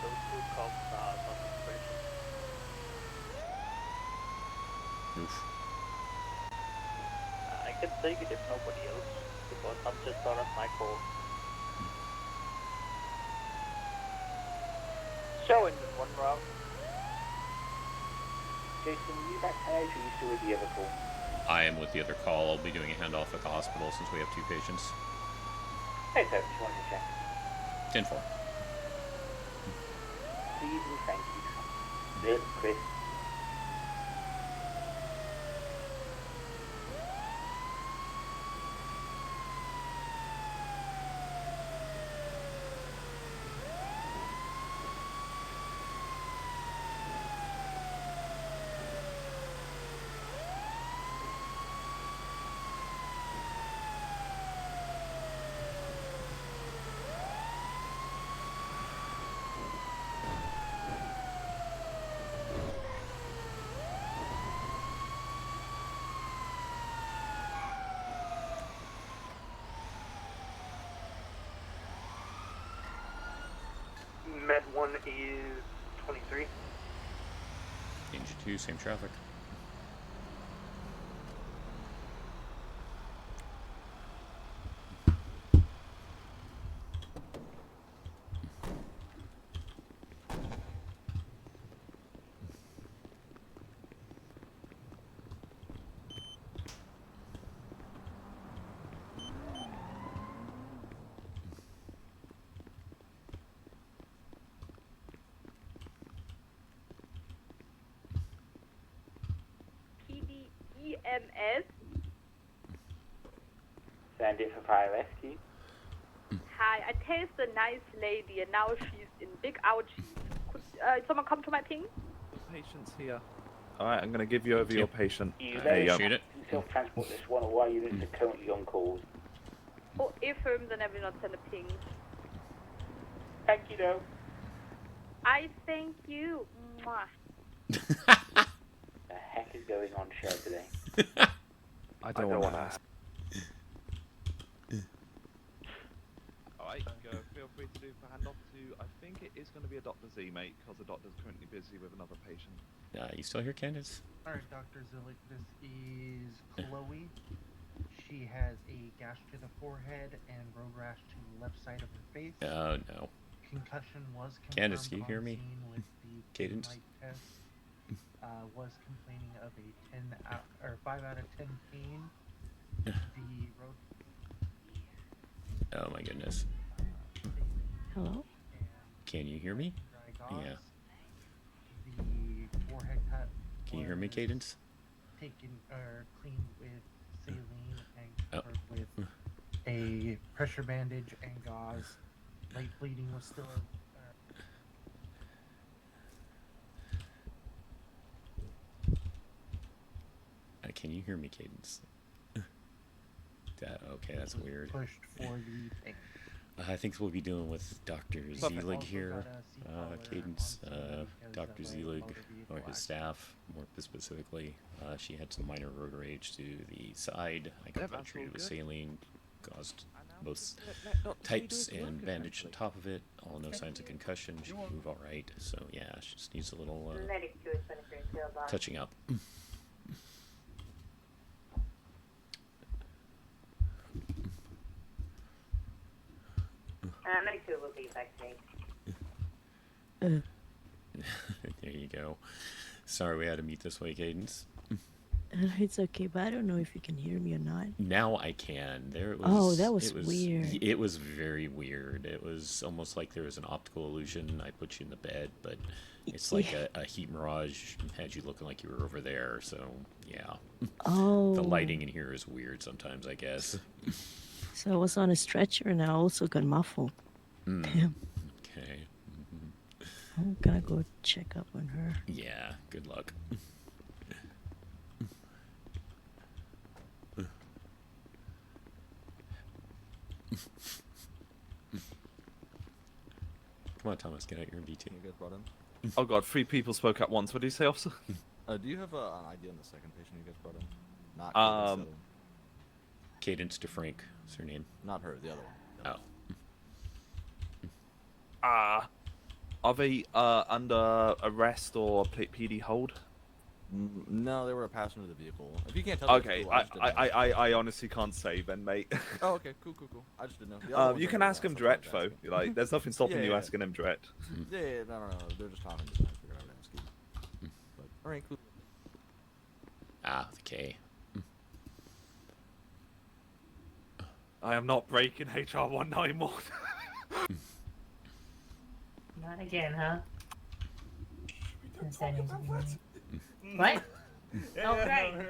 Those two cops are on inspection. Oof. I can take it if nobody else, because I'm just on my call. Show engine 1 route. Jason, are you back tonight or are you still with the other call? I am with the other call. I'll be doing a handoff at the hospital since we have 2 patients. Hey, sir, just wanted to check. 10-4. Please and thank you. Bill, Chris. Med 1 is 23. Engine 2, same traffic. PDEMS. Send it for fire rescue. Hi, I tased a nice lady and now she's in big ouchies. Could someone come to my ping? Patients here. Alright, I'm going to give you over your patient. You Hey, shoot it. Self-transport this one, or why units are currently on call. Oh, affirm, then I will not send a ping. Thank you, though. I thank you. Mwah. The heck is going on show today? I don't want to ask. Alright, go. Feel free to do for handoff to, I think it is going to be a Dr. Z, mate, because the doctor's currently busy with another patient. You still here, Candace? Alright, Dr. Zillick, this is Chloe. She has a gash to the forehead and road rash to the left side of her face. Oh, no. Concussion was confirmed Candace, can you on hear me? scene with the Cadence? light test. Was complaining of a 5 out of 10 pain. The road. Oh, my goodness. Hello? Can you hear me? Yeah. The forehead cut. Can you hear me, Cadence? Taken or cleaned with saline and covered with a pressure bandage and gauze. Light bleeding was still. Can you hear me, Cadence? Okay, that's weird. Pushed for the thing. I think we'll be dealing with Dr. Zelig here. Cadence, Dr. Zelig, or his staff, more specifically. She had some minor road rage to the side. I got that treated with saline, caused both types and bandage on top of it. All no signs of concussion. She can move all right. So yeah, she just needs a little touching up. Medic 2 will be back There you go. Sorry we had to meet this way, Cadence. It's okay, but I don't know if you can hear me or not. Now I can. It was weird. It was very weird. It was almost like there was an optical illusion. I put you in the bed, but it's like a heat mirage had you looking like you were over there. So yeah. Oh. The lighting in here is weird sometimes, I guess. So I was on a stretcher and I also got muffled. Okay. I'm gonna go check up on her. Yeah, good luck. Come on, Thomas, get out your VT. You guys brought in? Oh god, 3 people spoke at once. What did you say, officer? Do you have an idea on the second patient you guys brought in? Not Cadence, the other one. Cadence to Frank is her name. Not her, the other one. Oh. Are they under arrest or PD hold? No, they were a passenger of the vehicle. If you can't tell, Okay, that's cool. I honestly can't say then, mate. Oh, okay, cool. I just didn't know. The other ones You are can really ask him nice, that's direct why I though. was asking. Like, there's nothing stopping you Yeah. asking him direct. Yeah, no. They're just talking to me. I figured I would ask you. But, alright, cool. Ah, the K. I am not breaking HR 191. Not again, huh? What? Yeah, Oh, right. no,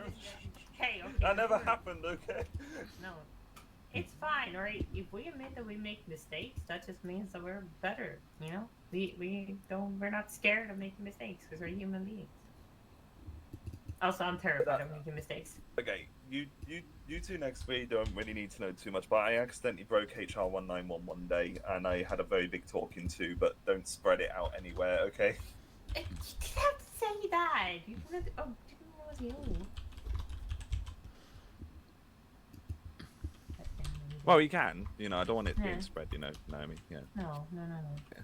Hey, okay. that never happened, okay? No. It's fine, alright? If we admit that we make mistakes, that just means that we're better, you know? We're not scared of making mistakes because we're human beings. Also, I'm terrified of making mistakes. Okay, you two next to me don't really need to know too much, but I accidentally broke HR 191 one day, and I had a very big talking to, but don't spread it out anywhere, okay? You didn't have to say that. You wanted didn't know it was you. Well, you can. You know, I don't want it Yeah. being spread. You know, Naomi. Yeah. No. Yeah.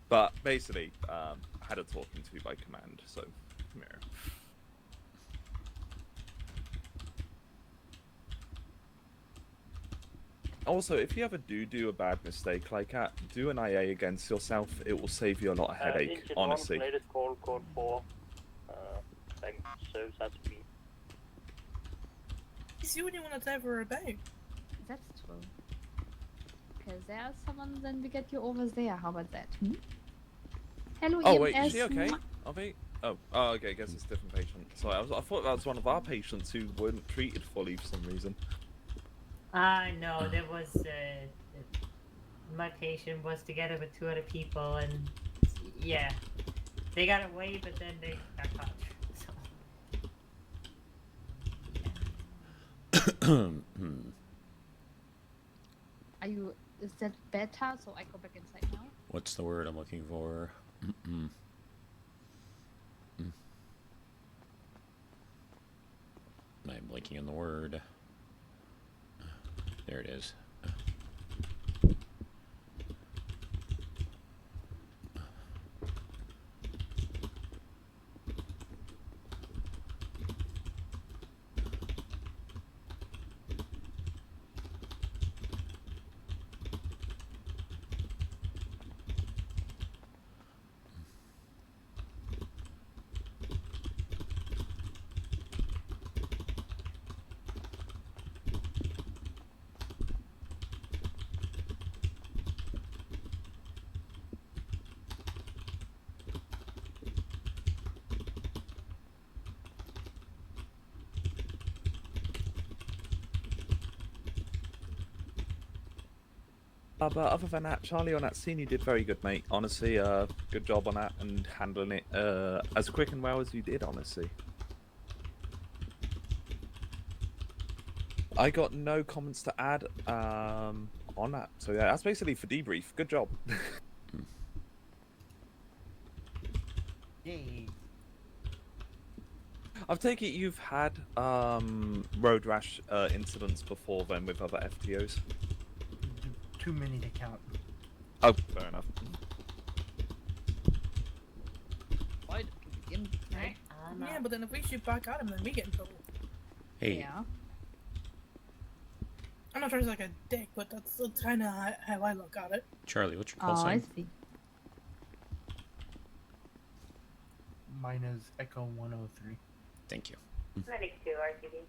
But basically, I had a talking to by command. So, come here. Also, if you ever do a bad mistake like that, do an IA against yourself. It will save you a lot of headache, Engine honestly. 1, latest call, code 4. Back service at speed. You see what you want to die for a day. That's true. Because there's someone, then we get you over there. How about that? Hmm? Hello, Oh EMS. wait, is she okay? Are they? Oh, okay. I guess it's a different patient. Sorry, I thought that was one of our patients who weren't treated fully for some reason. No, there was, my patient was together with 2 other people, and yeah, they got away, but then they got caught. So. Are you? Is that better? So I go back inside now. What's the word I'm looking for? I'm blinking on the word. There it is. But other than that, Charlie, on that scene, you did very good, mate. Honestly, good job on that and handling it as quick and well as you did, honestly. I got no comments to add on that. So yeah, that's basically for debrief. Good job. Yay. I take it you've had road rash incidents before then with other FTOs? Too many to count. Oh, fair enough. Why? Yeah, but then if we shoot back at him, then we get in trouble. Hey. Yeah. I'm not trying to sound like a dick, but that's kind of how I look at it. Charlie, what's your call sign? see. Mine is Echo 103. Thank you. Medic 2, RTD.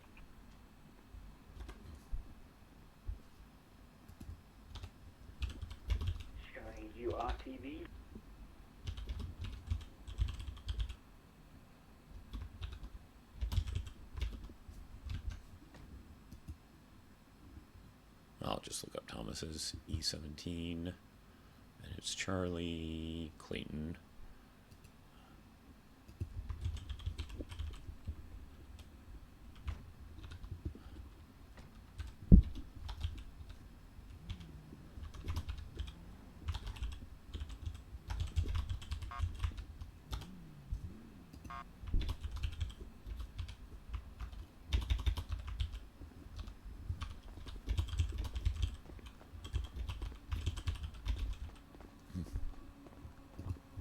Showing you RTV. I'll just look up Thomas's E17. And it's Charlie Clayton.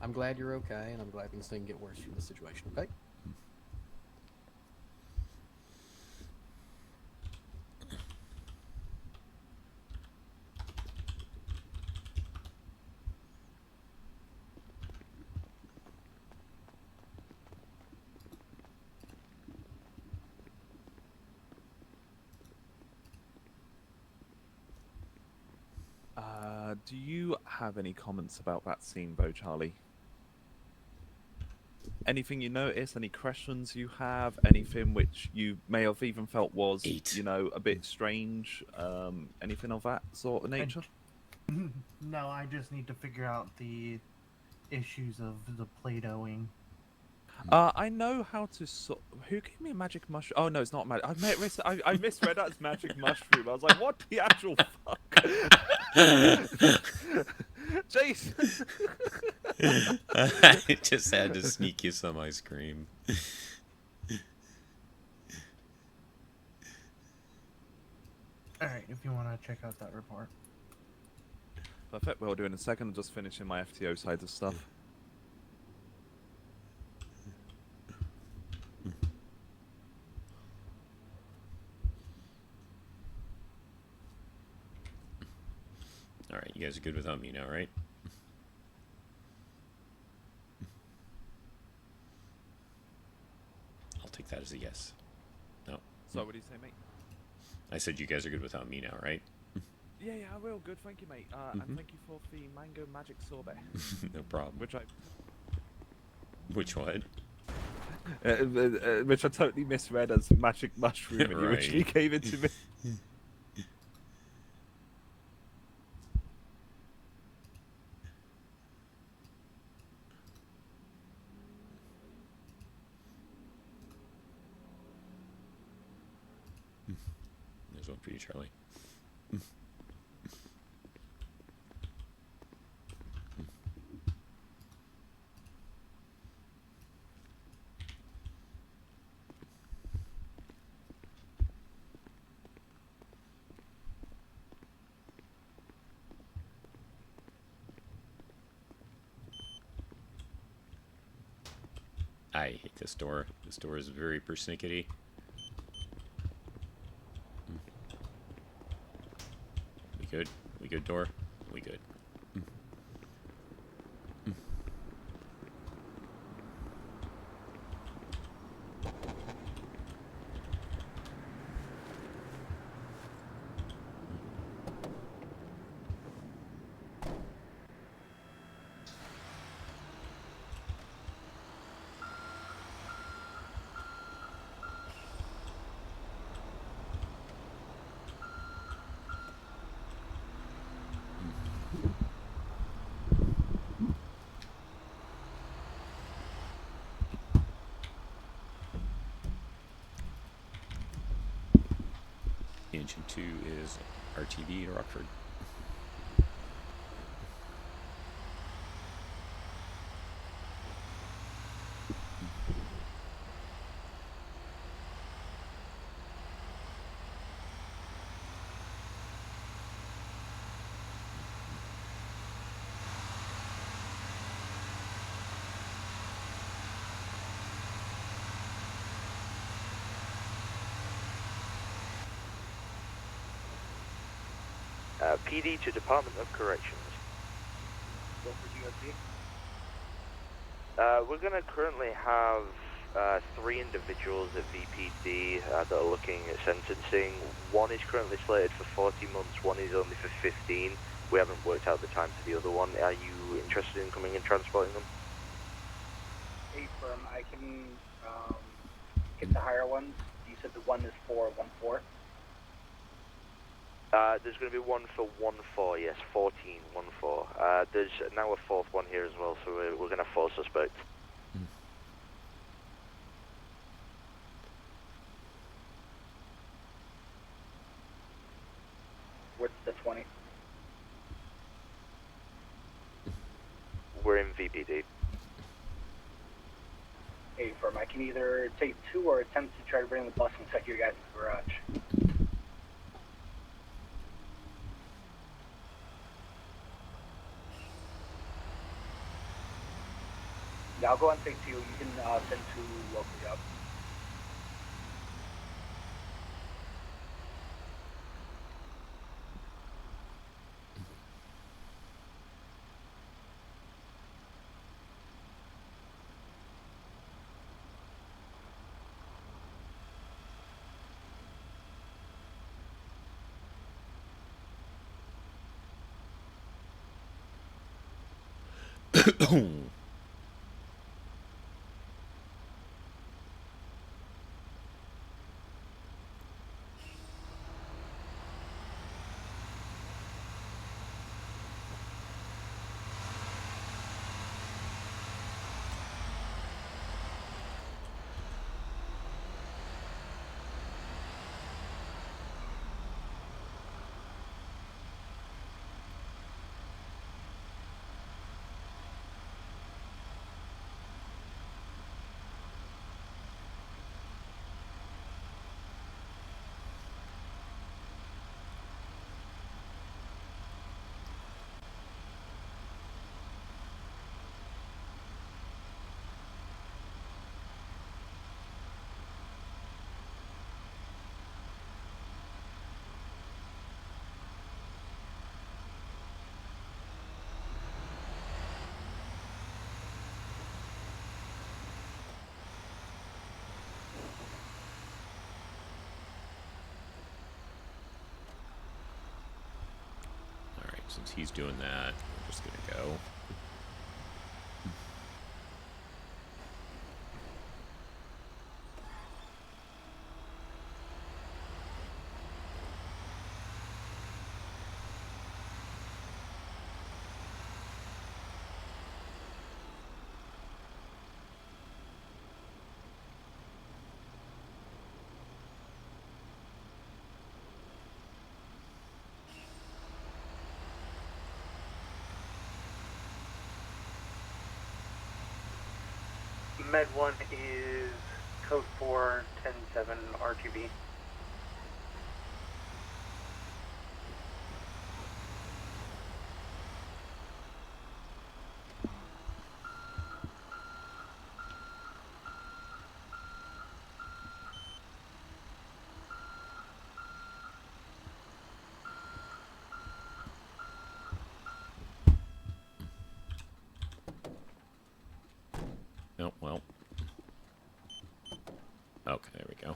I'm glad you're okay, and I'm glad things didn't get worse from the situation, okay? Do you have any comments about that scene, Bo Charlie? Anything you notice? Any questions you have? Anything which you may have even felt was, you know, a bit strange? Anything of that sort of nature? No, I just need to figure out the issues of the Play-Dohing. I know how to Who gave me a magic mushroom? Oh no, it's not magic. I misread that as magic mushroom. I was like, what the actual fuck? Jason. I just had to sneak you some ice cream. Alright, if you want to check out that report. Perfect. We'll do in a second. I'm just finishing my FTO side of stuff. Alright, you guys are good without me now, right? I'll take that as a yes. No. So what do you say, mate? I said you guys are good without me now, right? Yeah, I will. Good, thank you, mate. And thank you for the mango magic sorbet. No problem. Which what? Which I totally misread as magic mushroom, and you originally gave it to me. There's one for you, Charlie. I hate this door. This door is very persnickety. We good? We good, door? We good. Engine 2 is RTB to Rockford. PD to Department of Corrections. What would you be? We're going to currently have 3 individuals at VPD that are looking at sentencing. One is currently slated for 40 months, one is only for 15. We haven't worked out the time for the other one. Are you interested in coming and transporting them? Hey, firm, I can get the higher ones. You said the one is 414. There's going to be one for 1-4, yes, 14-1-4. There's now a fourth one here as well, so we're going to have 4 suspects. What's the 20? We're in VPD. Hey, firm, I can either take 2 or attempt to try to bring the bus inside your guys' garage. Yeah, I'll go and take 2. You can send 2 locally up. Since he's doing that, we're just gonna go. Med 1 is code 4, 10-7 RTB. Oh, well. Okay, there we go.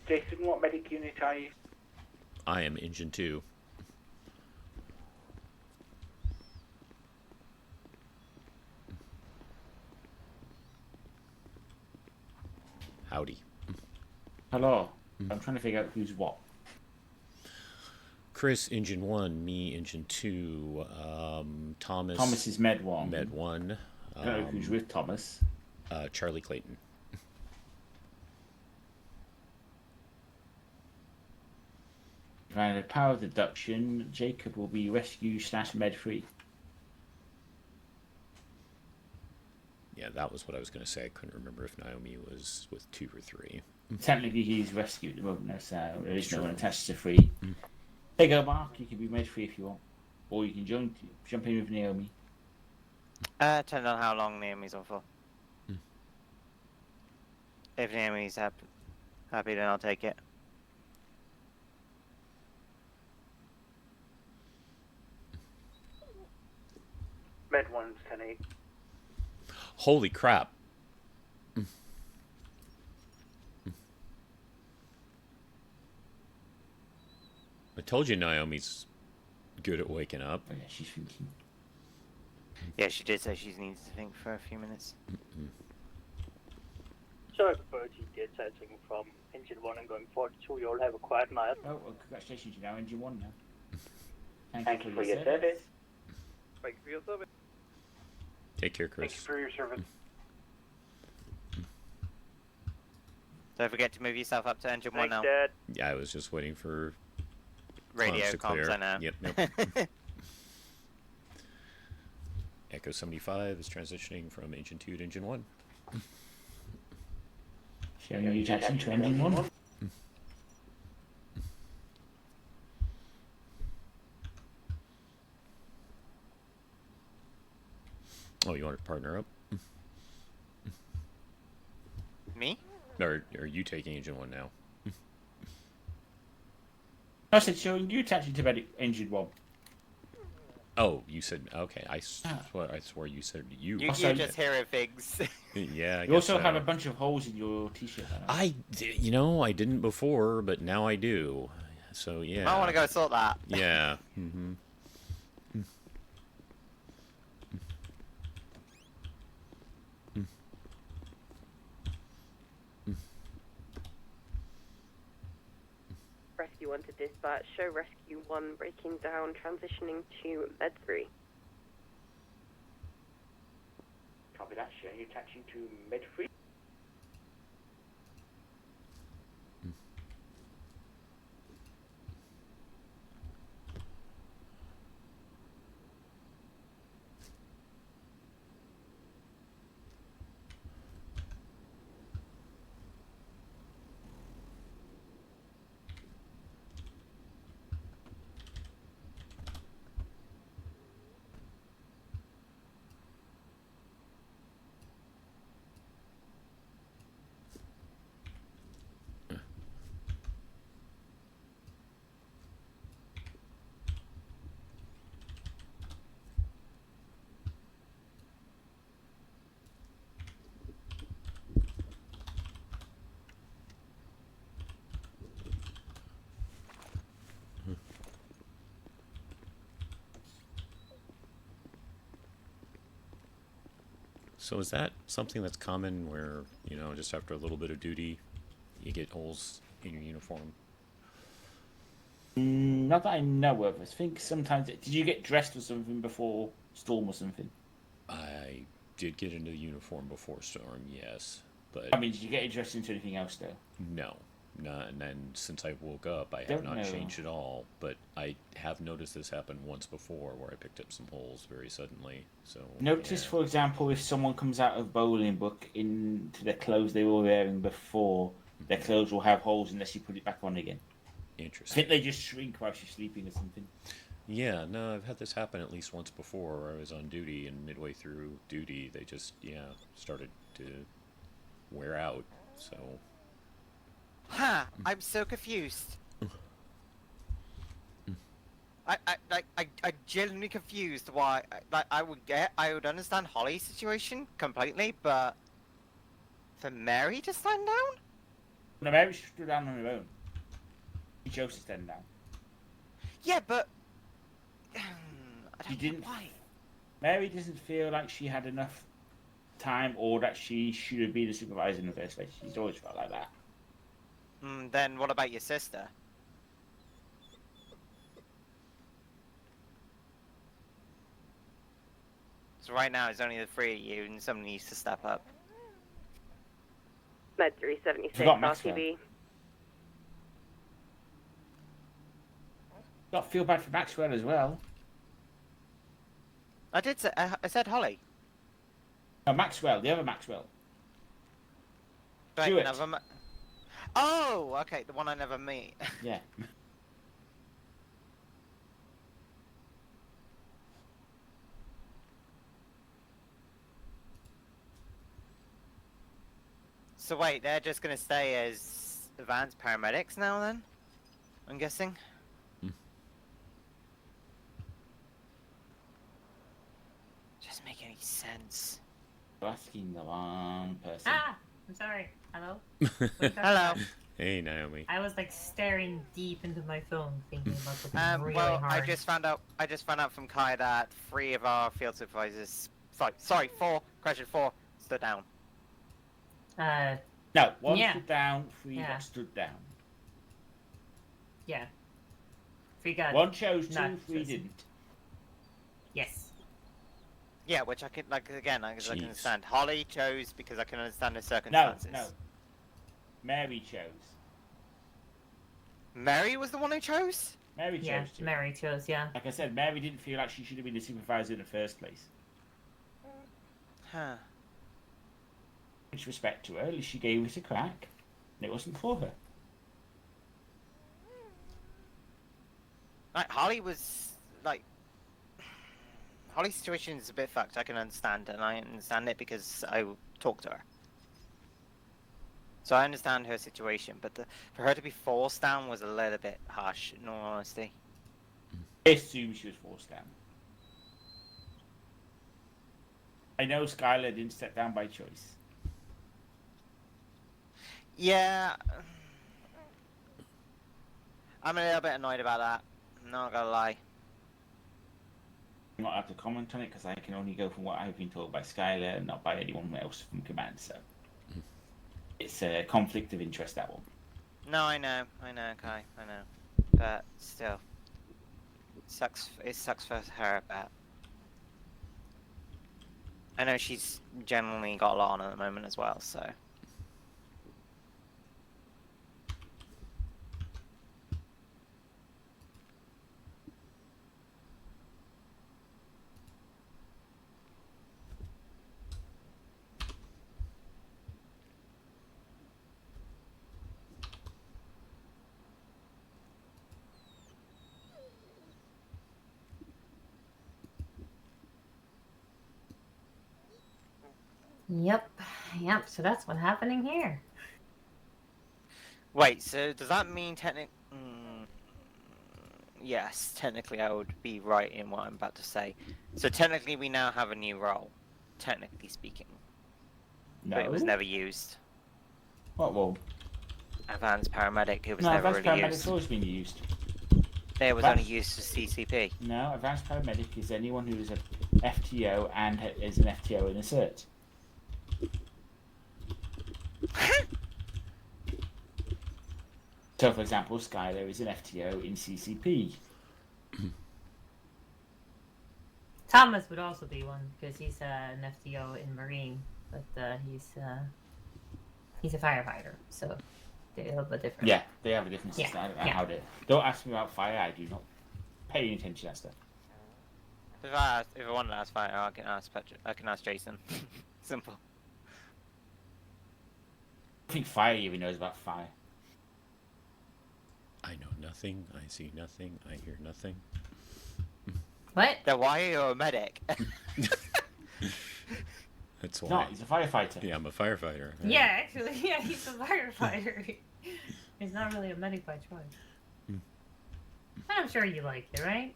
Jason, what medic unit are you? I am Engine 2. Howdy. Hello. I'm trying to figure out who's what. Chris, Engine 1. Me, Engine 2. Thomas. Thomas is Med 1. Med 1. I don't know who's with Thomas. Charlie Clayton. Via the power of deduction, Jacob will be rescue/med free. Yeah, that was what I was going to say. I couldn't remember if Naomi was with 2 or 3. Technically, he's rescued at the moment, so there is no one attached to 3. There you go, Mark. You can be med free if you want. Or you can jump in with Naomi. Depending on how long Naomi's on for. If Naomi's happy, then I'll take it. Med 1's 10-8. Holy crap. told you Naomi's good at waking up. Oh, yeah, she's thinking. Yeah, she did say she needs to think for a few minutes. Sorry for detaching from engine 1 and going 42. You all have a quiet night. Oh, well, congratulations, you're now engine 1 now. Thank you for your service. Thank you for your service. Take care, Chris. Thank you for your service. Don't forget to move yourself up to engine 1 now. Dad. Yeah, I was just waiting for Radio comms to clear. comms, I know. Yep. Echo 75 is transitioning from engine 2 to engine 1. Showing you Jackson to engine 1. Oh, you want to partner up? Me? Or are you taking engine 1 now? I said showing you attaching to engine 1. Oh, you said okay. I swore you said you. You just hear things. Yeah. You also have a bunch of holes in your t-shirt. I didn't before, but now I do. So yeah. I want to go sort that. Yeah. Mm-hmm. Rescue 1 to dispatch. Show Rescue 1 breaking down, transitioning to Med 3. Copy that. Showing you attaching to Med 3. So is that something that's common where, just after a little bit of duty, you get holes in your uniform? Not that I know of. I think sometimes... Did you get dressed or something before Storm or something? I did get into the uniform before Storm, yes. But I mean, did you get dressed into anything else, though? No. And then since I woke up, I have Don't not know. changed at all. But I have noticed this happen once before where I picked up some holes very suddenly. So Notice, for example, if someone comes out of bowling book into their clothes they were wearing before, their clothes will have holes unless you put it back on again. I Interesting. think they just shrink while she's sleeping or something. Yeah, no, I've had this happen at least once before where I was on duty and midway through duty they just, started to wear out. So... Huh, I'm so confused. I genuinely confused why. I would understand Holly's situation completely, but for Mary to stand down? No, Mary stood down on her own. She chose to stand down. Yeah, but I She don't didn't. know why. Mary doesn't feel like she had enough time or that she should have been a supervisor in the first place. She's always felt like that. Then what about your sister? So right now it's only the three of you, and someone needs to step up. Med 376 Forgot Maxwell. RTB. Got to feel bad for Maxwell as well. I did say I said Holly. No, Maxwell, the other Maxwell. Right, Stewart. another oh, okay, the one I never meet. Yeah. So wait, they're just gonna stay as advanced paramedics now then? I'm guessing? Doesn't make any sense. You're asking the wrong person. Ah, I'm sorry. Hello. Hello. Hey, Naomi. I was like staring deep into my phone, thinking about something really Well, hard. I just found out from Kai that 3 of our field supervisors, sorry, 4, question 4, stood down. No, one yeah. stood down, 3 Yeah. got stood down. Yeah. 3 got. One chose not 2, 3 chosen. didn't. Yes. Yeah, which I can, like, again, I can Jeez. understand. Holly chose because I can understand the No, circumstances. no. Mary chose. Mary was the one who chose? Mary chose Yeah, to. Mary chose, yeah. Like I said, Mary didn't feel like she should have been the supervisor in the first place. Huh. With respect to her, at least she gave it a crack. And it wasn't for her. Like, Holly was, like... Holly's situation is a bit fucked, I can understand, and I understand it because I talked to her. So I understand her situation, but for her to be forced down was a little bit harsh, in all honesty. I assume she was forced down. I know Skylar didn't step down by choice. Yeah... I'm a little bit annoyed about that, I'm not gonna lie. I'm not allowed to comment on it because I can only go from what I've been told by Skylar and not by anyone else from command, so... It's a conflict of interest, that one. No, I know, Kai, I know. But still, it sucks for her, but I know she's generally got a lot on at the moment as well, so. Yep. So that's what's happening here. Wait, so does that mean yes, technically I would be right in what I'm about to say. So technically we now have a new role, technically speaking. No. But it was never used. What role? Advanced paramedic, it was No, never advanced really paramedic's used. always been used. It was only used for CCP. No, advanced paramedic is anyone who is a FTO and is an FTO in a cert. So, for example, Skylar is an FTO in CCP. Thomas would also be one because he's an FTO in Marine, but he's a firefighter, so they're a little bit different. Yeah, they have a different system. Yeah, I don't know yeah. how they... Don't ask me about fire, I do not pay any attention to that stuff. If I wanted to ask fire, I can ask Patrick. I can ask Jason. Simple. I think fire even knows about fire. I know nothing. I see nothing. I hear nothing. What? Then why are you a medic? That's why. No, he's a firefighter. Yeah, I'm a firefighter. Yeah, actually, yeah, he's a firefighter. He's not really a medic by choice. But I'm sure you like it, right?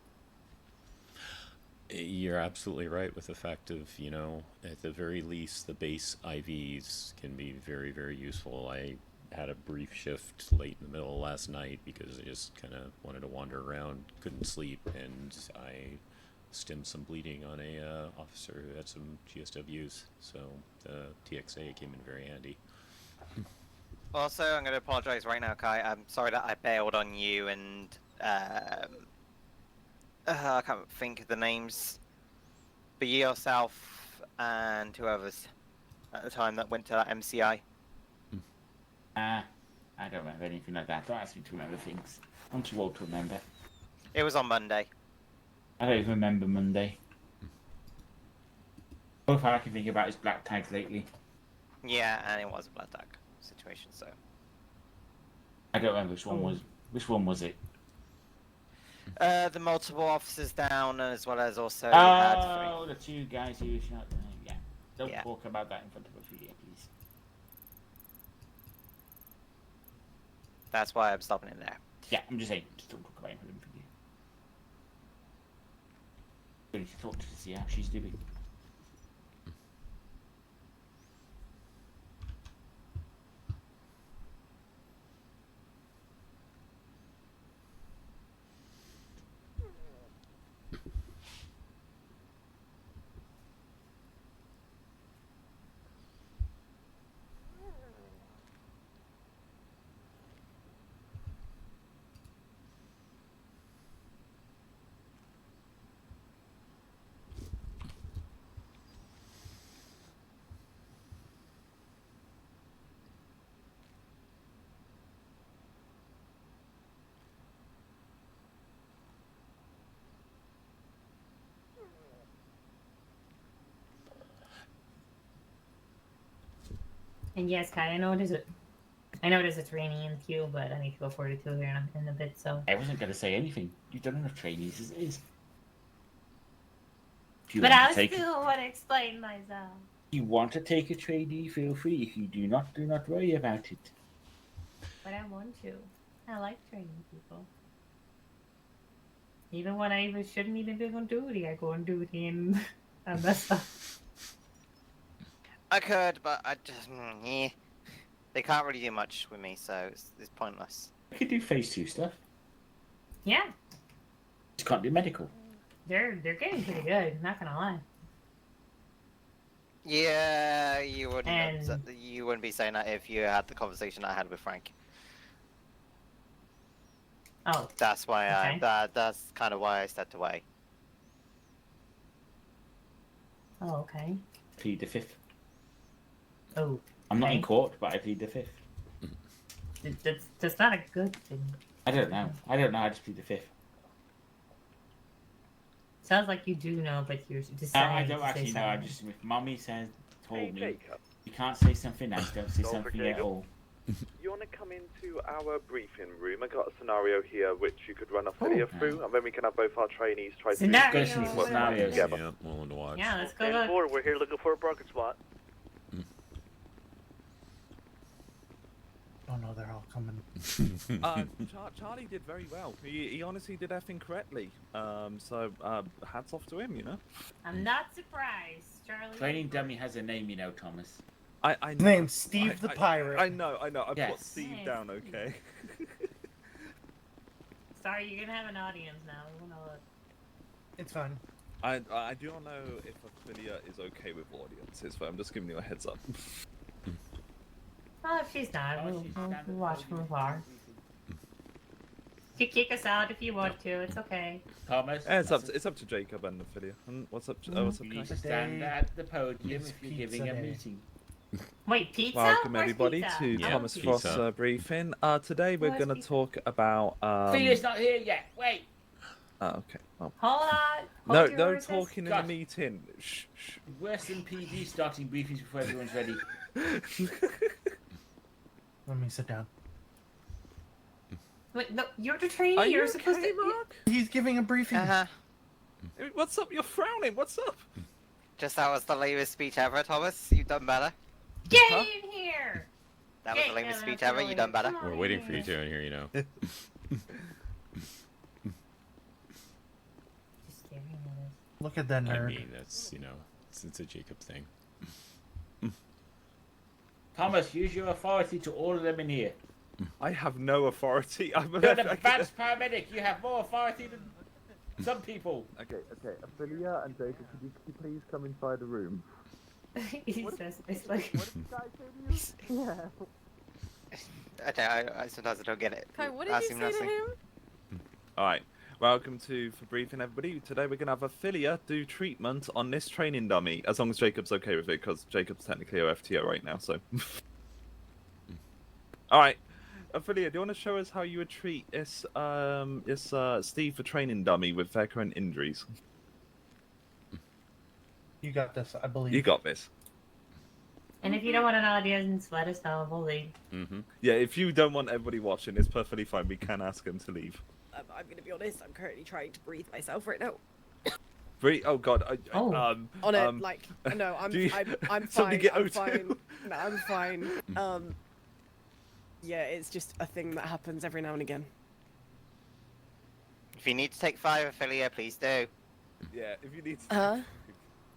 You're absolutely right with the fact of, you know, at the very least, the base IVs can be very, very useful. I had a brief shift late in the middle of last night because I just kind of wanted to wander around, couldn't sleep, and I stemmed some bleeding on a officer who had some GSWs. So the TXA came in very handy. Also, I'm going to apologize right now, Kai. I'm sorry that I bailed on you and I can't think of the names. But yourself and whoever's at the time that went to that MCI. I don't remember anything like that. Don't ask me to remember things. I'm too old to remember. It was on Monday. I don't even remember Monday. All I can think about is black tags lately. Yeah, and it was a blood tag situation, so. I don't remember which one was. Which one was it? The multiple officers down, as well as also we had Oh, the two guys who shot. Yeah. Don't Yeah. talk about that in front of us, please. That's why I'm stopping it there. Yeah, I'm just saying, just don't talk about it in front of you. We need to talk to see how she's doing. And yes, Kai, I know there's a trainee in the queue, but I need to go 42 here in a bit, so. I wasn't going to say anything. You've done enough trainees as it is. But I still want to explain myself. If you want to take a trainee, feel free. If you do not worry about it. But I want to. I like training people. Even when I shouldn't even be on duty, I go on duty and I mess up. I could, but I just yeah. They can't really do much with me, so it's pointless. You can do phase 2 stuff. Yeah, Just can't do medical. they're getting pretty good. Not gonna lie. Yeah, you wouldn't be saying that if you had the conversation I had with Frank. Oh, that's why okay. that's kind of why I stepped away. Oh, okay. Plead the 5th. Oh. I'm not in okay. court, but I plead the 5th. That's not a good thing. I don't know. I just plead the 5th. Sounds like you do know, but you're deciding I don't to say actually know. something. If Mummy told me, Jacob. you can't say something nice, don't say Go for something at Jacob. all. You want to come into our briefing room? I got a scenario here which you could run a video through, and then we can have both our trainees try to Go through work scenarios. together. Yeah, willing to watch. Yeah, let's go And look. forward, we're here looking for a parking spot. Oh no, they're all coming. Charlie did very well. He honestly did everything correctly. So hats off to him, you know. I'm not surprised, Charlie. Training dummy has a name, you know, Thomas. I His name's Steve the Pirate. I know. I put Yes. Steve Nice. down, okay. Sorry, you're gonna have an audience now. We wanna look. It's fine. I do not know if Ophelia is okay with audiences, but I'm just giving you a heads up. Well, if she's not, we'll watch from afar. You can kick us out if you want to. It's okay. Thomas. It's up to Jacob and Ophelia. And what's up? What's up, You need to guys? stand at the podium It's if you're giving pizza a day. meeting. Wait, pizza? Welcome Where's everybody pizza? to Yeah, Thomas pizza. Frost's briefing. Today we're Where's gonna pizza? talk about. Opelia's not here yet. Wait. Okay. Well, Hold on. no, Hold your no horses. talking in God. a meeting. Shh, shh. Worse than PD starting briefings before everyone's ready. Let me sit down. Wait, no, you're the trainee. Are you You're supposed okay, to. Mark? He's giving a briefing. What's up? You're frowning. What's up? Just that was the lamest speech ever, Thomas. You've done better. Get Huh? in here. That was Get the lamest in, speech that's ever. really- You done better. come on We're waiting in for you to in here, you know. Just staring at us. Look at that I nerd. mean, that's, you know, it's a Jacob thing. Thomas, use your authority to order them in here. I have no authority. I'm You're an advanced paramedic. You have more authority than some people. Okay. Ophelia and Jacob, could you please come inside the room? He says it's like. Yeah. I sometimes I don't get it. Kai, what did Ask you him say to nothing. him? All right. Welcome to for briefing, everybody. Today we're gonna have Ophelia do treatment on this training dummy, as long as Jacob's okay with it, because Jacob's technically OFTO right now. So. All right. Ophelia, do you want to show us how you would treat this Steve for training dummy with their current injuries? You got this, I believe. You got this. And if you don't want an audience, let us know. We'll leave. Yeah, if you don't want everybody watching, it's perfectly fine. We can ask them to leave. I'm gonna be honest. I'm currently trying to breathe myself right now. Really? Oh God. On a like, no, I'm do you- I'm somebody fine. get I'm O2? fine. No, I'm fine. Yeah, it's just a thing that happens every now and again. If you need to take 5, Ophelia, please do. Yeah, if you need to. Huh?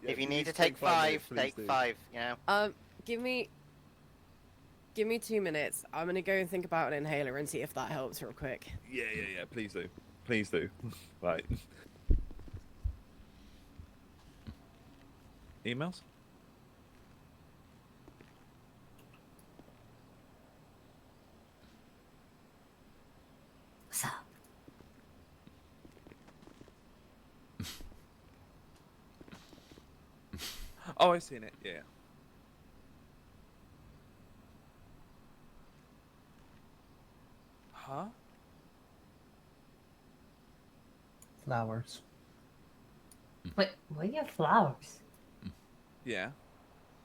Yeah, if you need to take 5, take 5. You know. Give me 2 minutes. I'm gonna go and think about an inhaler and see if that helps real quick. Yeah. Please do. Please do. Right. Emails? What's up? Oh, I've seen it. Yeah. Huh? Flowers. Wait, why do you have flowers? Yeah.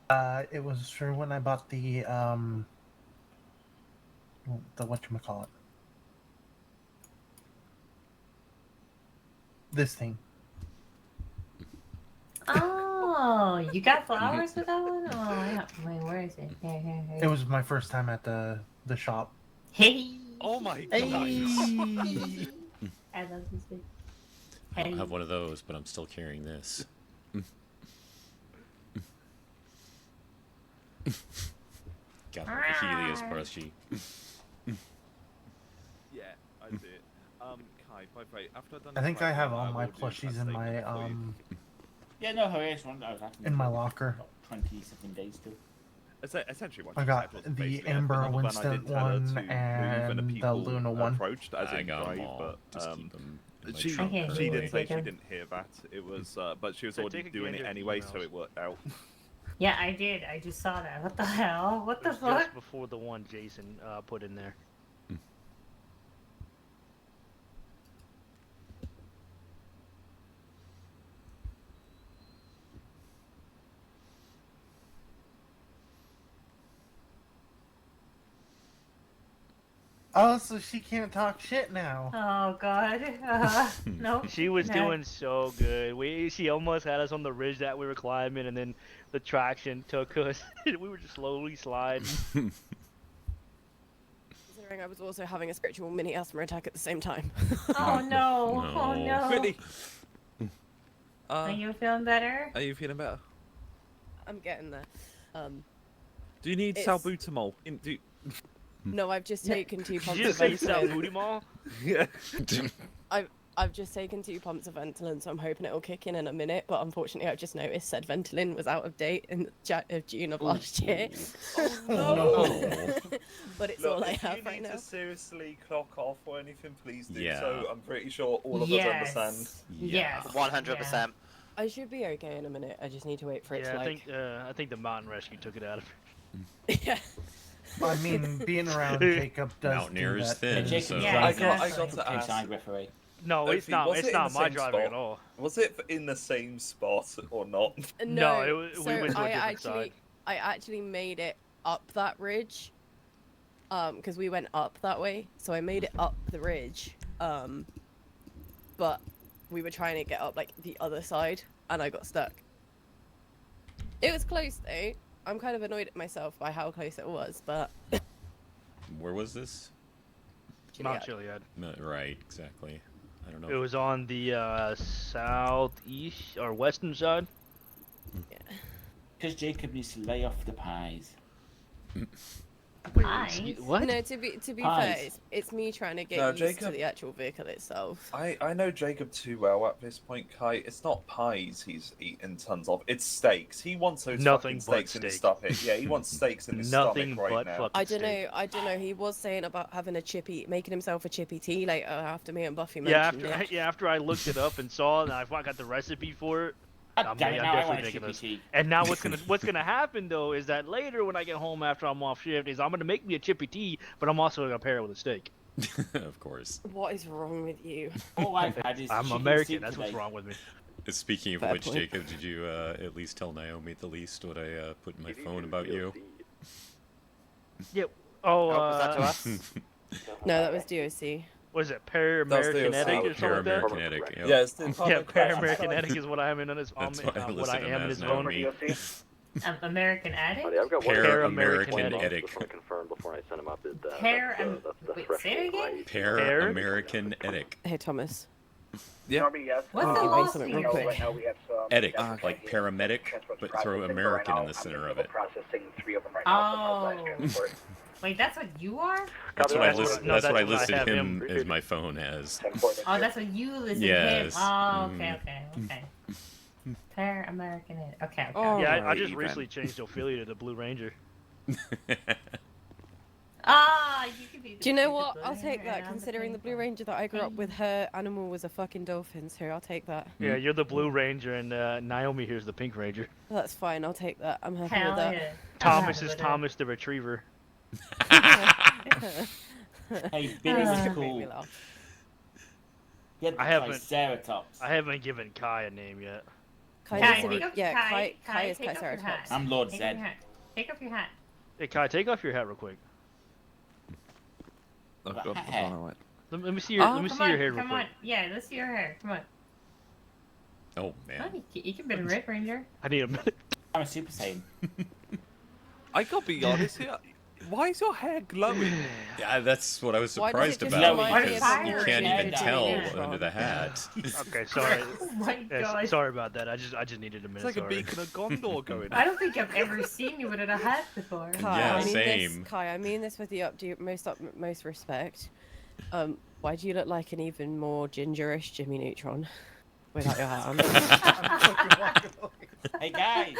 It was for when I bought the whatchamacallit. This thing. Oh, you got flowers with that one? Oh, yeah. Wait, where is it? Here. It was my first time at the shop. Hey. Oh my Hey. god. I love this thing. I don't have one of those, but I'm still carrying this. Got the Helios brushie. Yeah, I did. Kai, by the way, after I've done I think I have all my will do a plushies in my Yeah, no hurry. I was in my locker. 20-something days too. Essentially, what I you got said was the basically Amber another van I Winston did tell her to one move, and the the people Luna one. approached as I in got 'em drive, all. but Just keep 'em in my she trunk did currently. say she didn't hear that. It was, but she was So already take doing again it your anyway, so emails. it worked out. Yeah, I did. I just saw that. What the hell? What the It was fuck? just before the one Jason put in there. Oh, so she can't talk shit now. Oh god. No. She was no. doing so good. She almost had us on the ridge that we were climbing, and then the traction took us. We were just slowly sliding. Considering I was also having a spiritual mini asthma attack at the same time. Oh no. Oh no. Really? Are you feeling better? Are you feeling better? I'm getting there. Do you need It's- salbutamol? No, I've just taken 2 pumps Did you of say Ventolin. Salbutamol? Yeah. I've just taken 2 pumps of Ventolin, so I'm hoping it'll kick in a minute. But unfortunately, I've just noticed said Ventolin was out of date in June of last year. No. But it's Look, all I if have you right need now. to seriously clock off or anything, please do Yeah. so. I'm pretty sure all of Yes. us understand. Yes. 100%. I should be okay in a minute. I just need to wait for it Yeah, to I like. think I think the mountain rescue took it out of her. Yeah. I mean, being around Jacob does Mountaineer do is that. thin, Jason, so... Yeah, I got exactly. to ask. Side referee. No, it's Opie, not. was It's it in not the my same driving spot? at all. Was it in the same spot or not? No, So we went to a I different side. actually made it up that ridge, because we went up that way. So I made it up the ridge, but we were trying to get up like the other side, and I got stuck. It was close though. I'm kind of annoyed at myself by how close it was, but Where was this? Mount Chiliad. Right, exactly. I don't know. It was on the southeast or western side. Because Jacob needs to lay off the pies. Excuse- what? no, to be fair, Pies. it's me trying to get No, used to Jacob- the actual vehicle itself. I know Jacob too well at this point, Kai. It's not pies he's eaten tons of. It's steaks. He wants those Nothing fucking but steaks in his steak. stomach. Yeah, he wants steaks in his Nothing stomach right but now. fucking I don't steak. know. He was saying about having a chippy, making himself a chippy tea later after me and Buffy Yeah, mentioned it. after I looked it up and saw it, and I got the recipe for it. I'm damn it, now I definitely want a thinking chippy this. tea. And And now what's gonna happen though is that later when I get home after I'm off shift is I'm gonna make me a chippy tea, but I'm also gonna pair it with a steak. Of course. What is wrong with you? All I've had is I'm chicken American. soup That's what's today. wrong with me. Speaking of Fair which, point. Jacob, did you at least tell Naomi the least what I put in my phone about you? Yeah. Oh, was that to us? No, that was DOC. What is it? Para-Americanetic or something like that? Para-Americanetic, yep. Yeah, it's the Yeah, para-Americanetic is what I am in his That's why I what I listed am him in as his phone. Naomi. American Addict? I've got one Para-American Para-American just want to confirm before I send him up. Is that Wait, say it again? Para-American Etic. Hey, Thomas. Yeah. What's the Wait, loss something leader? real quick. Etic, like paramedic, but throw American in the center of it. Oh. Wait, that's what you are? That's what I listed. No, That's what I that's what I listed have him him. as my phone as. Oh, that's what you listed Yes. him. Oh, okay. Para-American Addict. Okay. Oh, Yeah, I Alright, just even. recently changed Ophelia to the Blue Ranger. Ah, you could be the Do you know Blue what? I'll Ranger take and that. I'm Considering the Pink Blue one. Ranger that I grew up with, her animal was a fucking dolphin, so I'll take that. Yeah, you're the Blue Ranger, and Naomi here's the Pink Ranger. That's fine. I'll take that. I'm happy Hell with that. yeah. Thomas I'm is happy Thomas the Retriever. Hey, Billy was Make me cool. laugh. He had the I haven't- Triceratops. I haven't given Kai a name yet. Kai Kai, needs to be. take off- Yeah, Kai, Kai is take off your hat. Triceratops. I'm Lord Take off Zed. your hat. Take off your hat. Hey, Kai, take off your hat real quick. Oh, God, Hat. hold on, wait. Let me see your let me Come see on, your hair real come on. quick. Yeah, let's see your hair. Come on. Oh man. Oh, you can be a Red Ranger. I need a minute. I'm a Super Saiyan. I gotta be honest here. Why is your hair glowing? Yeah, that's what I was Why does it surprised just about remind me of because the you Power can't Ranger even Jimmy tell Neutron? under the hat. Okay, sorry. Oh my Yes, god. sorry about that. I just needed a minute. It's like sorry. a beacon of Gondor going. I don't think I've ever seen you without a hat before. Kai, Yeah, I mean same. This, Kai, I mean this with the utmost respect. Why do you look like an even more gingerish Jimmy Neutron without your hat on? Hey guys,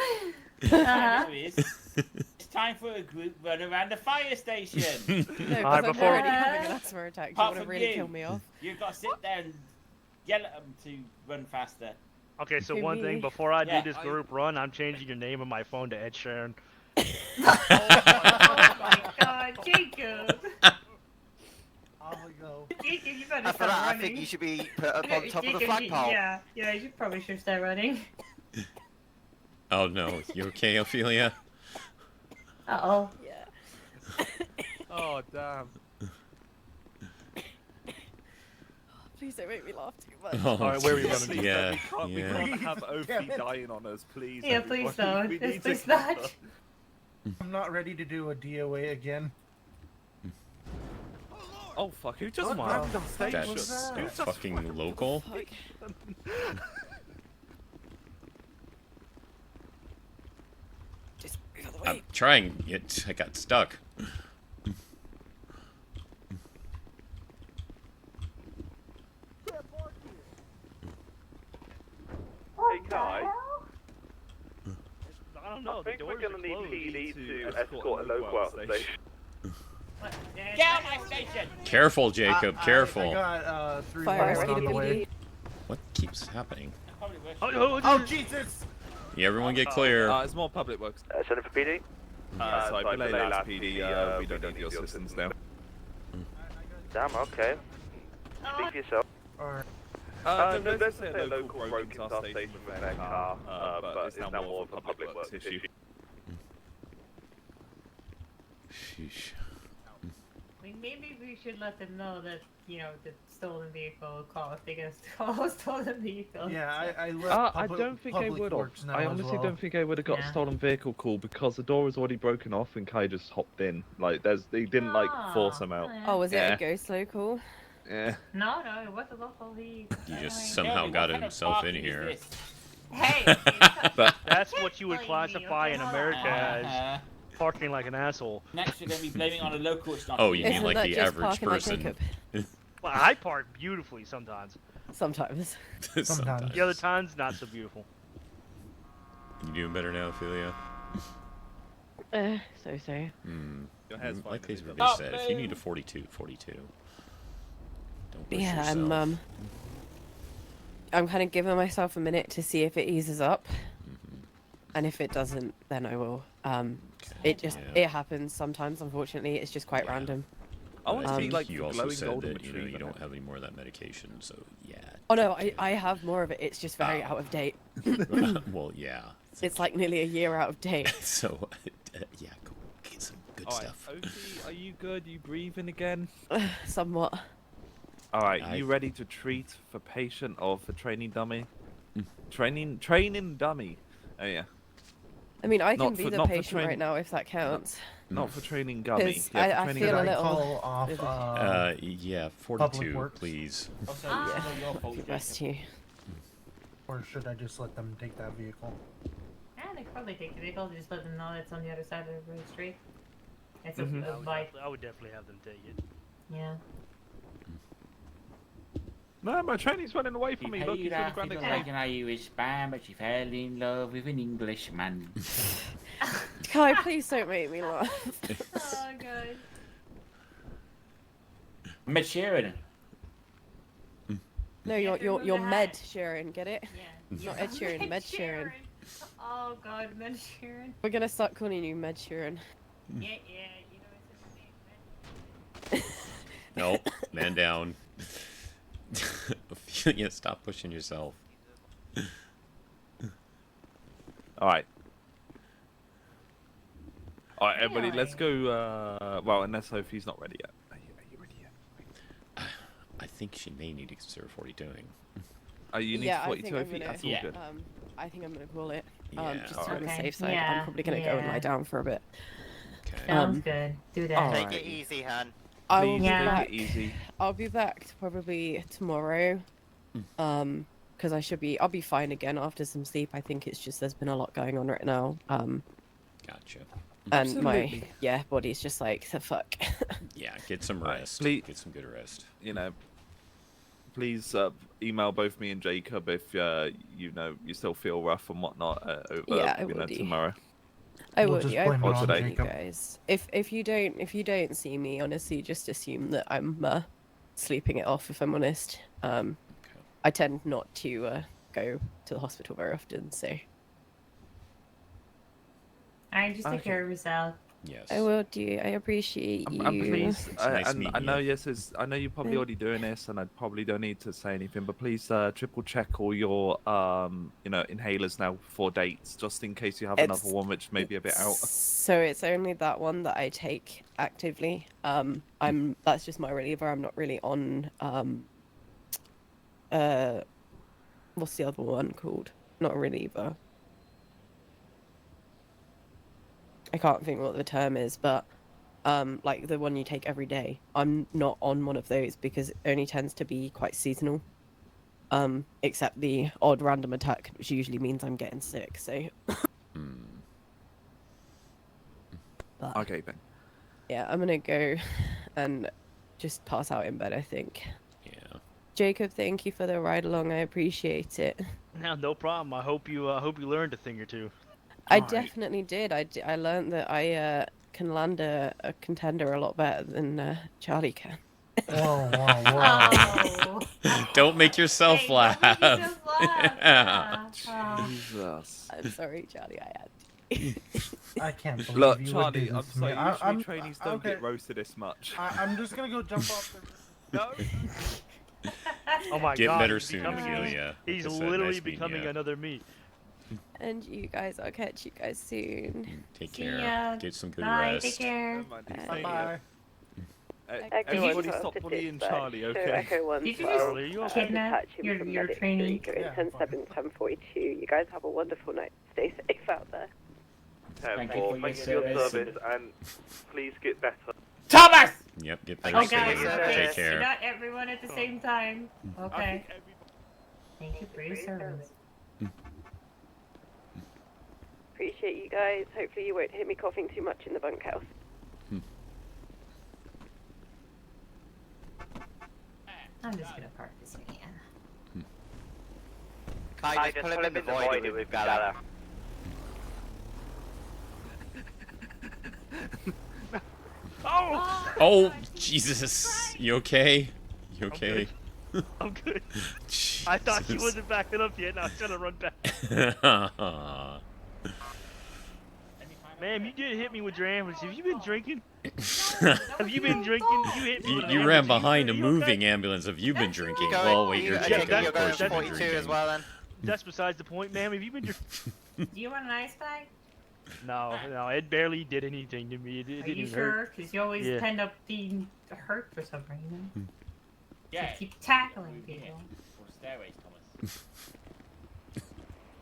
Uh-huh. it's time for a group run around the fire station. No, because I'm already having an asthma attack. Do you Apart want to from really you, kill me off? You've got to sit there and yell at them to run faster. Okay, so Who, one me? thing before I Yeah, do this group run, I'm changing your name on my phone to Ed Sheeran. Oh my god, Jacob. I'll go. Jacob, you better After start that, I running. think you should be put up on top of the Jacob, flagpole. Yeah, you probably should start running. Oh no, you okay, Ophelia? Uh-oh. Yeah. Oh, damn. Please don't make me laugh too much. Oh, Alright, where are we running? Yeah, We yeah. can't have Ophi dying on us, please. Yeah, please everybody. don't. We need Please to not. I'm not ready to do a DOA again. Oh, fuck, who just What went random state That's was that? Who just fucking local. Just move out of the way. I'm trying it. I got stuck. Hey Kai, I don't know. I think the we're doors gonna are need closed. PD to escort escort a a local local out out the station. station. Get out my station! Careful, Jacob. I Careful. got 3 Fire miles rescue on the way. PD. What keeps happening? Oh Jesus! Yeah, everyone get clear. It's more public works. Send it for PD. Sorry, sorry, belay belay last last PD. PD, We don't need your assistance now. Damn, okay. Speak for yourself. Alright. No, there's a local broke into our station with their car, but it's now more of a public works issue. Sheesh. Maybe we should let them know that, the stolen vehicle call if they get a stolen vehicle. Yeah, I let I public, don't think I public would have. works now I as honestly well. don't think I would have got Yeah. a stolen vehicle call because the door was already broken off and Kai just hopped in. Like, they didn't like force him out. Oh, was it Yeah. a ghost local? Yeah. No, it wasn't local. He just somehow got himself in here. Hey! But That's what you would classify in America as parking like an asshole. Next, we're going to be blaming on a local. It's not Oh, you you. mean like that the just average parking like person? Well, I park beautifully sometimes. Sometimes. Sometimes. The other times, not so beautiful. You doing better now, Ophelia? So. Your hair's fine. Like these It really doesn't- said, if you need a 42, 42. Don't push Yeah, yourself. I'm kind of giving myself a minute to see if it eases up, and if it doesn't, then I will. It happens sometimes. Unfortunately, it's just quite random. I want to I be think like you the also glowing said golden that you retriever. don't have any more of that medication, so yeah. Oh no, I have more of it. It's just very out of date. Well, yeah. It's like nearly a year out of date. So yeah, go get some good Alright, stuff. Ophi, are you good? You breathing again? Somewhat. Alright, you ready to treat for patient or for training dummy? Training dummy. Oh yeah. I mean, I Not can be for- the not for patient right training- now if that counts. Not for training gummy. 'Cause Yeah, for I training feel a dummy. little. Call off, Yeah, Public 42, Works. please. Also, Yeah. it's not your fault, Best you. Or should I just let them take that vehicle? Yeah, they could probably take the vehicle. Just let them know it's on the other side of the street. It's Mhm. a bike. I would definitely have them take it. Yeah. No, my training's running away from me. She Look, paid he's in the off Grand with Express. like an Irish man, but she fell in love with an Englishman. Kai, please don't make me laugh. Oh god. Med Sheeran. No, you're Med Sheeran, get it? Yeah. Not Ed Sheeran, Med Sheeran. Oh god, Med Sheeran. We're gonna start calling you Med Sheeran. Yeah, you know it's No, man down. Ophelia, stop pushing yourself. All right. All right, everybody, let's go. Well, unless Sophie's not ready yet. Are you ready yet? I think she may need to consider 42ing. Oh, you need Yeah, 42 I feet? think I'm That's all gonna, good. I think I'm gonna call it. Yeah. Just to be on the Okay. safe side. Yeah, I'm probably gonna go and yeah. lie down for a bit. Okay. Sounds good. Do that. Take it easy, Han. I will Please be take back. it easy. I'll be back probably tomorrow. Because I'll be fine again after some sleep. I think it's just there's been a lot going on right now. Gotcha. And my Absolutely. body's just like the fuck. Yeah, get some rest. Please- Get some good rest. You know, please email both me and Jacob if you know you still feel rough and whatnot over Yeah, I will do. tomorrow. I We'll would. just I blame it on appreciate you Jacob. guys. If you don't see me, honestly, just assume that I'm sleeping it off. If I'm honest, I tend not to go to the hospital very often, so Alright, just take care of yourself. Yes. I will do. I appreciate you. And please, nice and meeting I know you. I know you're probably already doing this, and I probably don't need to say anything, but please triple check all your you know, inhalers now before dates, just in case you have It's- another one which may be a bit out. So it's only that one that I take actively. That's just my reliever. I'm not really on what's the other one called? Not a reliever. I can't think what the term is, but like the one you take every day. I'm not on one of those because it only tends to be quite seasonal. Except the odd random attack, which usually means I'm getting sick, so But, Okay then. yeah, I'm gonna go and just pass out in bed, I think. Yeah. Jacob, thank you for the ride along. I appreciate it. No, no problem. I hope you learned a thing or two. I definitely did. I learned that I can land a contender a lot better than Charlie can. Whoa, whoa, whoa. Don't make yourself laugh. Yeah. Jesus. I'm sorry, Charlie. I had I can't believe Look, you would Charlie, do I'm this to me. sorry. Usually trainees don't okay. get roasted this much. I'm just gonna go jump off the. No. Oh my Get god. better he's soon, becoming- Ophelia. He's Like I said, literally nice meeting becoming ya. another me. And you guys, I'll catch you guys soon. Take See care. ya. Get some good Bye. rest. Take care. Bye. Everybody stop bullying Charlie, okay? Echo 1 Did you Charlie, you just okay? kidnap Detach him your from your medic trainee? 3, going 10-7, 10-42. You guys have a wonderful night. Stay safe out there. Thank Thank you for your service, and please get better. Thomas! Yep, get better Oh, soon. guys, okay. Take care. Not everyone at the same time. Okay. Thank you for your service. Appreciate you guys. Hopefully you won't hear me coughing too much in the bunkhouse. I'm just gonna park this van. Kai, just pull him in the void with Gala. Oh! Oh, Jesus. You okay? You okay? I'm good. I thought she Jesus. wasn't backing up yet, and I was trying to run back. Ma'am, you did hit me with your ambulance. Have you been drinking? Have you been drinking? You hit me with an You ran ambulance. behind a Are you moving okay? ambulance. Have you been drinking? Going- Well, wait, you- you're yeah, Jacob. you're Of course going you've been 42 as drinking. well then. That's besides the point, ma'am. Have you been drinking? Do you want an ice bag? No, it barely did anything to me. It Are didn't you even hurt. sure? Because you always Yeah. end up being hurt for some reason. Yeah. So keep tackling people. Stairways, Thomas.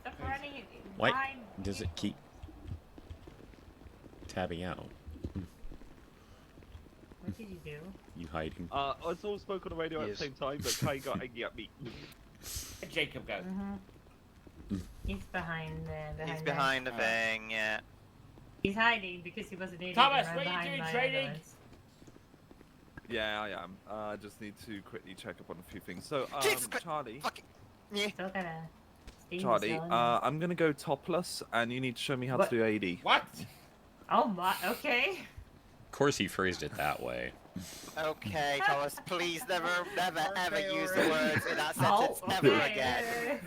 Stop running. Why does it keep tabbing out? What did you do? You hiding? Us all spoke on the radio at the same time, but Kai got angry at me. Jacob, go. He's behind the. He's behind the thing, yeah. He's hiding because he wasn't able Thomas, to run what are you behind doing my training? ambulance. Yeah, I am. I just need to quickly check up on a few things. So, Jesus Christ, Charlie. Yeah. Still gotta. stay Charlie, still. I'm gonna go topless, and you need to show me how What? to do AD. What? Oh my. Okay. Of course he phrased it that way. Okay, Thomas, please never, ever use the words in that Oh, sentence ever okay. again.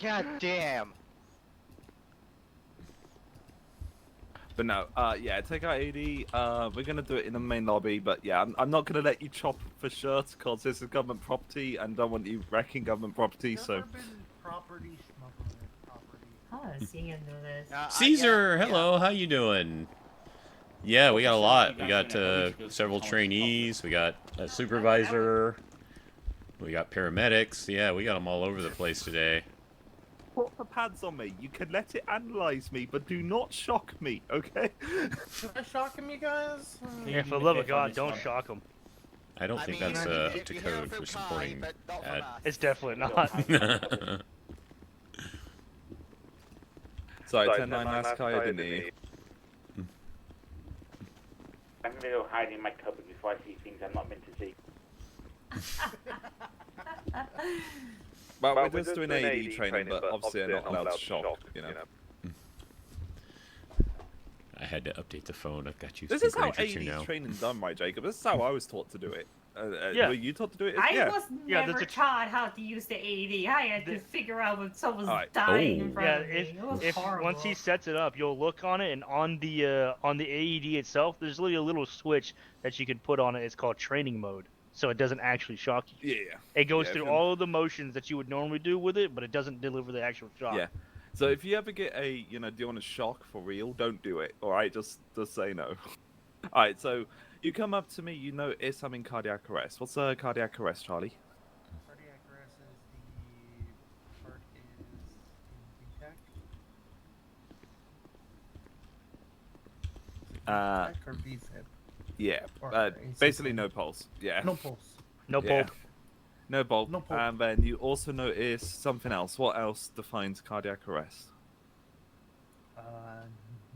God damn. But no, yeah, take out AD. We're gonna do it in the main lobby, but yeah, I'm not gonna let you chop a shirt because this is government property and don't want you wrecking government property. So. Property smuggling property. Oh, seeing him do this. Caesar, hello. How you doing? Yeah, we got a lot. We got several trainees. We got a supervisor. We got paramedics. Yeah, we got them all over the place today. Put the pads on me. You can let it analyze me, but do not shock me, okay? Should I shock him, you guys? Yeah, for the love of God, don't shock him. I don't think that's up to code for supporting ad. It's definitely not. Sorry, 10-9 last guy, I didn't hear you. I'm gonna go hide in my cupboard before I see things I'm not meant to see. Well, we're just doing AD training, but obviously I'm not allowed to shock, you know. I had to update the phone. I've got you. This is how AD training's done, right, Jacob? This is how I was taught to do it. Yeah. Were you taught to do it? I was never taught how to use the AED. I had to figure out when someone was dying in front of me. It was horrible. Once he sets it up, you'll look on it, and on the AED itself, there's literally a little switch that you can put on it. It's called training mode, so it doesn't actually shock you. Yeah. It goes through all of the motions that you would normally do with it, but it doesn't deliver the actual shock. Yeah. So if you ever get a, do you want a shock for real? Don't do it. All right, just say no. All right, so you come up to me. You notice I'm in cardiac arrest. What's cardiac arrest, Charlie? Cardiac arrest is the heart is intact. Or VFib? Yeah. Or Basically no pulse. Yeah. No pulse. No bulb. No bulb. No bulb. And then you also notice something else. What else defines cardiac arrest?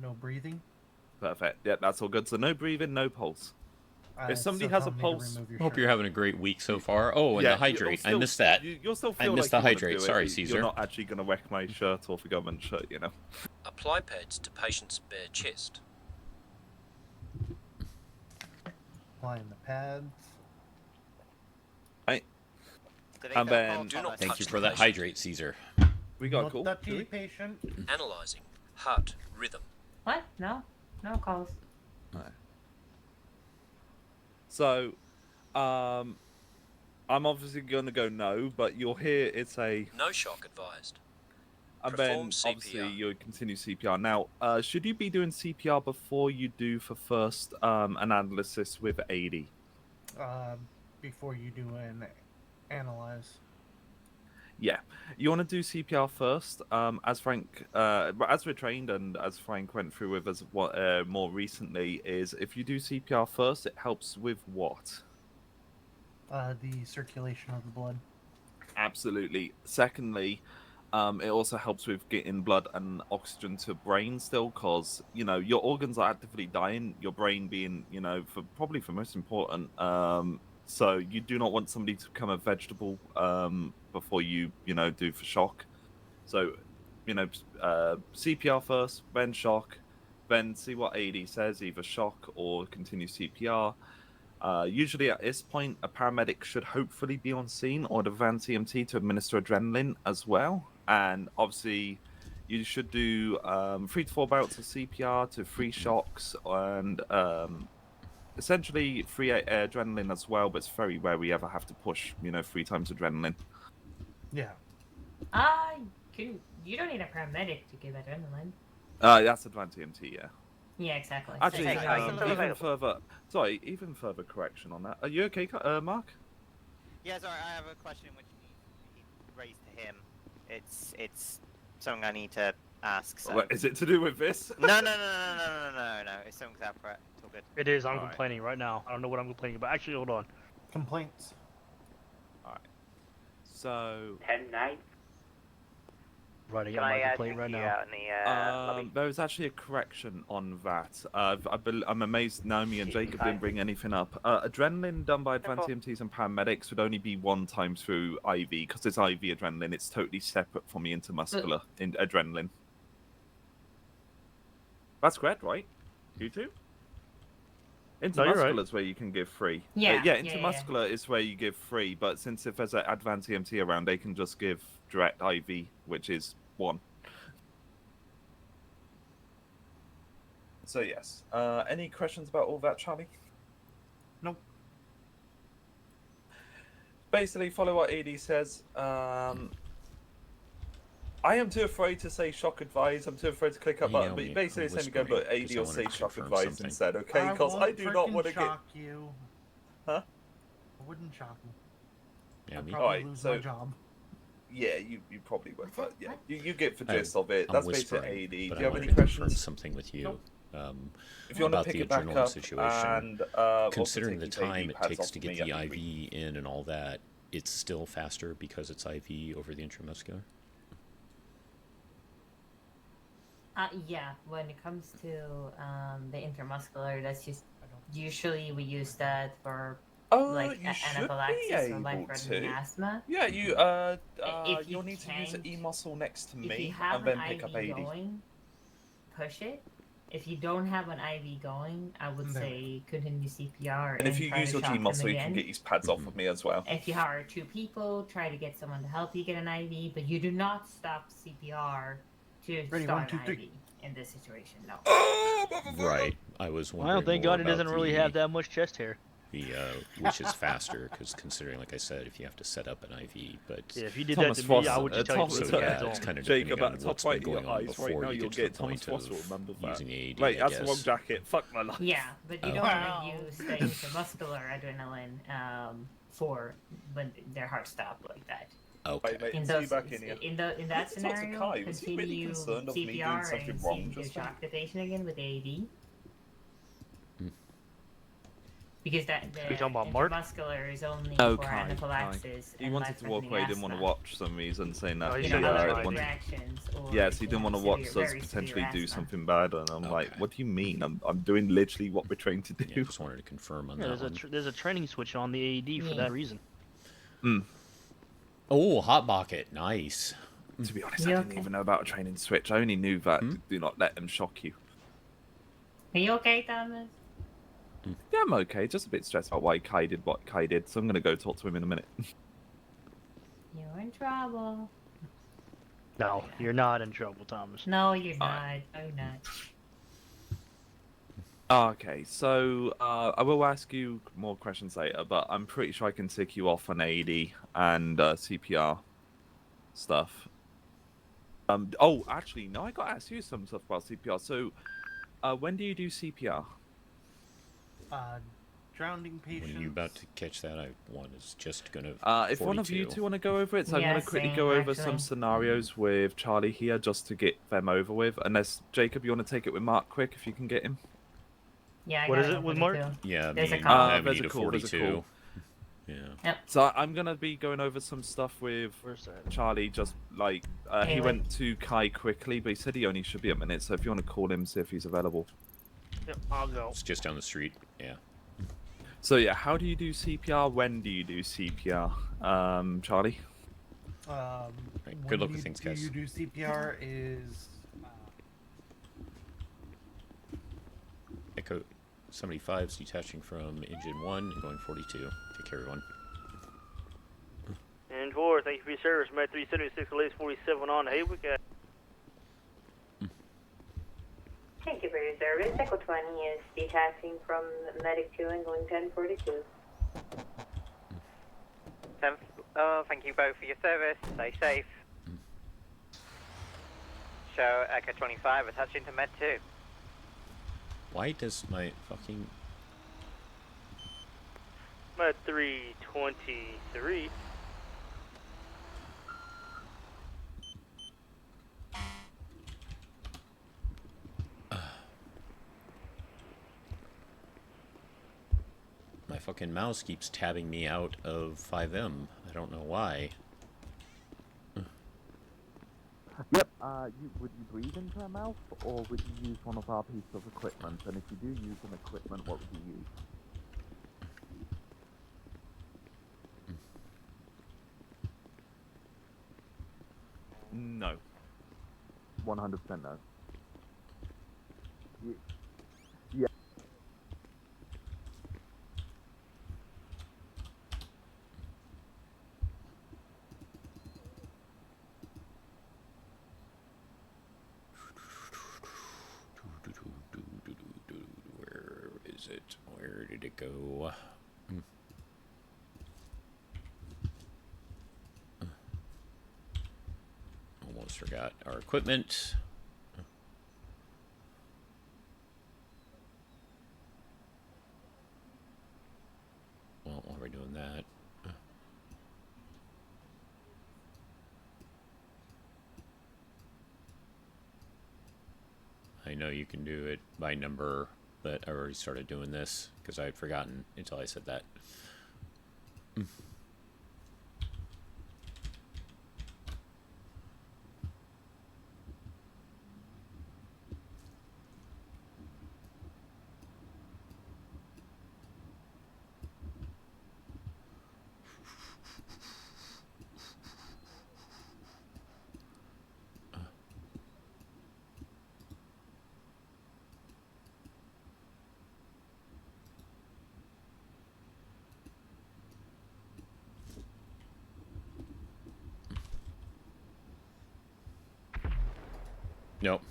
No breathing. Perfect. Yeah, that's all good. So no breathing, no pulse. If somebody has a pulse, Hope you're having a great week so far. Oh, and the hydrate. I missed that. You'll still I feel missed like the you wanna hydrate. do it, Sorry, but Caesar. You're not actually going to wreck my shirt off a government shirt, you know. Apply pads to patient's bare chest. Applying the pads. Right. And then, Thank you for that hydrate, Caesar. We got Not cool. touchy, patient. Analyzing heart rhythm. What? No calls. So, I'm obviously going to go no, but you'll hear it's a... No shock advised. And then, Perform obviously, CPR. you'll continue CPR. Now, should you be doing CPR before you do for first analysis with AD? Before you do an analyze. Yeah, you want to do CPR first. As Frank, as we're trained and as Frank went through with us more recently, is if you do CPR first, it helps with what? The circulation of the blood. Absolutely. Secondly, it also helps with getting blood and oxygen to brain still, because your organs are actively dying. Your brain being, probably for most important. So you do not want somebody to become a vegetable before you, do for shock. So, CPR first, then shock, then see what AD says, either shock or continue CPR. Usually at this point, a paramedic should hopefully be on scene, or the van CMT to administer adrenaline as well. And obviously, you should do 3 to 4 bouts of CPR to 3 shocks and essentially 3 adrenaline as well, but it's very rare we ever have to push, 3 times adrenaline. Yeah. You don't need a paramedic to give adrenaline. That's advanced EMT, yeah. Yeah, exactly. Actually, even further correction on that. Are you okay, Mark? Yeah, sorry, I have a question which needs to be raised to him. It's something I need to ask. So. What, is it to do with this? No. It's something separate. It's all good. It is. I'm complaining right now. I don't know what I'm complaining about. Actually, hold on. Complaints. Alright. So... 10-9. Writing Can out I my complaint right now. out in the lobby? There was actually a correction on that. I'm amazed Naomi and Jacob didn't bring anything up. Adrenaline done by advanced EMTs and paramedics would only be 1 time through IV, because it's IV adrenaline. It's totally separate from the intermuscular adrenaline. That's correct, right? You two? Intermuscular is where you can give 3. Yeah. Intermuscular is where you give 3, but since if there's an advanced EMT around, they can just give direct IV, which is 1. So yes. Any questions about all that, Charlie? Nope. basically follow what AD says. I am too afraid to say shock advised. I'm too afraid to click up button. But basically, it's saying go, look, AD will say shock advised instead, okay? Because I do not want to get. shock you. Huh? I wouldn't shock you. Yeah, I'd me. probably Alright, lose so my job. yeah, you probably would, but yeah, you get the gist of it. I'm That's whispering, basically AD. Do you but I have wanted any to confirm questions? something with you. If you want to about pick the it back adrenaline up, situation, and considering the also take time these it AD takes pads to off get me, the I think IV in and all that, it's still faster because it's IV over the intramuscular? Yeah, when it comes to the intramuscular, that's just usually we use that for like you should be anaphylaxis or able life-threatening to. asthma. Yeah, you If you'll need to use an e-muscle next to If you me have and then an pick up IV AD. going, push it. If you don't have an IV going, I would There. say continue CPR And if you try use to your shock them G-muscle, you can again. get these pads off of me as well. If you hire 2 people, try to get someone to help you get an IV, but you do not stop CPR to Ready, start 1, 2, an 3. IV in this situation. No. Right. I was wondering Well, thank more God it about doesn't really have that much chest hair. which is faster, because considering, like I said, if you have to set up an IV, but Yeah, if you did that to me, I would just tell you to so put your yeah, hands it's on. kind of Jacob, depending on at the what's top been right of going your on eyes before right now, you you'll get to the get Thomas point Fossil, remember of that. using the AD. Wait, I that's the guess. wrong jacket. Fuck my life. Yeah, but you Oh. don't want to use the intramuscular adrenaline for when their heart stop like that. Okay. Mate, In see those, you back in here. in that Let's talk to scenario, Kai. Was he really continue concerned of me doing CPR something and wrong see if you just shock the patient again with AED. Hmm. Because the you talking about Mark? intramuscular is only Oh, for Kai. anaphylaxis He and wanted to walk away, didn't want to life-threatening watch for some reason, saying that Oh, he you know, allergic wanted. reactions or Yes, he didn't want to watch severe- us very potentially severe do asthma. something bad, and I'm like, what do you mean? I'm doing literally what we're trained to do. Yeah, just wanted to confirm on Yeah, that there's one. there's a training switch on the AED for Yeah. that reason. Oh, hot bucket, nice. To be honest, I didn't even know about a training switch. I only knew that do not let them shock you. Are you okay, Thomas? Yeah, I'm okay. Just a bit stressed about why Kai did what Kai did, so I'm gonna go talk to him in a minute. You're in trouble. No, you're not in trouble, Thomas. No, you're not. No, you're not. Okay, so I will ask you more questions later, but I'm pretty sure I can tick you off on AED and CPR stuff. Oh, actually, no, I got to ask you some stuff about CPR. So, when do you do CPR? Drowning patients. When you about to catch that, I was just gonna. If one of you 42. two want to go over it, so I'm Yeah, going to quickly same, go over actually. some scenarios with Charlie here just to get them over with. Unless, Jacob, you want to take it with Mark quick if you can get him? Yeah, I What got is it with Mark? 42. Yeah, There's a me call. and there's need a a call, there's a 42. call. Yeah. Yep. So I'm going to be going over some stuff with Where's that? Charlie, just like, he Anyway. went to Kai quickly, but he said he only should be a minute, so if you want to call him, see if he's available. Yep, I'll go. It's just down the street. Yeah. So yeah, how do you do CPR? When do you do CPR? Charlie? Good luck with when things, you, guys. you do CPR is Echo 75's detaching from engine 1 and going 42. Take care, everyone. And 4, thank you for your service. Med 376, release 47 on Haywick. Thank you for your service. Echo 20 is detaching from Medic 2 and going 1042. Thank you both for your service. Stay safe. Show Echo 25 attaching to Med 2. Why does my fucking... Med 323. My fucking mouse keeps tabbing me out of 5M. I don't know why. Yep. Would you breathe into a mouth, or would you use one of our pieces of equipment? And if you do use an equipment, what would you use? No. 100% no. Yeah. Where is it? Where did it go? almost forgot our equipment. Well, while we're doing that, I know you can do it by number, but I already started doing this because I had forgotten until I said that. Nope.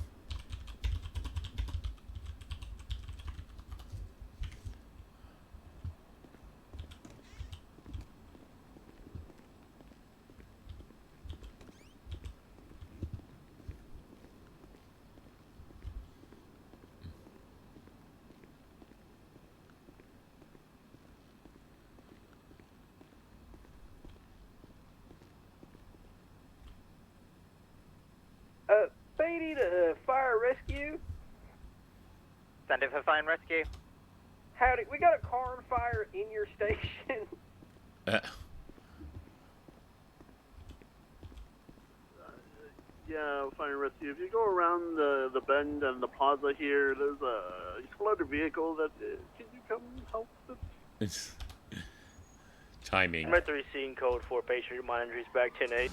Beatty to fire rescue. Send it for fire and rescue. Howdy, we got a car on fire in your station. Yeah, fire and rescue. If you go around the bend and the plaza here, there's a exploded vehicle that. Can you come help us? Timing. I'm at the receiving code for patient minor injuries back 10-8.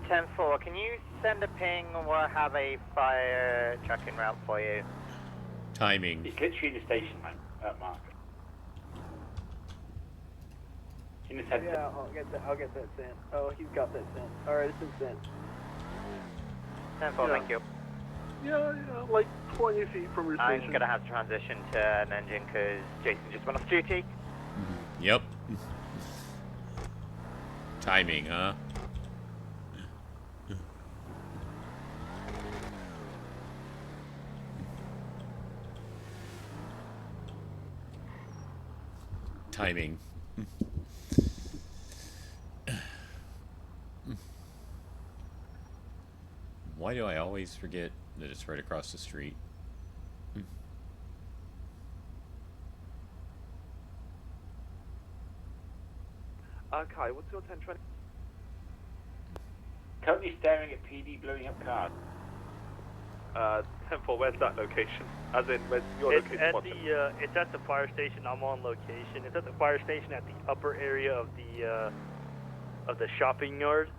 10-4, can you send a ping or have a fire truck en route for you? Timing. It's literally in the station, man, Mark. In the center. Yeah, I'll get that sent. Oh, he's got that sent. Alright, it's been sent. 10-4, thank you. Yeah, like 20 feet from your station. I'm gonna have to transition to an engine because Jason just went off duty. Yep. Timing, huh? Timing. Why do I always forget that it's right across the street? Kai, what's your 1020? Currently staring at PD blowing up cars. 10-4, where's that location? As in, where's your It's location? at the it's at the fire station. I'm on location. It's at the fire station at the upper area of the shopping yard.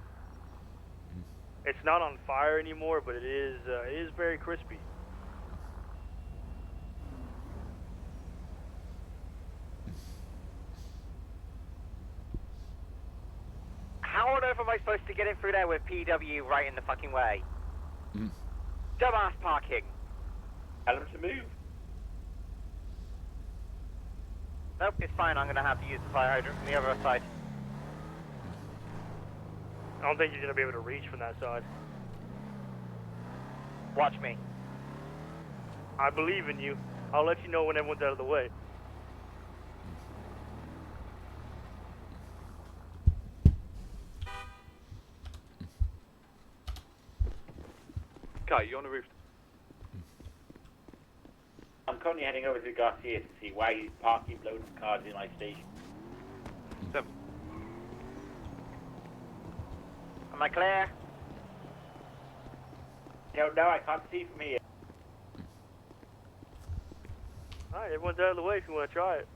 It's not on fire anymore, but it is very crispy. How on earth am I supposed to get in through there with PW right in the fucking way? Dumbass parking. Tell them to move. Nope, it's fine. I'm gonna have to use the fire hydrant from the other side. I don't think you're gonna be able to reach from that side. Watch me. I believe in you. I'll let you know when everyone's out of the way. Kai, you on the roof? I'm currently heading over to Garcia to see why he's parking loads of cars in my station. Am I clear? No, I can't see from here. Alright, everyone's out of the way if you want to try it.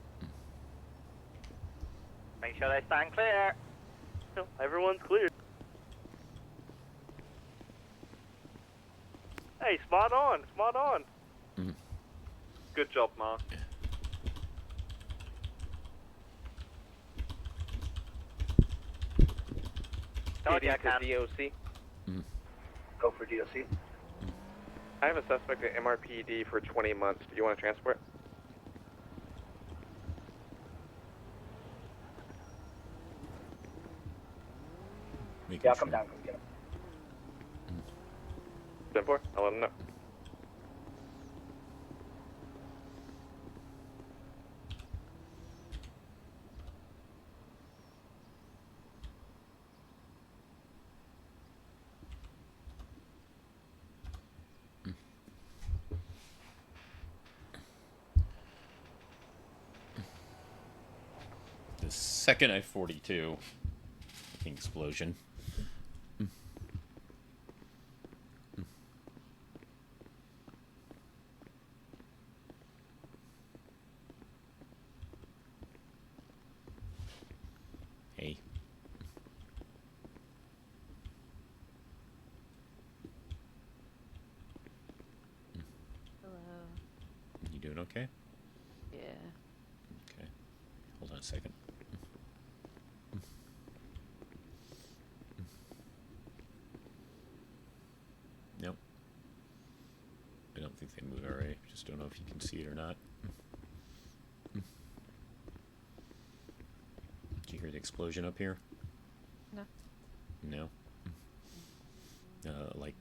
Make sure they stand clear. Everyone's clear. Hey, spot on, spot on. Good job, Mark. Told you I can. DOC. Go for DOC. I have a suspect at MRPD for 20 months. Do you want to transport? Yeah, I'll come down and come get him. 10-4, I'll let him know. The second I-42 explosion. Hey. Hello. You doing okay? Yeah. Okay. Hold on a second. Nope. I don't think they moved alright. Just don't know if you can see it or not. Did you hear the explosion up here? No. No? Like,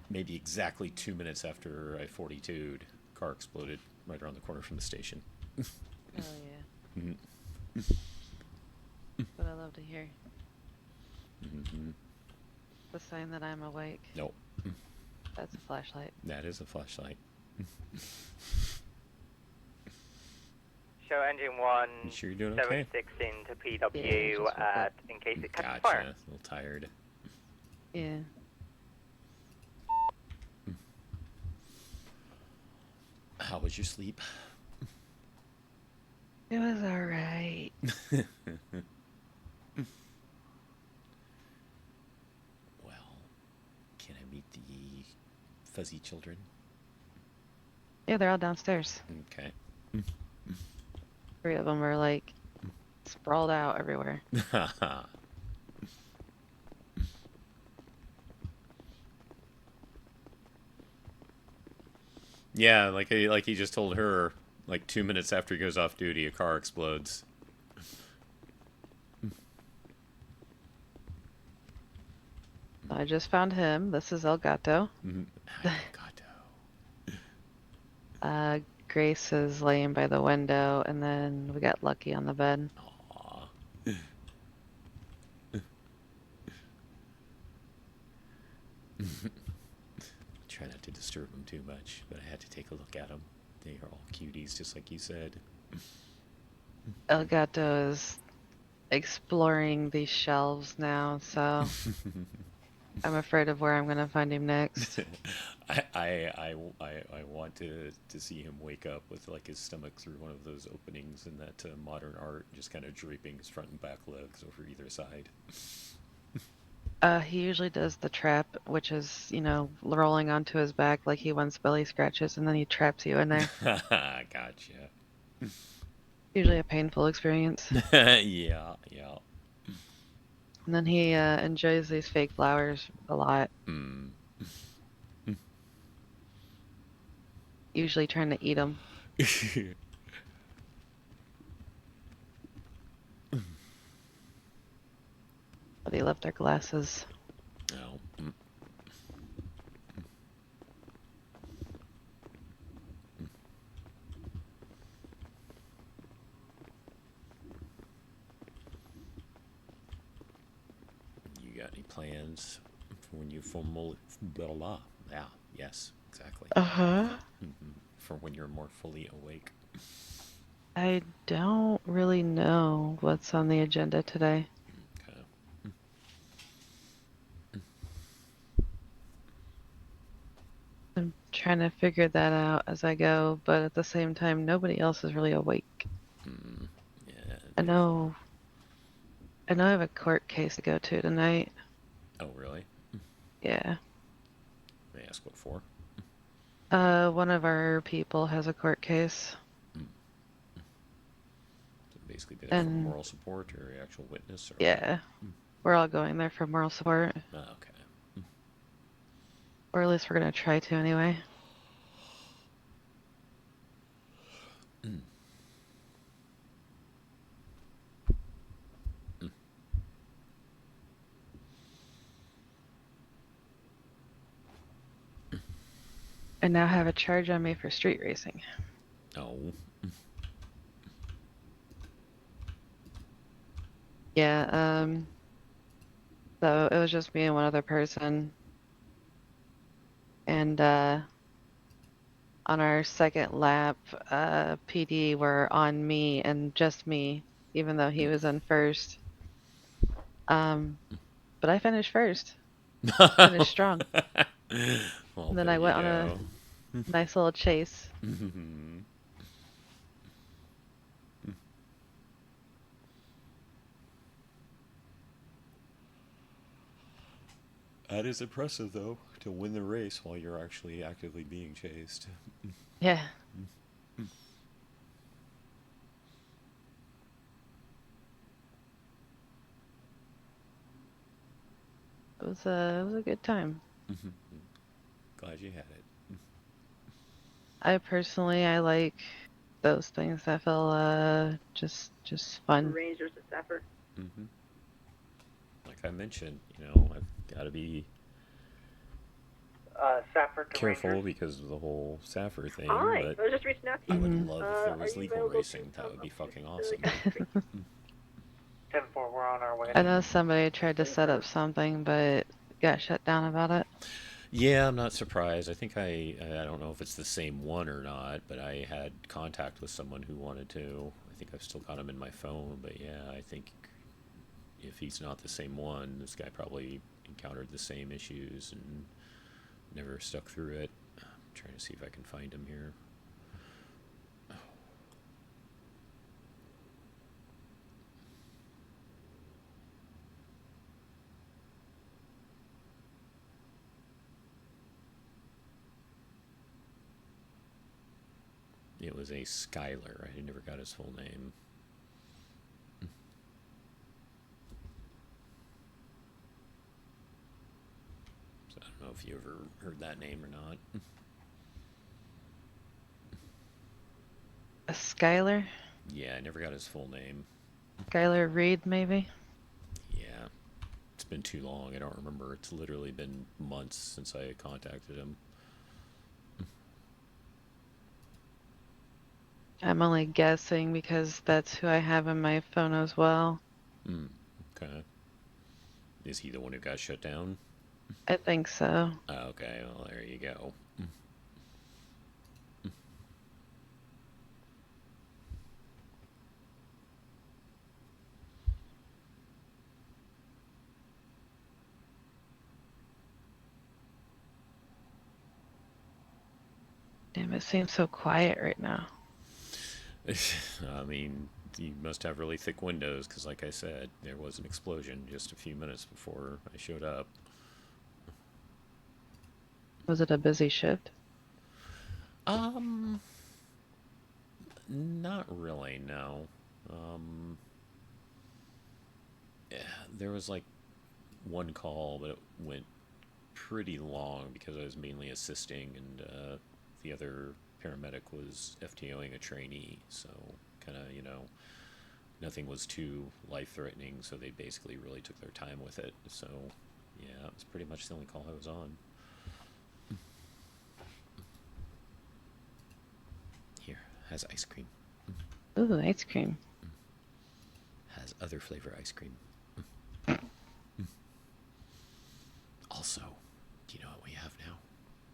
maybe exactly 2 minutes after I-42'd, car exploded right around the corner from the station. Oh, yeah. What I love to hear. Mm-hmm. The sign that I'm awake. Nope. That's a flashlight. That is a flashlight. Show engine 1, You sure you're doing okay? 76 into PW Yeah, just woke up. in case it catches Gotcha. fire. A little tired. Yeah. How was your sleep? It was alright. Well, can I meet the fuzzy children? Yeah, they're all downstairs. Okay. 3 of them are like sprawled out everywhere. Yeah, like he just told her, like 2 minutes after he goes off duty, a car explodes. I just found him. This is El Gato. Grace is laying by the window, and then we got Lucky on the bed. Aww. Try not to disturb them too much, but I had to take a look at them. They are all cuties, just like you said. El Gato is exploring these shelves now, so I'm afraid of where I'm gonna find him next. I want to see him wake up with like his stomach through one of those openings in that modern art, just kind of draping his front and back legs over either side. He usually does the trap, which is, you know, rolling onto his back like he wants belly scratches, and then he traps you in there. Gotcha. Usually a painful experience. Yeah. And then he enjoys these fake flowers a lot. Usually trying to eat them. But he left our glasses. Oh. You got any plans for when you formal blah blah? Yeah. Yes. Exactly. For when you're more fully awake. I don't really know what's on the agenda today. I'm trying to figure that out as I go, but at the same time, nobody else is really awake. Yeah. I know I have a court case to go to tonight. Oh, really? Yeah. May I ask what for? One of our people has a court case. So basically, be there for And- moral support or actual witness? Or... Yeah. We're all going there for moral support. Oh, okay. Or at least we're gonna try to anyway. I now have a charge on me for street racing. Oh. Yeah, so it was just me and one other person. And on our second lap, PD were on me and just me, even though he was in first. But I finished first. Finished strong. Well, And then there I you went on a go. nice little chase. That is impressive, though, to win the race while you're actually actively being chased. Yeah. It was a good time. Glad you had it. I personally, I like those things that feel just fun. Rangers to Sapper. Like I mentioned, you know, I've got to be Safford to careful Rangers. because of the whole Safford thing. Hi, But I was just reaching out to I you. would love if there Are was you legal available racing. That would be fucking awesome. 10-4, we're on our way. I know somebody tried to set up something, but got shut down about it. Yeah, I'm not surprised. I think I don't know if it's the same one or not, but I had contact with someone who wanted to. I think I've still got him in my phone, but yeah, I think if he's not the same one, this guy probably encountered the same issues and never stuck through it. I'm trying to see if I can find him here. It was a Skylar. I never got his full name. So I don't know if you ever heard that name or not. A Skylar? Yeah, I never got his full name. Skylar Reed, maybe? Yeah. It's been too long. I don't remember. It's literally been months since I contacted him. I'm only guessing because that's who I have in my phone as well. Okay. Is he the one who got shut down? I think so. Okay, well, there you go. Damn, it seems so quiet right now. I mean, you must have really thick windows, because like I said, there was an explosion just a few minutes before I showed up. Was it a busy shift? Not really, no. Yeah, there was like one call, but it went pretty long because I was mainly assisting, and the other paramedic was FTOing a trainee, so kind of, you know, nothing was too life-threatening, so they basically really took their time with it. So, yeah, it was pretty much the only call I was on. Here, has ice cream. Ooh, ice cream. Has other flavor ice cream. Also, do you know what we have now?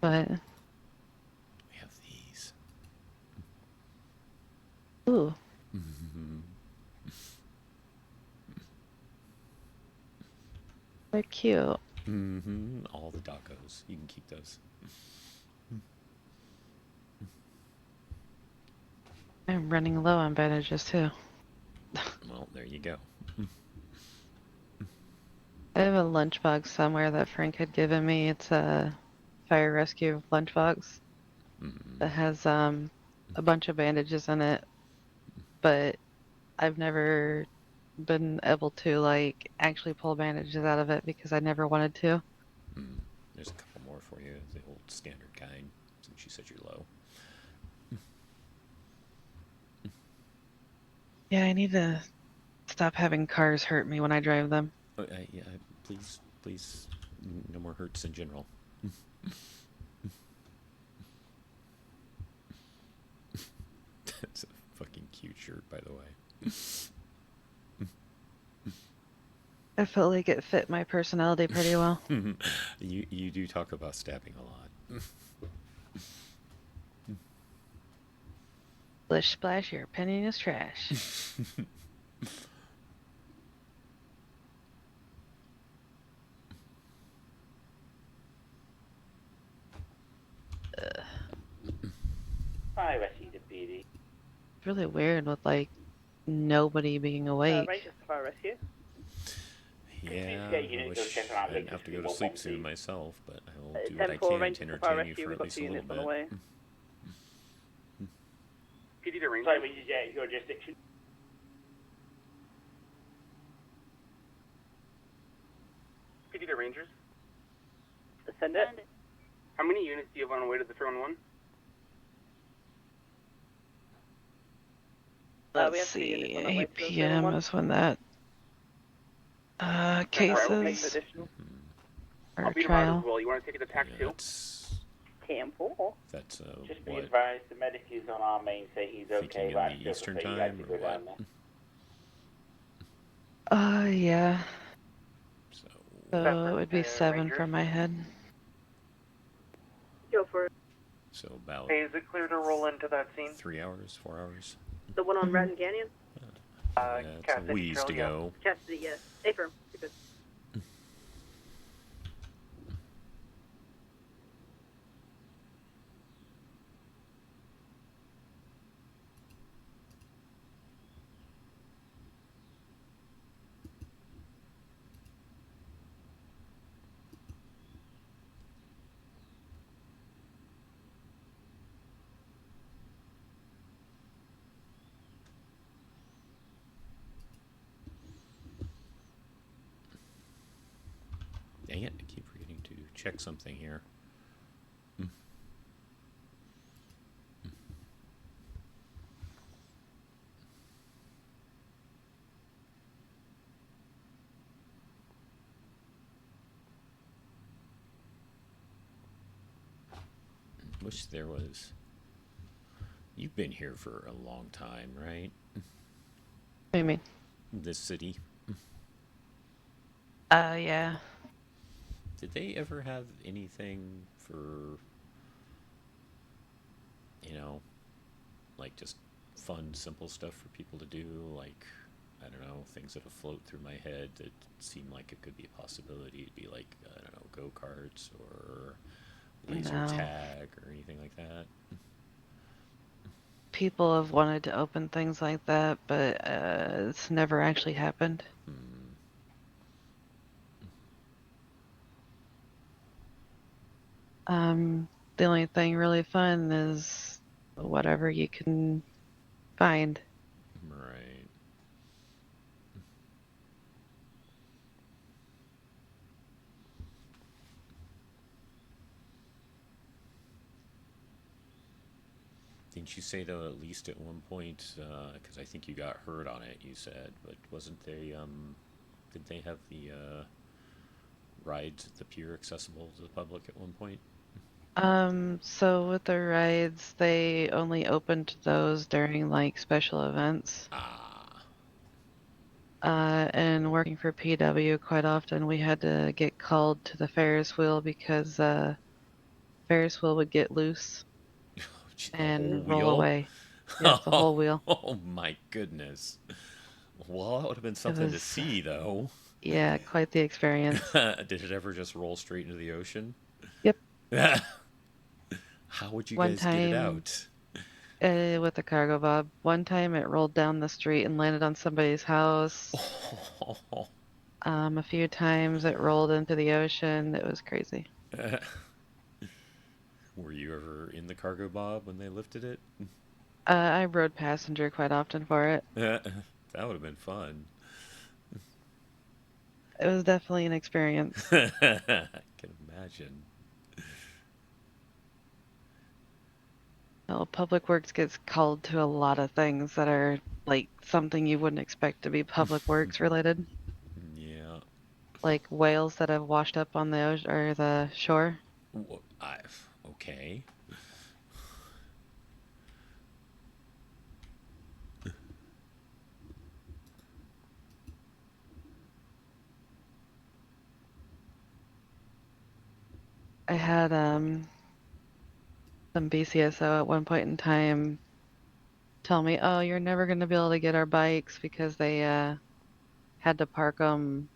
What? We have these. Ooh. They're cute. All the Dacos. You can keep those. I'm running low on bandages too. Well, there you go. I have a lunchbox somewhere that Frank had given me. It's a fire rescue lunchbox that has a bunch of bandages in it, but I've never been able to like actually pull bandages out of it because I never wanted to. There's a couple more for you, the old standard kind, since you said you're low. Yeah, I need to stop having cars hurt me when I drive them. Oh, yeah, please, no more hurts in general. It's a fucking cute shirt, by the way. I felt like it fit my personality pretty well. You do talk about stabbing a lot. Splish splash, your opinion is trash. I rescue the PD. It's really weird with like nobody being awake. Rangers to fire rescue. Yeah, Yeah, you I need wish to go check around I didn't have to go to sleep soon please. myself, but I will do what I 10-4 can Rangers to to fire entertain you rescue. for We've at got least 2 a little units on the bit. way. PD to Rangers. Sorry, we just, yeah, your jurisdiction. PD to Rangers. Send it. How many units do you have on the way to the 311? We have Let's 2 units see, on the way 8 to the p.m. 311. is when that cases Additional. or I'll be tomorrow as trial. well. You want to take it to TAC 2? 10-4. That's Just be what, advised, the medic is on our main, say he's okay, thinking but in I the still Eastern prefer you guys time to or go down what? there. Yeah. So So it would be 7 Rangers? from my head. Go for it. So about Hey, is it clear to roll into that scene? 3 hours, 4 hours. The one on Ratton Canyon? Yeah, it's a Cassidy wheeze Trail, to yeah. go. Cassidy, yeah. Stay firm. You're good. Dang it, I keep forgetting to check something here. Wish there was. You've been here for a long time, right? What do you mean? This city. Yeah. Did they ever have anything for, you know, like just fun, simple stuff for people to do? Like, I don't know, things that float through my head that seem like it could be a possibility. It'd be like, I don't know, go-karts or laser No. tag or anything like that. People have wanted to open things like that, but it's never actually happened. The only thing really fun is whatever you can find. Right. Didn't you say though, at least at one point, because I think you got hurt on it, you said, but wasn't they, did they have the rides at the pier accessible to the public at one point? So with the rides, they only opened those during like special events. And working for PW, quite often we had to get called to the Ferris wheel because Ferris wheel would get loose and roll wheel? away. Yes, the whole wheel. Oh my goodness. Well, that would have been something to was- see, though. Yeah, quite the experience. Did it ever just roll straight into the ocean? Yep. How would you One guys get it time- out? With the cargo bob. One time it rolled down the street and landed on somebody's house. A few times it rolled into the ocean. It was crazy. Were you ever in the cargo bob when they lifted it? I rode passenger quite often for it. That would have been fun. It was definitely an experience. I can imagine. Well, Public Works gets called to a lot of things that are like something you wouldn't expect to be Public Works related. Yeah. Like whales that have washed up on the ocean or the shore. Okay. I had some BCSO at one point in time tell me, "Oh, you're never going to be able to get our bikes because they had to park them,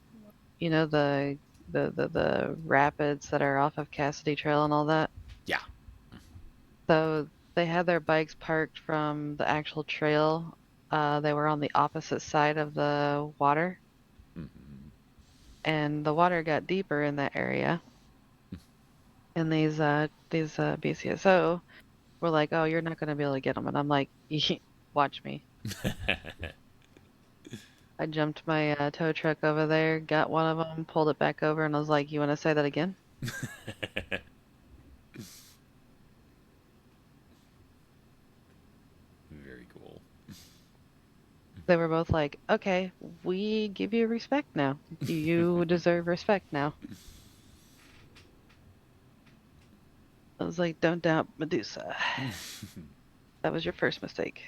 you know, the rapids that are off of Cassidy Trail and all that." Yeah. So they had their bikes parked from the actual trail. They were on the opposite side of the water, and the water got deeper in that area. And these BCSO were like, "Oh, you're not going to be able to get them," and I'm like, "Watch me." I jumped my tow truck over there, got one of them, pulled it back over, and I was like, "You want to say that again?" Very cool. They were both like, "Okay, we give you respect now. You deserve respect now." I was like, "Don't doubt Medusa. That was your first mistake."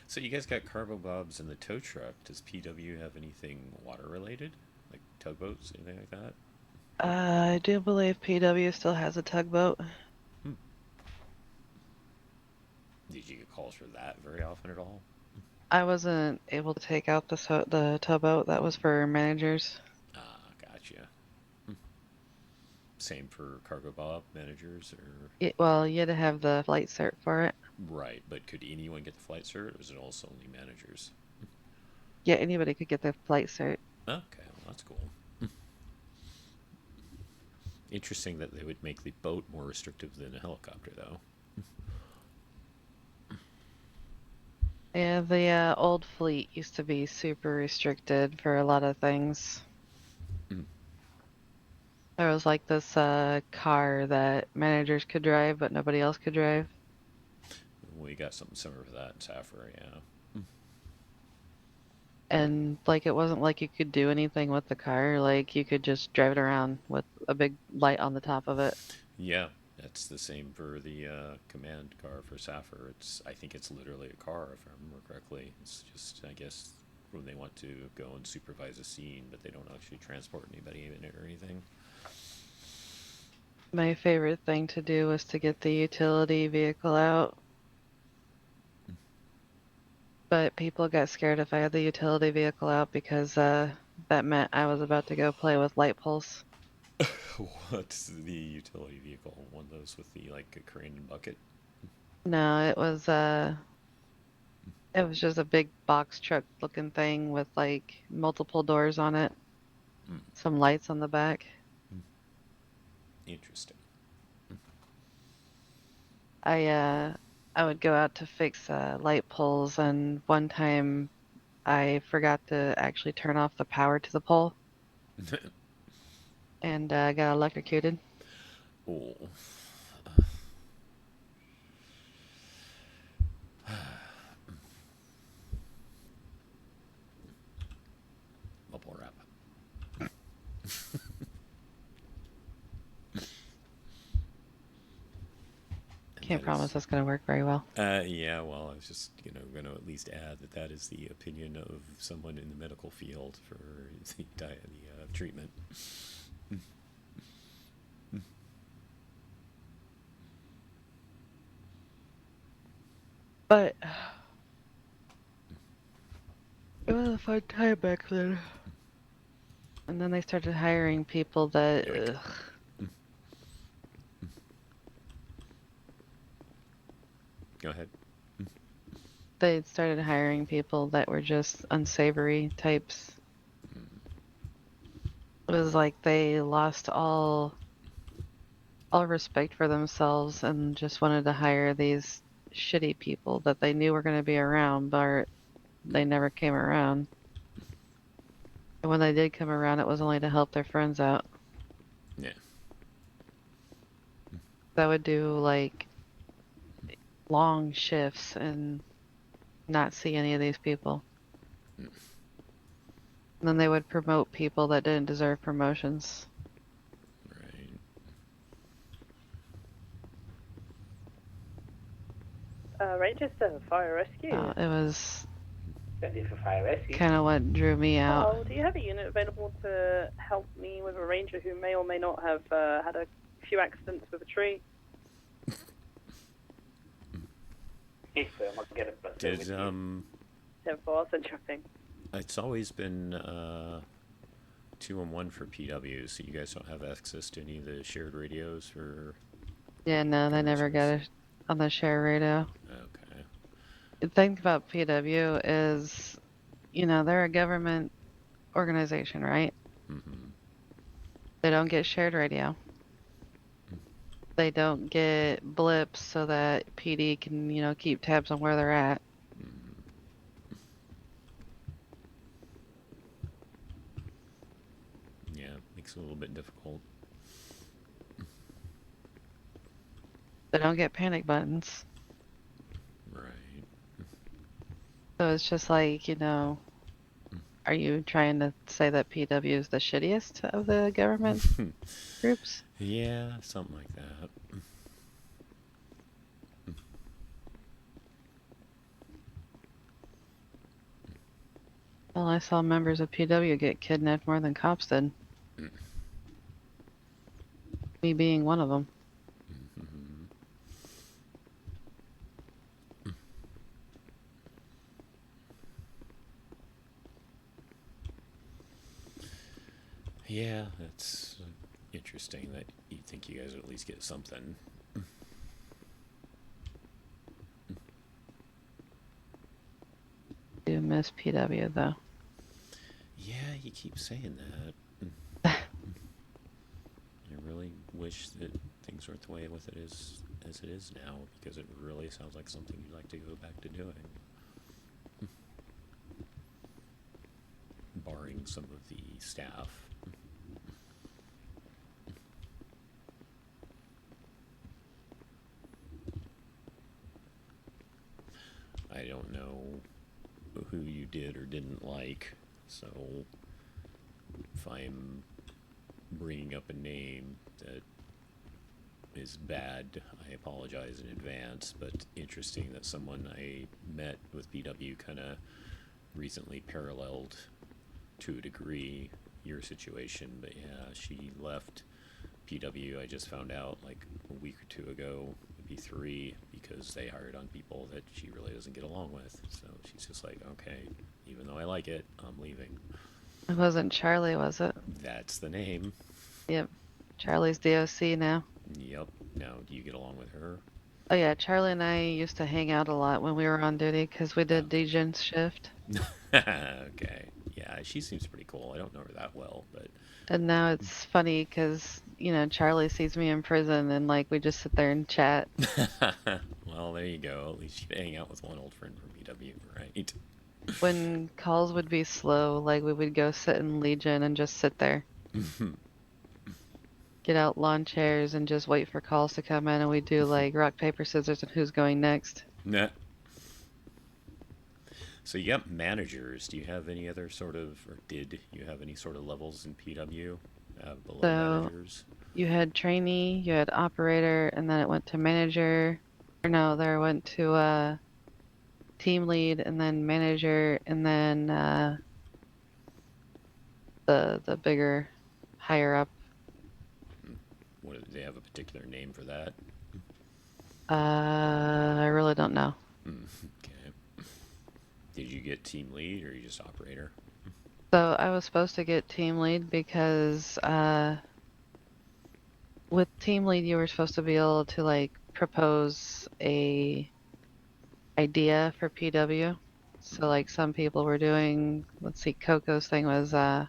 So you guys got carbo bobs in the tow truck. Does PW have anything water related, like tugboats, anything like that? I do believe PW still has a tugboat. Did you get calls for that very often at all? I wasn't able to take out the towboat. That was for managers. Ah, gotcha. Same for cargo bob managers, or Well, you had to have the flight cert for it. right? But could anyone get the flight cert, or is it also only managers? Yeah, anybody could get the flight cert. Okay, well that's cool. Interesting that they would make the boat more restrictive than a helicopter, though. Yeah, the old fleet used to be super restricted for a lot of things. There was like this car that managers could drive, but nobody else could drive. We got something similar for that in Saffir, yeah. And like it wasn't like you could do anything with the car, like you could just drive it around with a big light on the top of it. Yeah, that's the same for the command car for Saffir. I think it's literally a car, if I remember correctly. It's just, I guess, when they want to go and supervise a scene, but they don't actually transport anybody in it or anything. My favorite thing to do was to get the utility vehicle out. But people got scared if I had the utility vehicle out because that meant I was about to go play with light poles. What's the utility vehicle? One of those with the like a crane and bucket? No, it was just a big box truck looking thing with like multiple doors on it. Some lights on the back. Interesting. I would go out to fix light poles, and one time I forgot to actually turn off the power to the pole. And got electrocuted. Oh. Bubble wrap. Can't promise that's going to work very well. Yeah, well, I was just, going to at least add that is the opinion of someone in the medical field for the treatment. But it was a fun time back then. And then they started hiring people that. Go ahead. They started hiring people that were just unsavory types. It was like they lost all respect for themselves and just wanted to hire these shitty people that they knew were going to be around, but they never came around. And when they did come around, it was only to help their friends out. Yeah. That would do like long shifts and not see any of these people. And then they would promote people that didn't deserve promotions. Rangers to fire rescue. It was Ready for fire rescue. kind of what drew me out. Oh, do you have a unit available to help me with a ranger who may or may not have had a few accidents with a tree. Hey, firm, I'll get a bus over Did to you. 10-4, I'll send you a ping. it's always been 2-on-1 for PW, so you guys don't have access to any of the shared radios for. Yeah, no, they never got it on the share radio. Okay. The thing about PW is, you know, they're a government organization, right? Mm-hmm. They don't get shared radio. They don't get blips so that PD can, you know, keep tabs on where they're at. Yeah, makes it a little bit difficult. They don't get panic buttons. Right. So it's just like, you know, are you trying to say that PW is the shittiest of the government groups? Yeah, something like that. Well, I saw members of PW get kidnapped more than cops did. Me being one of them. Yeah, it's interesting that you think you guys would at least get something. Do miss PW though. Yeah, you keep saying that. I really wish that things weren't the way with it is as it is now, because it really sounds like something you'd like to go back to doing. Barring some of the staff. I don't know who you did or didn't like, so if I'm bringing up a name that is bad, I apologize in advance, but interesting that someone I met with BW kind of recently paralleled to a degree your situation. But yeah, she left PW, I just found out like a week or two ago, maybe 3, because they hired on people that she really doesn't get along with. So she's just like, okay, even though I like it, I'm leaving. It wasn't Charlie, was it? That's the name. Yep. Charlie's DOC now. Yep. Now, do you get along with her? Oh yeah, Charlie and I used to hang out a lot when we were on duty because we did Degen's shift. Okay. Yeah, she seems pretty cool. I don't know her that well, but... And now it's funny because, you know, Charlie sees me in prison and, like, we just sit there and chat. Well, there you go. At least you hang out with one old friend from BW, right? When calls would be slow, like, we would go sit in Legion and just sit there. Get out lawn chairs and just wait for calls to come in, and we'd do, like, rock, paper, scissors, and who's going next. Nah. So you got managers. Do you have any other sort of, or did you have any sort of levels in PW below managers? You had trainee, you had operator, and then it went to manager. Or no, there went to team lead, and then manager, and then the bigger, higher up. What, do they have a particular name for that? I really don't know. Okay. Did you get team lead, or you just operator? So I was supposed to get team lead because with team lead you were supposed to be able to like propose a idea for PW. So like some people were doing, let's see, Coco's thing was the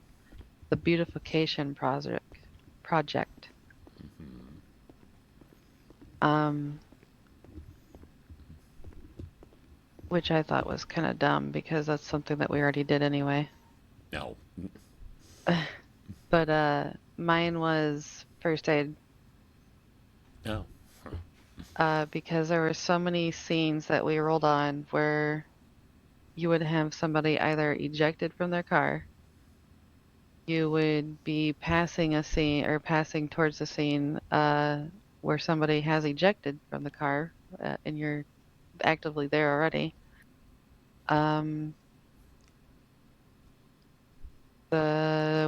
beautification project. Which I thought was kind of dumb because that's something that we already did anyway. No. But mine was first aid. Oh. Because there were so many scenes that we rolled on where you would have somebody either ejected from their car, you would be passing a scene or passing towards a scene where somebody has ejected from the car and you're actively there already.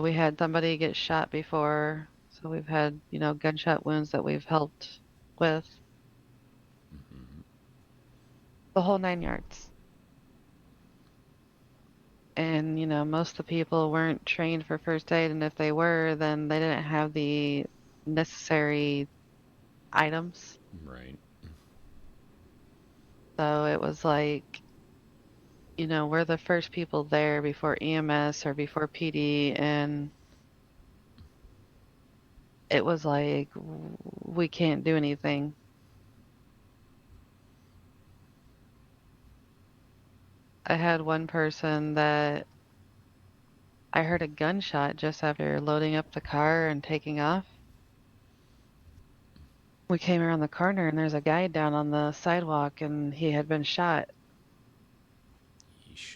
We had somebody get shot before, So we've had, gunshot wounds that we've helped with. The whole 9 yards. And, most of the people weren't trained for first aid, and if they were, then they didn't have the necessary items. Right. So it was like, we're the first people there before EMS or before PD, and it was like, we can't do anything. I had one person that I heard a gunshot just after loading up the car and taking off. We came around the corner and there's a guy down on the sidewalk and he had been shot. Yeesh.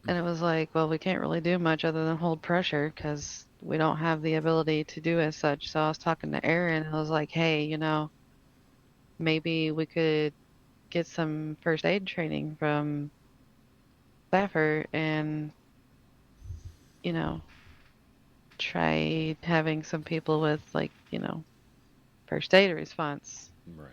And it was like, well, we can't really do much other than hold pressure because we don't have the ability to do as such. So I was talking to Aaron and I was like, hey, maybe we could get some first aid training from Stafford and, try having some people with first aid response. Right.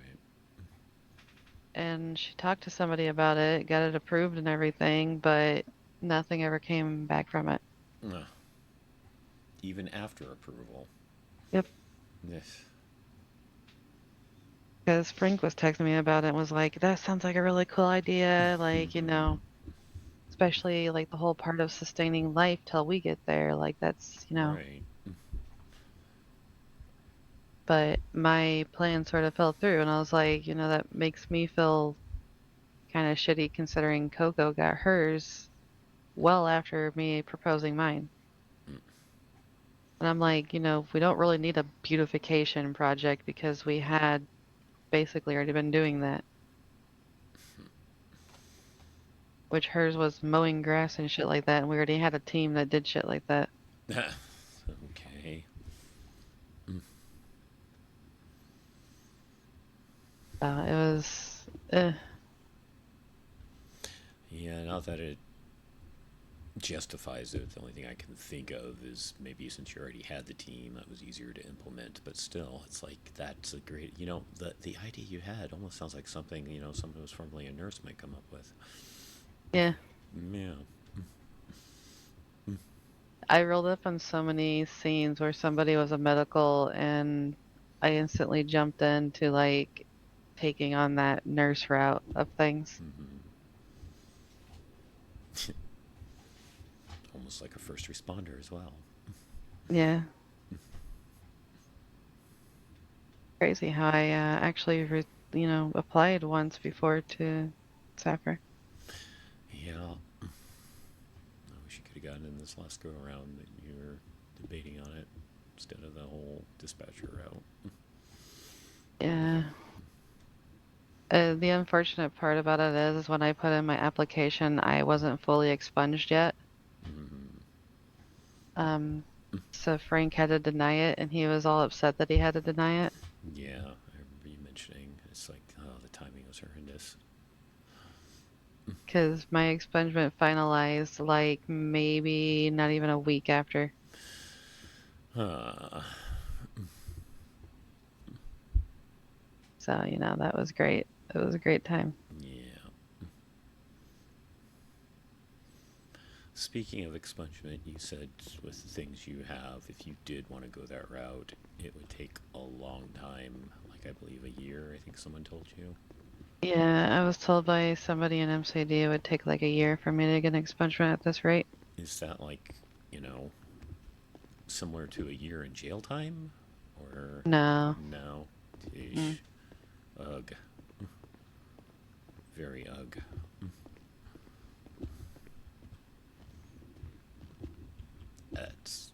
And she talked to somebody about it, got it approved and everything, but nothing ever came back from it. Even after approval. Yep. Yes. Because Frank was texting me about it and was like, that sounds like a really cool idea. Especially like the whole part of sustaining life till we get there. Like that's, Right. But my plan sort of fell through and I was like, that makes me feel kind of shitty considering Coco got hers well after me proposing mine. And I'm like, we don't really need a beautification project because we had basically already been doing that. Which hers was mowing grass and shit like that, and we already had a team that did shit like that. Okay. It was. Yeah, not that it justifies it. The only thing I can think of is maybe since you already had the team, that was easier to implement. But still, it's like that's a great. The idea you had almost sounds like something someone who was formerly a nurse might come up with. Yeah. Yeah. I rolled up on so many scenes where somebody was a medical, and I instantly jumped into taking on that nurse route of things. Almost like a first responder as well. Yeah. Crazy how I actually, applied once before to Sapper. Yeah. I wish you could have gotten in this last go around that you were debating on it instead of the whole dispatcher route. Yeah. The unfortunate part about it is when I put in my application, I wasn't fully expunged yet. So Frank had to deny it, and he was all upset that he had to deny it. Yeah, I remember you mentioning. It's like, oh, the timing was horrendous. Because my expungement finalized maybe not even a week after. So, that was great. It was a great time. Yeah. Speaking of expungement, you said with the things you have, if you did want to go that route, it would take a long time, like I believe a year, I think someone told you. Yeah, I was told by somebody in MCD it would take a year for me to get an expungement at this rate. Is that similar to a year in jail time? Or No. No. Ish. Ugh. Very ugh. That's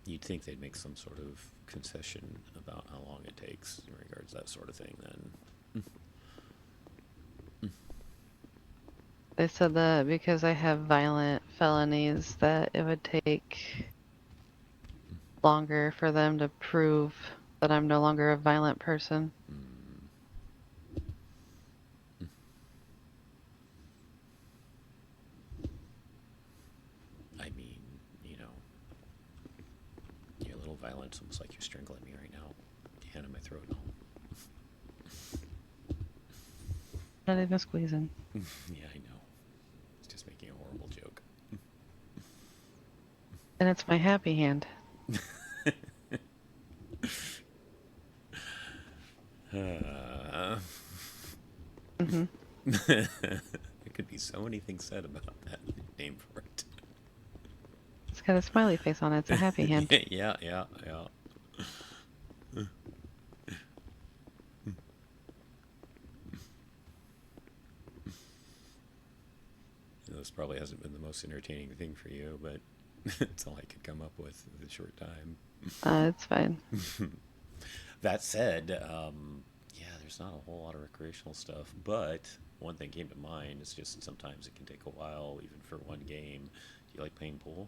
you'd think they'd make some sort of concession about how long it takes in regards to that sort of thing then. They said that because I have violent felonies that it would take longer for them to prove that I'm no longer a violent person. I mean, violent. It's almost like you're strangling me right now. Your hand in my throat and all. Not even squeezing. Yeah, I know. It's just making a horrible joke. And it's my happy hand. Mm-hmm. There could be so many things said about that name for it. It's got a smiley face on it. It's a happy hand. Yeah. This probably hasn't been the most entertaining thing for you, but it's all I could come up with in a short time. It's fine. That said, yeah, there's not a whole lot of recreational stuff, but one thing came to mind. It's just sometimes it can take a while, even for one game. Do you like playing pool?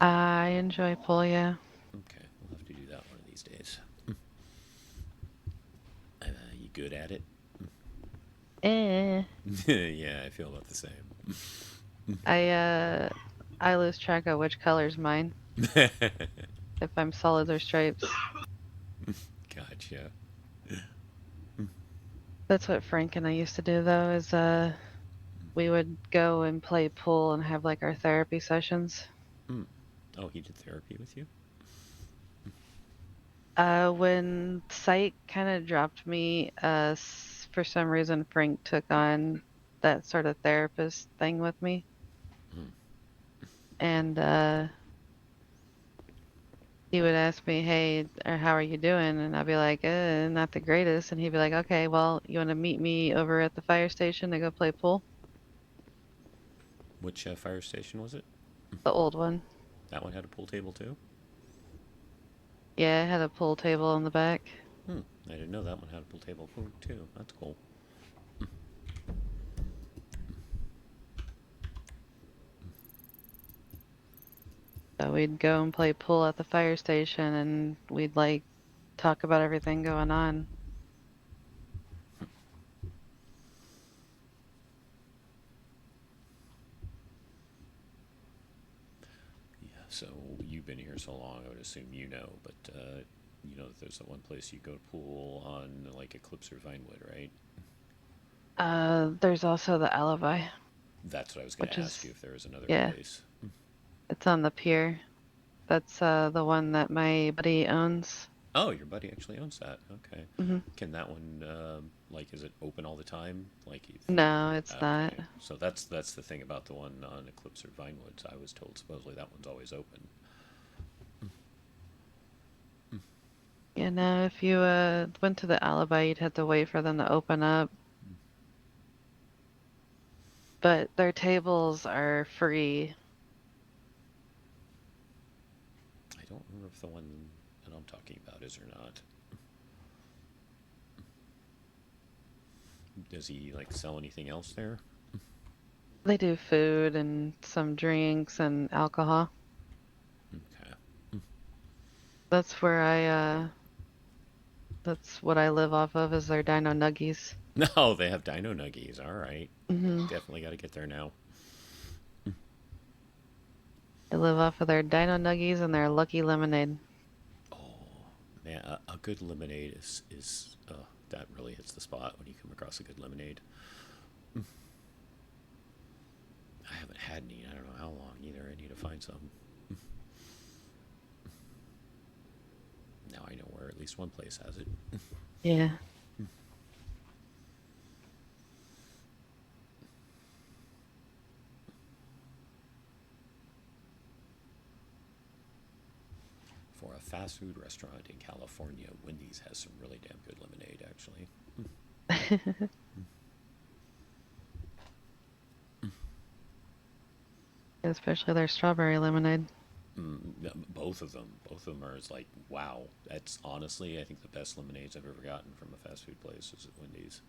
I enjoy pool, yeah. Okay, we'll have to do that one of these days. You good at it? Yeah, I feel about the same. I lose track of which color's mine. If I'm solids or stripes. Gotcha. That's what Frank and I used to do, though, is we would go and play pool and have like our therapy sessions. Oh, he did therapy with you? When Sight kind of dropped me, for some reason Frank took on that sort of therapist thing with me. And he would ask me, hey, how are you doing? And I'd be like, not the greatest. And he'd be like, okay, well, you want to meet me over at the fire station to go play pool? Which fire station was it? The old one. That one had a pool table too? Yeah, it had a pool table in the back. I didn't know that one had a pool table too. That's cool. So we'd go and play pool at the fire station, and we'd like talk about everything going on. Yeah, so you've been here so long, I would assume you know, but you know that there's that one place you go to pool on, like Eclipse or Vinewood, right? There's also the Alibi. That's what I was going to ask you, if there was another Yeah. place. It's on the pier. That's the one that my buddy owns. Oh, your buddy actually owns that. Okay. Mhm. Can that one, like, is it open all the time? Like, No, it's not. So that's the thing about the one on Eclipse or Vinewoods. I was told supposedly that one's always open. You know, if you went to the Alibi, you'd have to wait for them to open up. But their tables are free. I don't remember if the one that I'm talking about is or not. Does he, like, sell anything else there? They do food and some drinks and alcohol. Okay. That's where that's what I live off of, is their Dino Nuggies. No, they have Dino Nuggies. All right. Mhm. Definitely got to get there now. I live off of their Dino Nuggies and their Lucky Lemonade. Man, a good lemonade is that really hits the spot when you come across a good lemonade. I haven't had any. I don't know how long either. I need to find some. Now I know where at least one place has it. Yeah. For a fast food restaurant in California, Wendy's has some really damn good lemonade, actually. Especially their strawberry lemonade. Both of them are like, wow. That's honestly, I think, the best lemonades I've ever gotten from a fast food place is at Wendy's.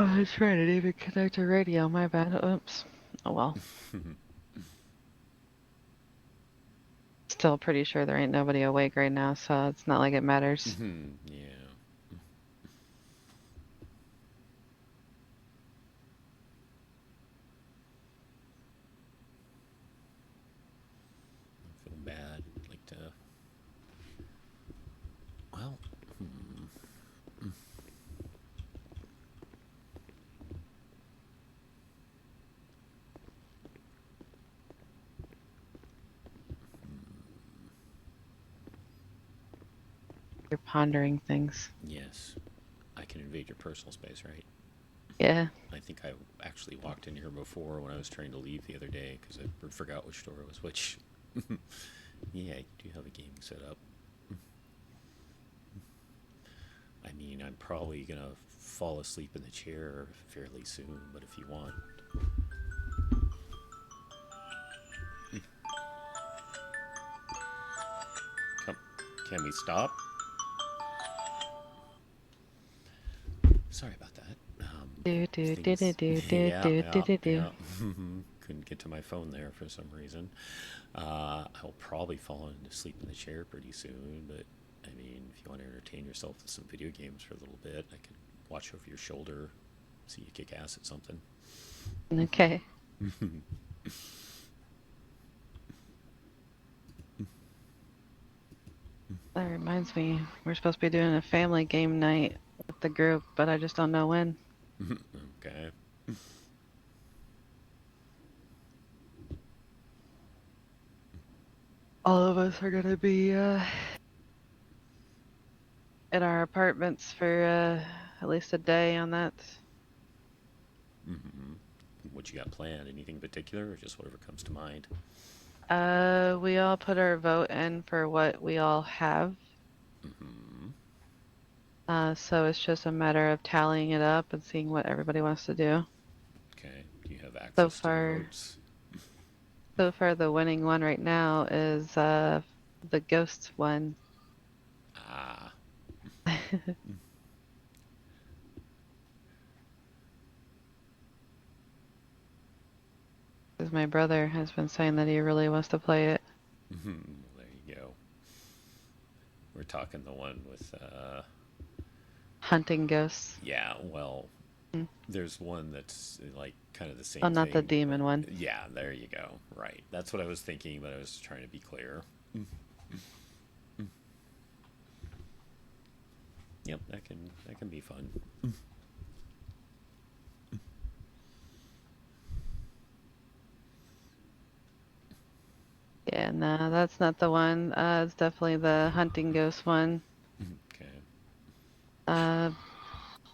Oh, that's right. I didn't even connect to radio. My bad. Oops. Oh well. Still pretty sure there ain't nobody awake right now, so it's not like it matters. Yeah. I feel bad. I'd like to. Well. You're pondering things. Yes. I can invade your personal space, right? Yeah. I think I actually walked in here before when I was trying to leave the other day because I forgot which door it was which. Yeah, I do have a gaming setup. I mean, I'm probably going to fall asleep in the chair fairly soon, but if you want. Come, can we stop? Sorry about that. Yeah. Couldn't get to my phone there for some reason. I'll probably fall asleep in the chair pretty soon, but I mean, if you want to entertain yourself with some video games for a little bit, I could watch over your shoulder, see you kick ass at something. Okay. That reminds me, we're supposed to be doing a family game night with the group, but I just don't know when. Okay. All of us are gonna be in our apartments for at least a day on that. What you got planned? Anything in particular, or just whatever comes to mind? We all put our vote in for what we all have. So it's just a matter of tallying it up and seeing what everybody wants to do. Okay. Do you have access to the votes? So far, the winning one right now is the ghost one. Ah. Because my brother has been saying that he really wants to play it. There you go. We're talking the one with Hunting ghosts. Yeah, well, there's one that's like kind of the same Oh, not thing. the demon one. Yeah, there you go. Right. That's what I was thinking, but I was trying to be clear. Yep, that can be fun. Yeah, no, that's not the one. It's definitely the hunting ghost one. Okay.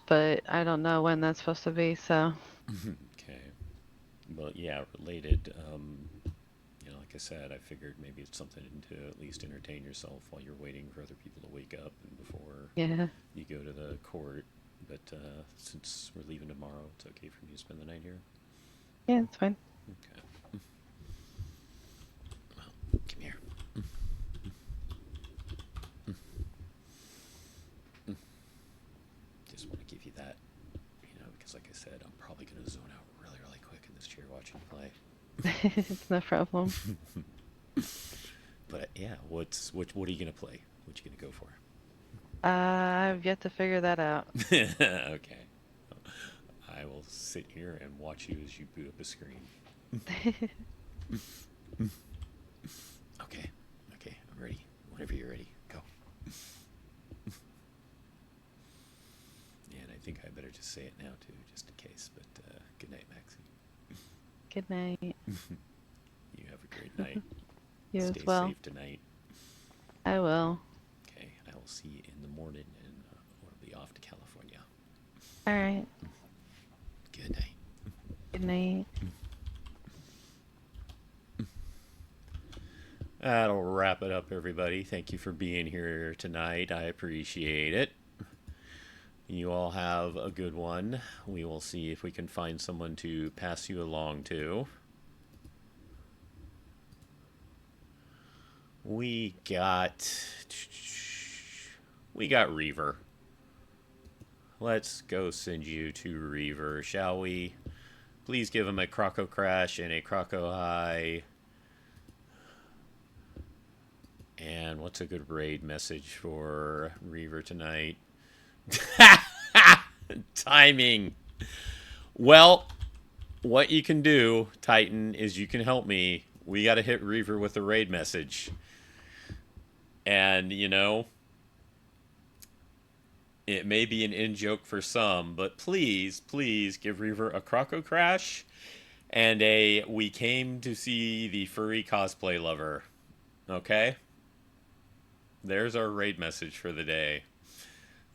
But I don't know when that's supposed to be, so. Okay. Well, yeah, related. You know, like I said, I figured maybe it's something to at least entertain yourself while you're waiting for other people to wake up and before you go to the court. But since we're leaving tomorrow, it's okay for me to spend the night here? Yeah, it's fine. Okay. Well, come here. Just want to give you that, you know, because like I said, I'm probably going to zone out really, really quick in this chair watching you play. It's no problem. But yeah, what are you gonna play? What you gonna go for? I've yet to figure that out. Okay. I will sit here and watch you as you boot up a screen. Okay, I'm ready. Whenever you're ready, go. Yeah, and I think I better just say it now too, just in case. But good night, Maxie. Good night. You have a great night. You Stay as well. safe tonight. I will. Okay, I will see you in the morning, and we'll be off to California. All right. Good night. Good night. That'll wrap it up, everybody. Thank you for being here tonight. I appreciate it. You all have a good one. We will see if we can find someone to pass you along to. We got Reaver. let's go send you to Reaver, shall we? Please give him a Croco Crash and a Croco High. And what's a good raid message for Reaver tonight? Timing. Well, what you can do, Titan, is you can help me. We got to hit Reaver with a raid message. And, you know, it may be an in-joke for some, but please, please give Reaver a Croco Crash and a we came to see the furry cosplay lover. Okay? There's our raid message for the day.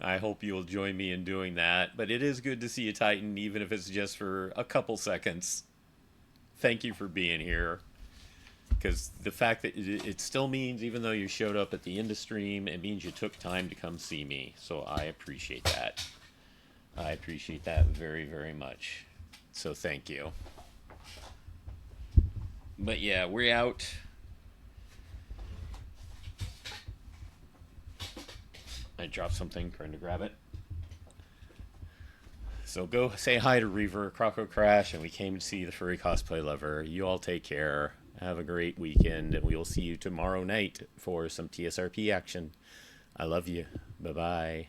I hope you'll join me in doing that, but it is good to see you, Titan, even if it's just for a couple seconds. Thank you for being here. Because the fact that it still means, even though you showed up at the end of stream, it means you took time to come see me. So I appreciate that. I appreciate that very, very much. So thank you. But yeah, we're out. I dropped something, trying to grab it. So go say hi to Reaver, Croco Crash, and we came to see the furry cosplay lover. You all take care. Have a great weekend, and we will see you tomorrow night for some TSRP action. I love you. Bye-bye.